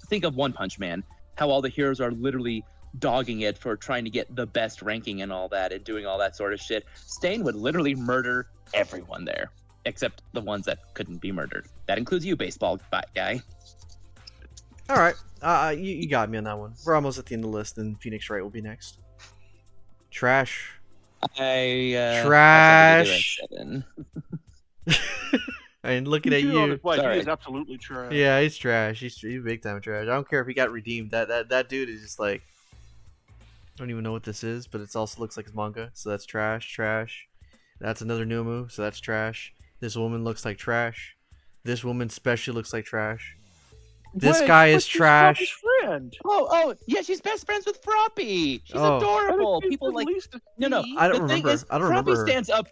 D: think of One Punch Man, how all the heroes are literally dogging it for trying to get the best ranking and all that and doing all that sort of shit. Stain would literally murder everyone there, except the ones that couldn't be murdered. That includes you, baseball guy.
A: All right. You got me on that one. We're almost at the end of the list, and Phoenix Wright will be next. Trash. Trash. And looking at you.
C: He is absolutely trash.
A: Yeah, he's trash. He's big time trash. I don't care if he got redeemed. That dude is just like, I don't even know what this is, but it also looks like his manga. So that's trash. Trash. That's another new move. So that's trash. This woman looks like trash. This woman especially looks like trash. This guy is trash.
D: Oh, yeah, she's best friends with Froppy. She's adorable. People like no.
A: I don't remember. I don't remember.
D: Froppy stands up.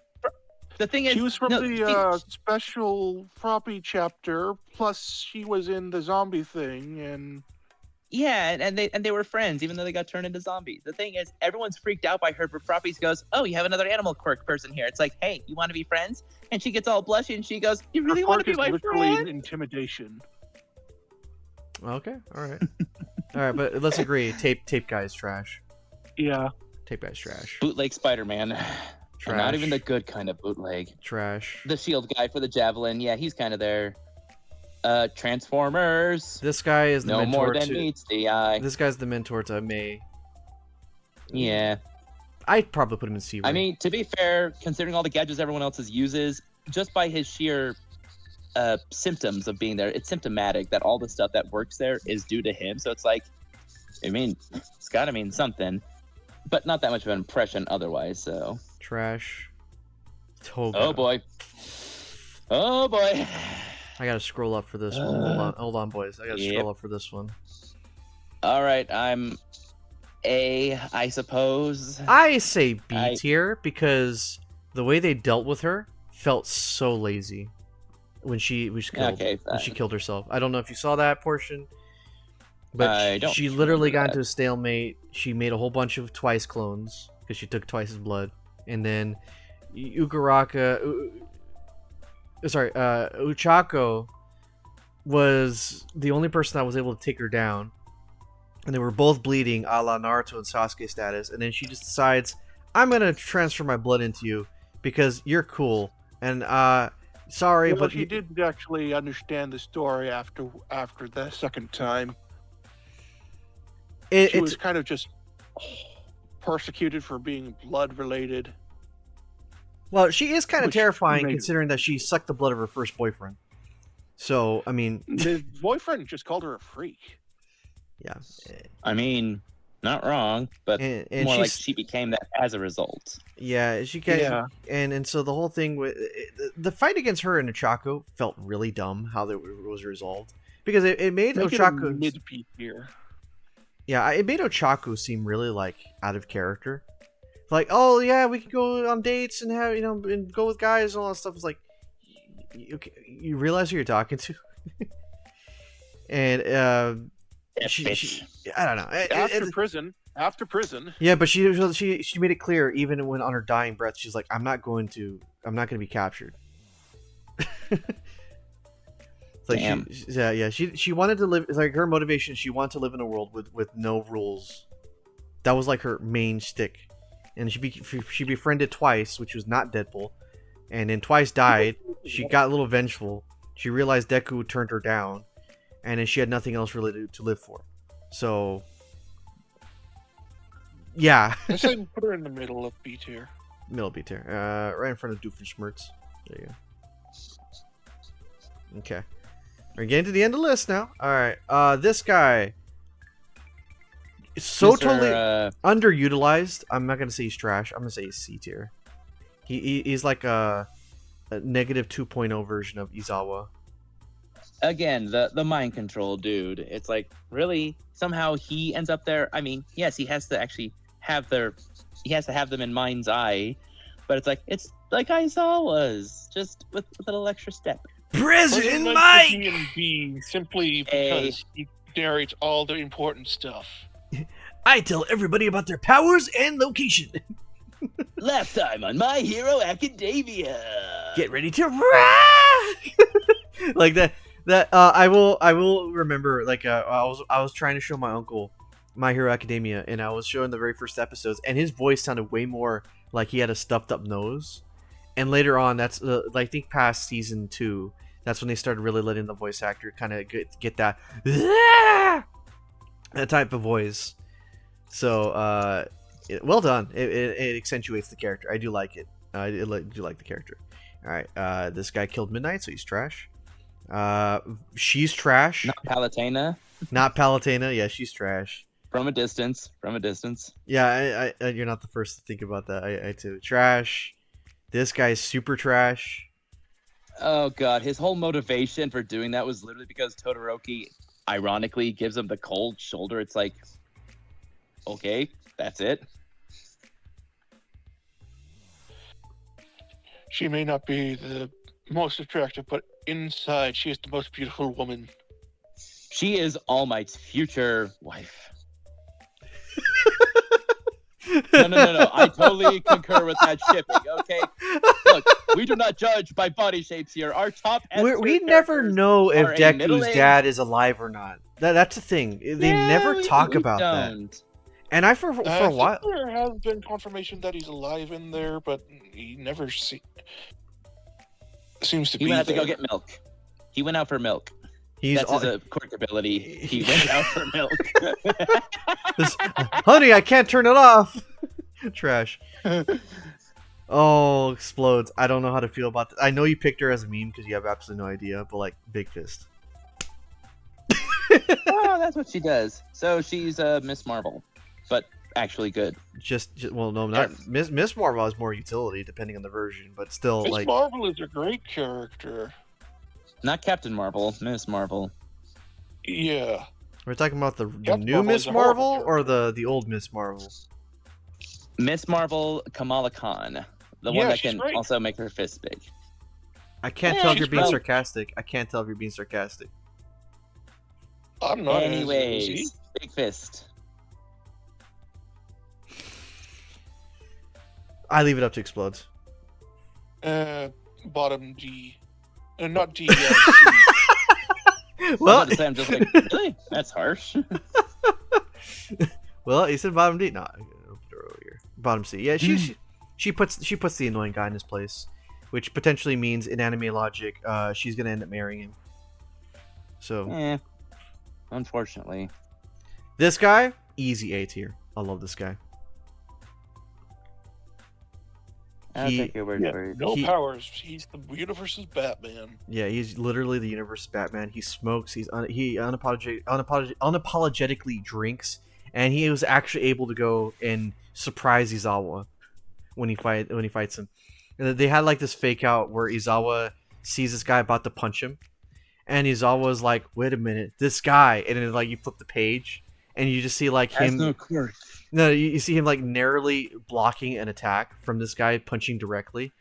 D: The thing is,
C: she was from the special Froppy chapter. Plus, she was in the zombie thing, and
D: yeah, and they were friends, even though they got turned into zombies. The thing is, everyone's freaked out by her, but Froppy goes, "Oh, you have another animal quirk person here." It's like, "Hey, you want to be friends?" And she gets all blushy, and she goes, "You really want to be my friend?"
C: Intimidation.
A: Okay, all right, all right, but let's agree. Tape guy's trash.
C: Yeah,
A: tape guy's trash.
D: Bootleg Spider-Man.
A: Trash.
D: Not even the good kind of bootleg.
A: Trash.
D: The shield guy for the javelin. Yeah, he's kind of there. Transformers.
A: This guy is the mentor
D: more than meets the eye.
A: This guy's the mentor to May.
D: Yeah.
A: I'd probably put him in C.
D: I mean, to be fair, considering all the gadgets everyone else uses, just by his sheer symptoms of being there, it's symptomatic that all the stuff that works there is due to him. So it's like, I mean, it's got to mean something, but not that much of an impression otherwise. So
A: trash. Toga.
D: Oh boy. Oh boy.
A: I gotta scroll up for this one. Hold on, boys. I gotta scroll up for this one.
D: All right, I'm A, I suppose.
A: I say B tier because the way they dealt with her felt so lazy when she killed herself. I don't know if you saw that portion, but she literally got into a stalemate. She made a whole bunch of Twice clones because she took Twice's blood, and then Uchako was the only person that was able to take her down, and they were both bleeding, a la Naruto and Sasuke status. And then she just decides, I'm gonna transfer my blood into you because you're cool. And sorry, but
C: she didn't actually understand the story after the second time. She was kind of just persecuted for being blood related.
A: Well, she is kind of terrifying considering that she sucked the blood of her first boyfriend. So, I mean...
C: The boyfriend just called her a freak.
A: Yeah.
D: I mean, not wrong, but more like she became that as a result.
A: Yeah, she can. Yeah. And so the whole thing with... The fight against her and Ochako felt really dumb, how that was resolved. Because it made Ochako...
C: mid-peak here.
A: Yeah, it made Ochako seem really, like, out of character. Like, oh yeah, we can go on dates and have and go with guys and all that stuff. It's like, you realize who you're talking to, and she I don't know.
C: After prison, After prison.
A: Yeah, but she made it clear even when on her dying breath, she's like, I'm not going to be captured. It's like
D: Damn.
A: she wanted to live. It's like her motivation. She wanted to live in a world with no rules. That was like her main shtick. And she befriended twice, which was not Deadpool, and then twice died. She got a little vengeful. She realized Deku turned her down, and then she had nothing else really to live for. So, yeah.
C: I say we put her in the middle of B tier.
A: Middle B tier. Right in front of Doofenshmirtz. There you go. Okay. We're getting to the end of the list now. Alright. This guy is so
D: Mr.
A: totally underutilized. I'm not going to say he's trash. I'm going to say he's C tier. He's like a negative 2.0 version of Izawa.
D: Again, the mind control dude. It's like, really? Somehow he ends up there. I mean, yes, he has to actually have them in mind's eye, but it's like Aizawa's, just with a little extra step.
A: President
C: Mike!
A: Mike!
C: And B simply because he narrates all the important stuff.
A: I tell everybody about their powers and location.
D: Last time on My Hero Academia.
A: Get ready to rock! Like that. I will remember. Like I was trying to show my uncle My Hero Academia, and I was showing the very first episodes, and his voice sounded way more like he had a stuffed up nose. And later on, that's I think past season 2, that's when they started really letting the voice actor kind of get that type of voice. So well done. It accentuates the character. I do like it. I do like the character. All right, this guy killed Midnight, so he's trash. She's trash.
D: Not Palutena.
A: Not Palutena. Yeah, she's trash.
D: From a distance.
A: Yeah, I you're not the first to think about that. I too. Trash. This guy's super trash.
D: Oh god, his whole motivation for doing that was literally because Todoroki, ironically, gives him the cold shoulder. It's like, okay, that's it.
C: She may not be the most attractive, but inside she is the most beautiful woman.
D: She is All Might's future wife. No. I totally concur with that shipping, okay? Look, we do not judge by body shapes here. Our top
A: we never know if
D: are a
A: Deku's
D: middle-aged-
A: dad is alive or not. That's the thing. They never talk about that. And I for a while
C: There has been confirmation that he's alive in there, but he never seems to be
D: He went out to
C: there.
D: go get milk. He went out for milk.
A: he's
D: That's his quirk ability. He went out for milk.
A: honey, I can't turn it off. Trash. Oh, explodes. I don't know how to feel about that. I know you picked her as a meme because you have absolutely no idea, but like Big Fist.
D: Oh, that's what she does. So she's Miss Marvel, but actually good.
A: Just well, no, not Miss Marvel has more utility depending on the version, but still
C: Miss
A: like
C: Marvel is a great character.
D: Not Captain Marvel, Miss Marvel.
C: Yeah.
A: we're talking about the
C: Captain
A: new
C: Marvel
A: Miss
C: is a horrible
A: Marvel or the old Miss Marvel.
D: Miss Marvel, Kamala Khan, the
C: Yeah,
D: one that
C: she's
D: can
C: great.
D: also make her fist big.
A: I can't
D: Yeah,
A: tell if you're
D: she's
A: being
D: great.
A: sarcastic. I can't tell if you're being sarcastic.
C: I'm not.
D: Anyways, big fist.
A: I leave it up to explodes.
C: Bottom D. Not D, C.
A: Well,
D: I'm just like, really? That's harsh.
A: well, you said bottom D. No, bottom C. Yeah, she puts the annoying guy in his place, which potentially means in anime logic, she's gonna end up marrying him. So,
D: Unfortunately.
A: this guy, easy A tier. I love this guy.
D: I'll
A: He-
D: take your word for it.
C: No
A: He-
C: powers. He's the universe's Batman.
A: Yeah, he's literally the universe Batman. He smokes. He unapologetically drinks, and he was actually able to go and surprise Izawa when he fights him. And they had like this fake out where Izawa sees this guy about to punch him, and Izawa's like, "Wait a minute, this guy!" And then like you flip the page, and you just see like
D: Has
A: him.
D: no quirk.
A: No, you see him like narrowly blocking an attack from this guy punching directly,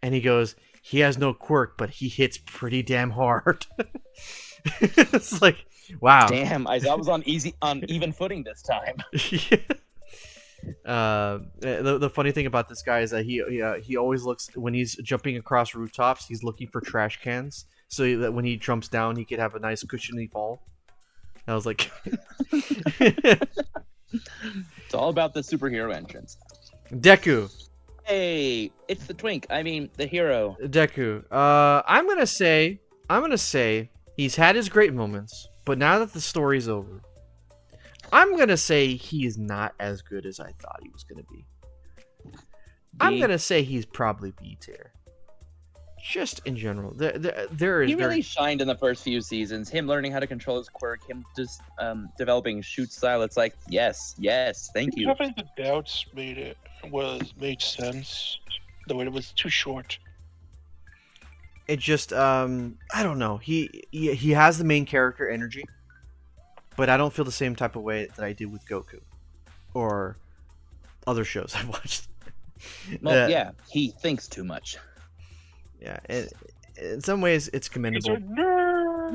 A: and he goes, "He has no quirk, but he hits pretty damn hard." It's like, wow.
D: Damn, Aizawa's on even footing this time.
A: Yeah. The funny thing about this guy is that he always looks when he's jumping across rooftops. He's looking for trash cans so that when he jumps down, he could have a nice cushiony fall. I was like,
D: It's all about the superhero entrance.
A: Deku.
D: Hey, it's the twink. I mean, the hero.
A: Deku. I'm gonna say he's had his great moments, but now that the story's over, I'm gonna say he is not as good as I thought he was gonna be. I'm gonna say he's probably B tier. Just in general, there is.
D: He really shined in the first few seasons. Him learning how to control his quirk, him just developing shoot style. It's like, yes, thank you.
C: Having the doubts made sense. The way it was too short.
A: It just I don't know. He has the main character energy, but I don't feel the same type of way that I did with Goku, or other shows I've watched.
D: Well, yeah, he thinks too much.
A: Yeah, in some ways it's commendable.
C: He's a nerd.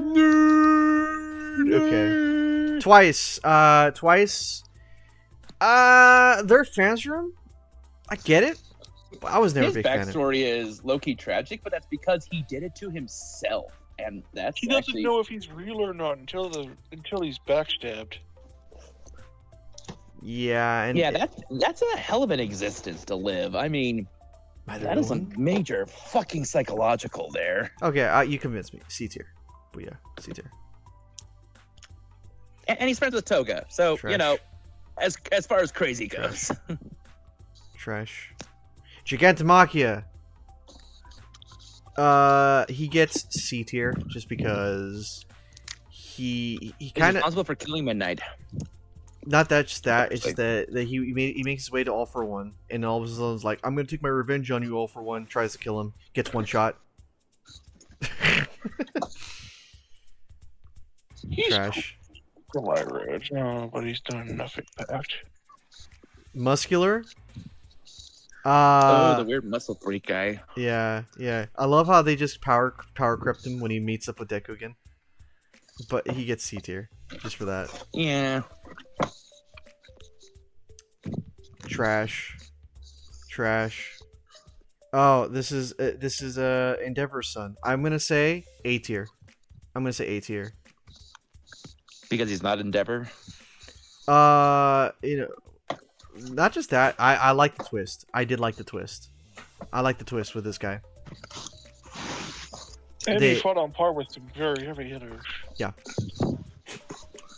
A: Okay. Twice. Their fans room. I get it. But I was never
D: His
A: a big fan of it.
D: backstory is low-key tragic, but that's because he did it to himself, and that's
C: He doesn't
D: actually
C: know if he's real or not until he's backstabbed.
A: Yeah, and
D: yeah, that's a hell of an existence to live. I mean, that is a major fucking psychological there.
A: Okay, you convinced me. C tier. But yeah, C tier.
D: And he's friends with Toga, so
A: Trash.
D: you know, as far as crazy goes.
A: Trash. Gigantomachia. He gets C tier just because he
D: He's
A: kind of
D: responsible for killing Midnight.
A: not that just that it's just that he makes his way to All for One and all of a sudden is like, I'm gonna take my revenge on you, All for One. Tries to kill him, gets one shot.
C: He's
A: Trash.
C: cool, my red. No, but he's done nothing bad.
A: Muscular.
D: Oh, the weird muscle freak guy.
A: Yeah. I love how they just power crept him when he meets up with Deku again. But he gets C tier just for that.
D: Yeah.
A: Trash. Oh, this is Endeavor's son. I'm gonna say A tier.
D: Because he's not Endeavor.
A: You know, not just that. I like the twist. I did like the twist. I like the twist with this guy.
C: And he fought on par with some very heavy hitters.
A: Yeah.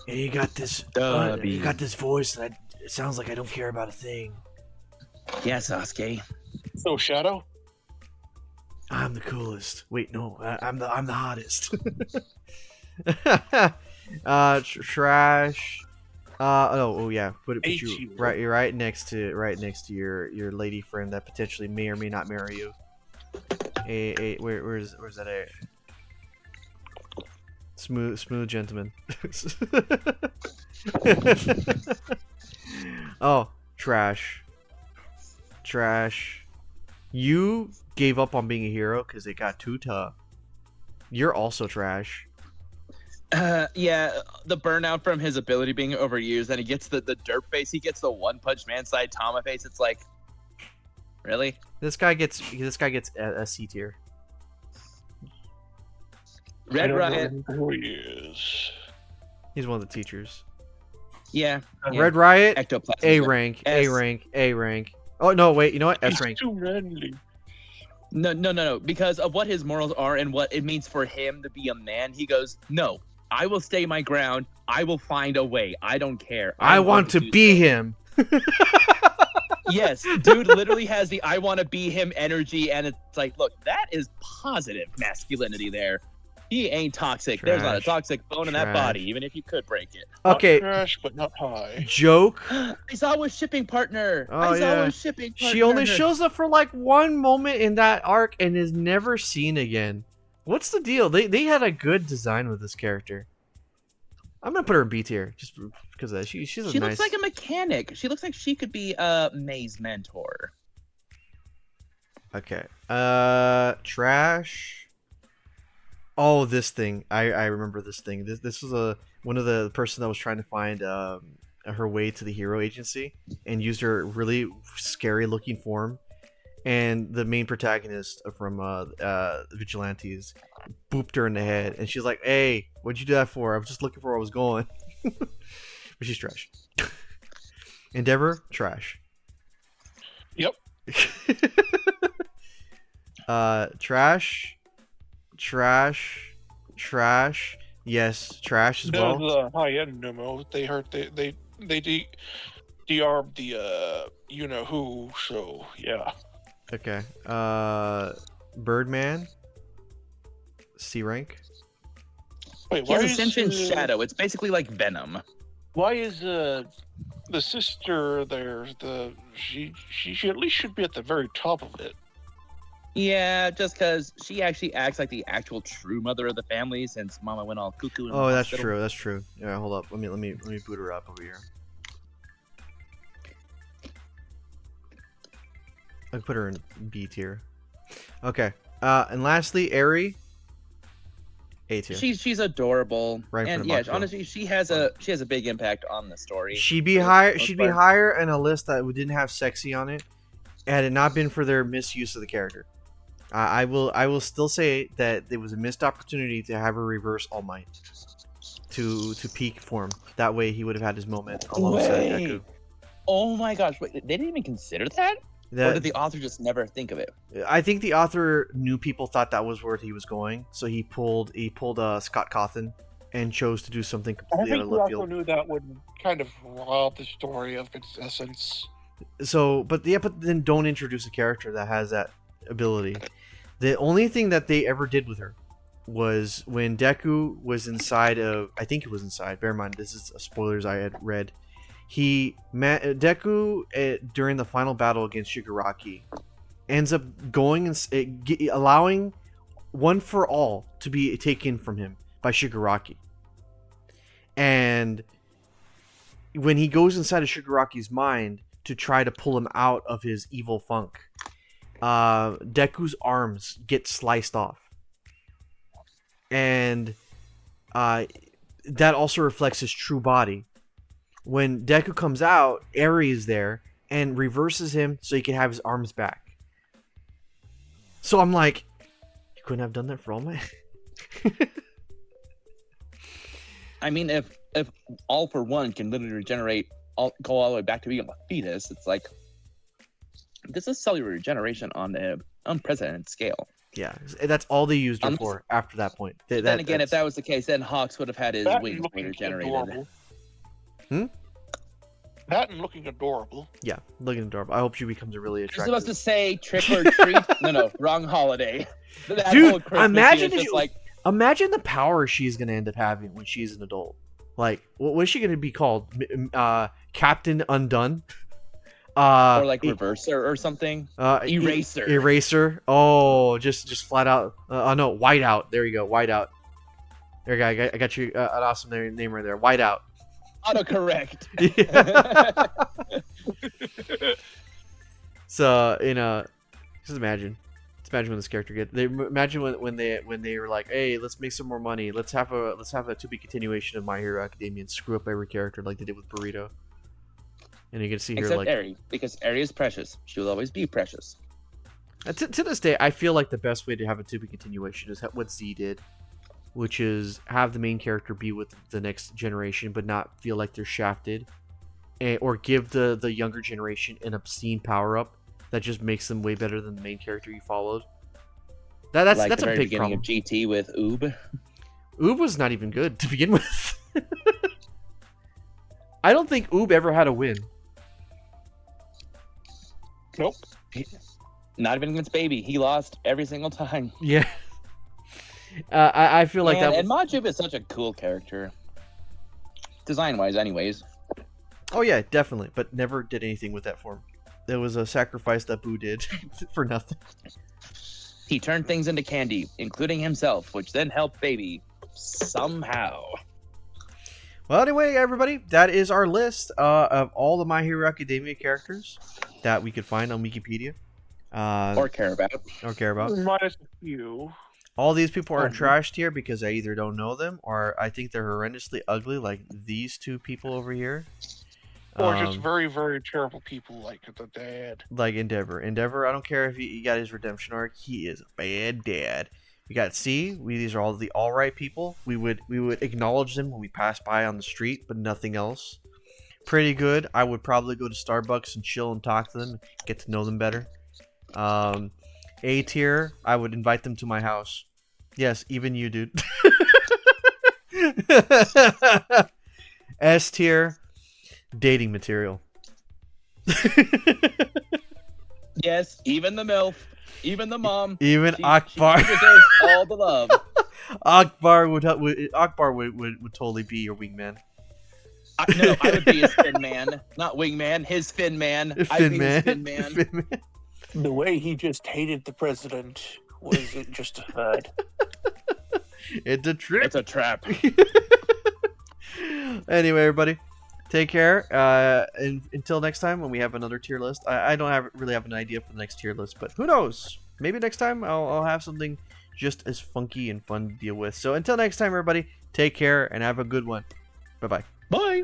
A: And you got this. You got this voice that it sounds like I don't care about a thing.
D: Yeah, Sasuke.
C: So Shadow.
A: I'm the coolest. Wait, no, I'm the hottest. Trash. Oh yeah. Put you right. You're right next to your lady friend that potentially may or may not marry you. Where's that? A smooth gentleman. Oh, trash. You gave up on being a hero because it got too tough. You're also trash.
D: Yeah, the burnout from his ability being overused, and he gets the derp face. He gets the One Punch Man Saitama face. It's like, really?
A: This guy gets a C tier.
D: Red Riot.
C: Who he is?
A: He's one of the teachers.
D: Yeah.
A: Red Riot.
D: Ectoplasm.
A: A rank.
D: S.
A: A rank. Oh no! Wait. You know what? S
C: He's
A: rank.
C: too manly.
D: No. Because of what his morals are and what it means for him to be a man, he goes, no, I will stay my ground. I will find a way. I don't care.
A: I want to
D: do
A: be
D: so."
A: him.
D: Yes, dude literally has the I want to be him energy, and it's like, look, that is positive masculinity there. He ain't toxic. There's not a
A: Trash.
D: toxic bone in that body, even if you could break it.
A: Okay.
C: Not trash, but not high.
A: Joke.
D: Aizawa's shipping partner.
A: Oh, yeah.
D: Shipping partner.
A: She only shows up for like one moment in that arc and is never seen again. What's the deal? They had a good design with this character. I'm gonna put her in B tier just because of that. She's
D: She
A: nice.
D: looks like a mechanic. She looks like she could be May's mentor.
A: Okay. Trash. Oh, this thing. I remember this thing. This was one of the person that was trying to find her way to the hero agency and used her really scary looking form. And the main protagonist from Vigilantes booped her in the head, and she's like, "Hey, what'd you do that for? I was just looking for where I was going." But she's trash. Endeavor, trash.
C: Yep.
A: Trash. Yes, trash as well.
C: The high-end Numo, they hurt. They de-armed the you know who. So yeah.
A: Okay. Birdman. C rank.
C: Wait,
D: He
C: why
D: has a
C: is
D: sentient shadow. It's basically like Venom.
C: why is the sister there? She at least should be at the very top of it.
D: Yeah, just because she actually acts like the actual true mother of the family since Mama went all cuckoo. In the
A: Oh, that's
D: hospital.
A: true. That's true. Yeah, hold up. Let me boot her up over here. I put her in B tier. Okay. And lastly, Eri. A tier.
D: She's adorable,
A: Right in
D: and
A: front of
D: yeah,
A: Mako.
D: honestly, she has a big impact on the story.
A: She'd be
D: for the
A: higher.
D: most
A: She'd be
D: part.
A: higher in a list that didn't have sexy on it, had it not been for their misuse of the character. I will still say that there was a missed opportunity to have her reverse All Might to peak form. That way, he would have had his moment alongside
D: Wait.
A: Deku.
D: Oh my gosh, wait, they didn't even consider that? Or did the author just never think of it?
A: I think the author knew people thought that was where he was going, so he pulled Scott Cawthon and chose to do something
C: I
A: completely out
C: think
A: of
C: we
A: left
C: also
A: field.
C: knew that would kind of rob the story of its essence.
A: So, but then don't introduce a character that has that ability. The only thing that they ever did with her was when Deku was inside of, I think it was inside. Bear in mind, this is spoilers I had read. Deku during the final battle against Shigaraki ends up going and allowing One for All to be taken from him by Shigaraki. And when he goes inside of Shigaraki's mind to try to pull him out of his evil funk, Deku's arms get sliced off. And that also reflects his true body. When Deku comes out, Eri is there and reverses him so he can have his arms back. So I'm like, you couldn't have done that for All Might?
D: I mean, if All for One can literally regenerate, go all the way back to being a fetus, it's like this is cellular regeneration on an unprecedented scale.
A: Yeah, that's all they used her
D: Um,
A: for after that point.
D: Then again, if that was the case, then Hawks would have had his
C: That and
D: wings
C: looking
D: regenerated.
C: adorable.
A: Hmm?
C: That and looking adorable.
A: Yeah, looking adorable. I hope she becomes a really
D: I was
A: attractive.
D: supposed to say trick or treat. No, wrong holiday. That
A: Dude,
D: whole Christmas
A: imagine
D: is
A: if
D: just
A: you-
D: like
A: Imagine the power she's gonna end up having when she's an adult. Like, what is she gonna be called? Captain Undone?
D: or like reverser or something. Eraser.
A: Eraser. Oh, just flat out. Oh no, Whiteout. There you go, Whiteout. There you go. I got you an awesome name right there. Whiteout.
D: Autocorrect.
A: Yeah. So just imagine when this character imagine when they were like, hey, let's make some more money. Let's have a 2B continuation of My Hero Academia and screw up every character like they did with Burrito. And you can see here
D: Except
A: like
D: Eri, because Eri is precious. She will always be precious.
A: to this day, I feel like the best way to have a 2B continuation is what Z did, which is have the main character be with the next generation, but not feel like they're shafted, or give the younger generation an obscene power up that just makes them way better than the main character you followed. That's
D: like
A: that's
D: the
A: a
D: very
A: big
D: beginning
A: problem.
D: of GT with Oob.
A: Oob was not even good to begin with. I don't think Oob ever had a win.
C: Nope.
D: Not even against Baby. He lost every single time.
A: Yeah. I feel like
D: and,
A: that.
D: And Majub is such a cool character. Design-wise, anyways.
A: Oh yeah, definitely, but never did anything with that form. There was a sacrifice that Boo did for nothing.
D: He turned things into candy, including himself, which then helped Baby somehow.
A: Well, anyway, everybody, that is our list of all the My Hero Academia characters that we could find on Wikipedia.
D: Or care about.
A: Or care about.
C: Minus a few.
A: All these people are
C: Mhm.
A: trashed here because I either don't know them or I think they're horrendously ugly, like these two people over here.
C: Or just
A: Um,
C: very, very terrible people like the dad.
A: like Endeavor. I don't care if he got his redemption arc. He is a bad dad. We got C. These are all the all right people. We would acknowledge them when we pass by on the street, but nothing else. Pretty good. I would probably go to Starbucks and chill and talk to them, get to know them better. A tier. I would invite them to my house. Yes, even you, dude. S tier. Dating material.
D: Yes, even the MILF, even the mom.
A: Even
D: She
A: Akbar.
D: deserves all the love.
A: Akbar would totally be your wingman.
D: No, I would be his fin man, not wingman. His fin man. I'd be his fin man.
A: Fin man.
C: The way he just hated the president was justified.
A: It's a trip.
D: It's a trap.
A: Anyway, everybody, take care. And until next time, when we have another tier list, I don't really have an idea for the next tier list, but who knows? Maybe next time I'll have something just as funky and fun to deal with. So until next time, everybody, take care and have a good one. Bye-bye.
D: Bye.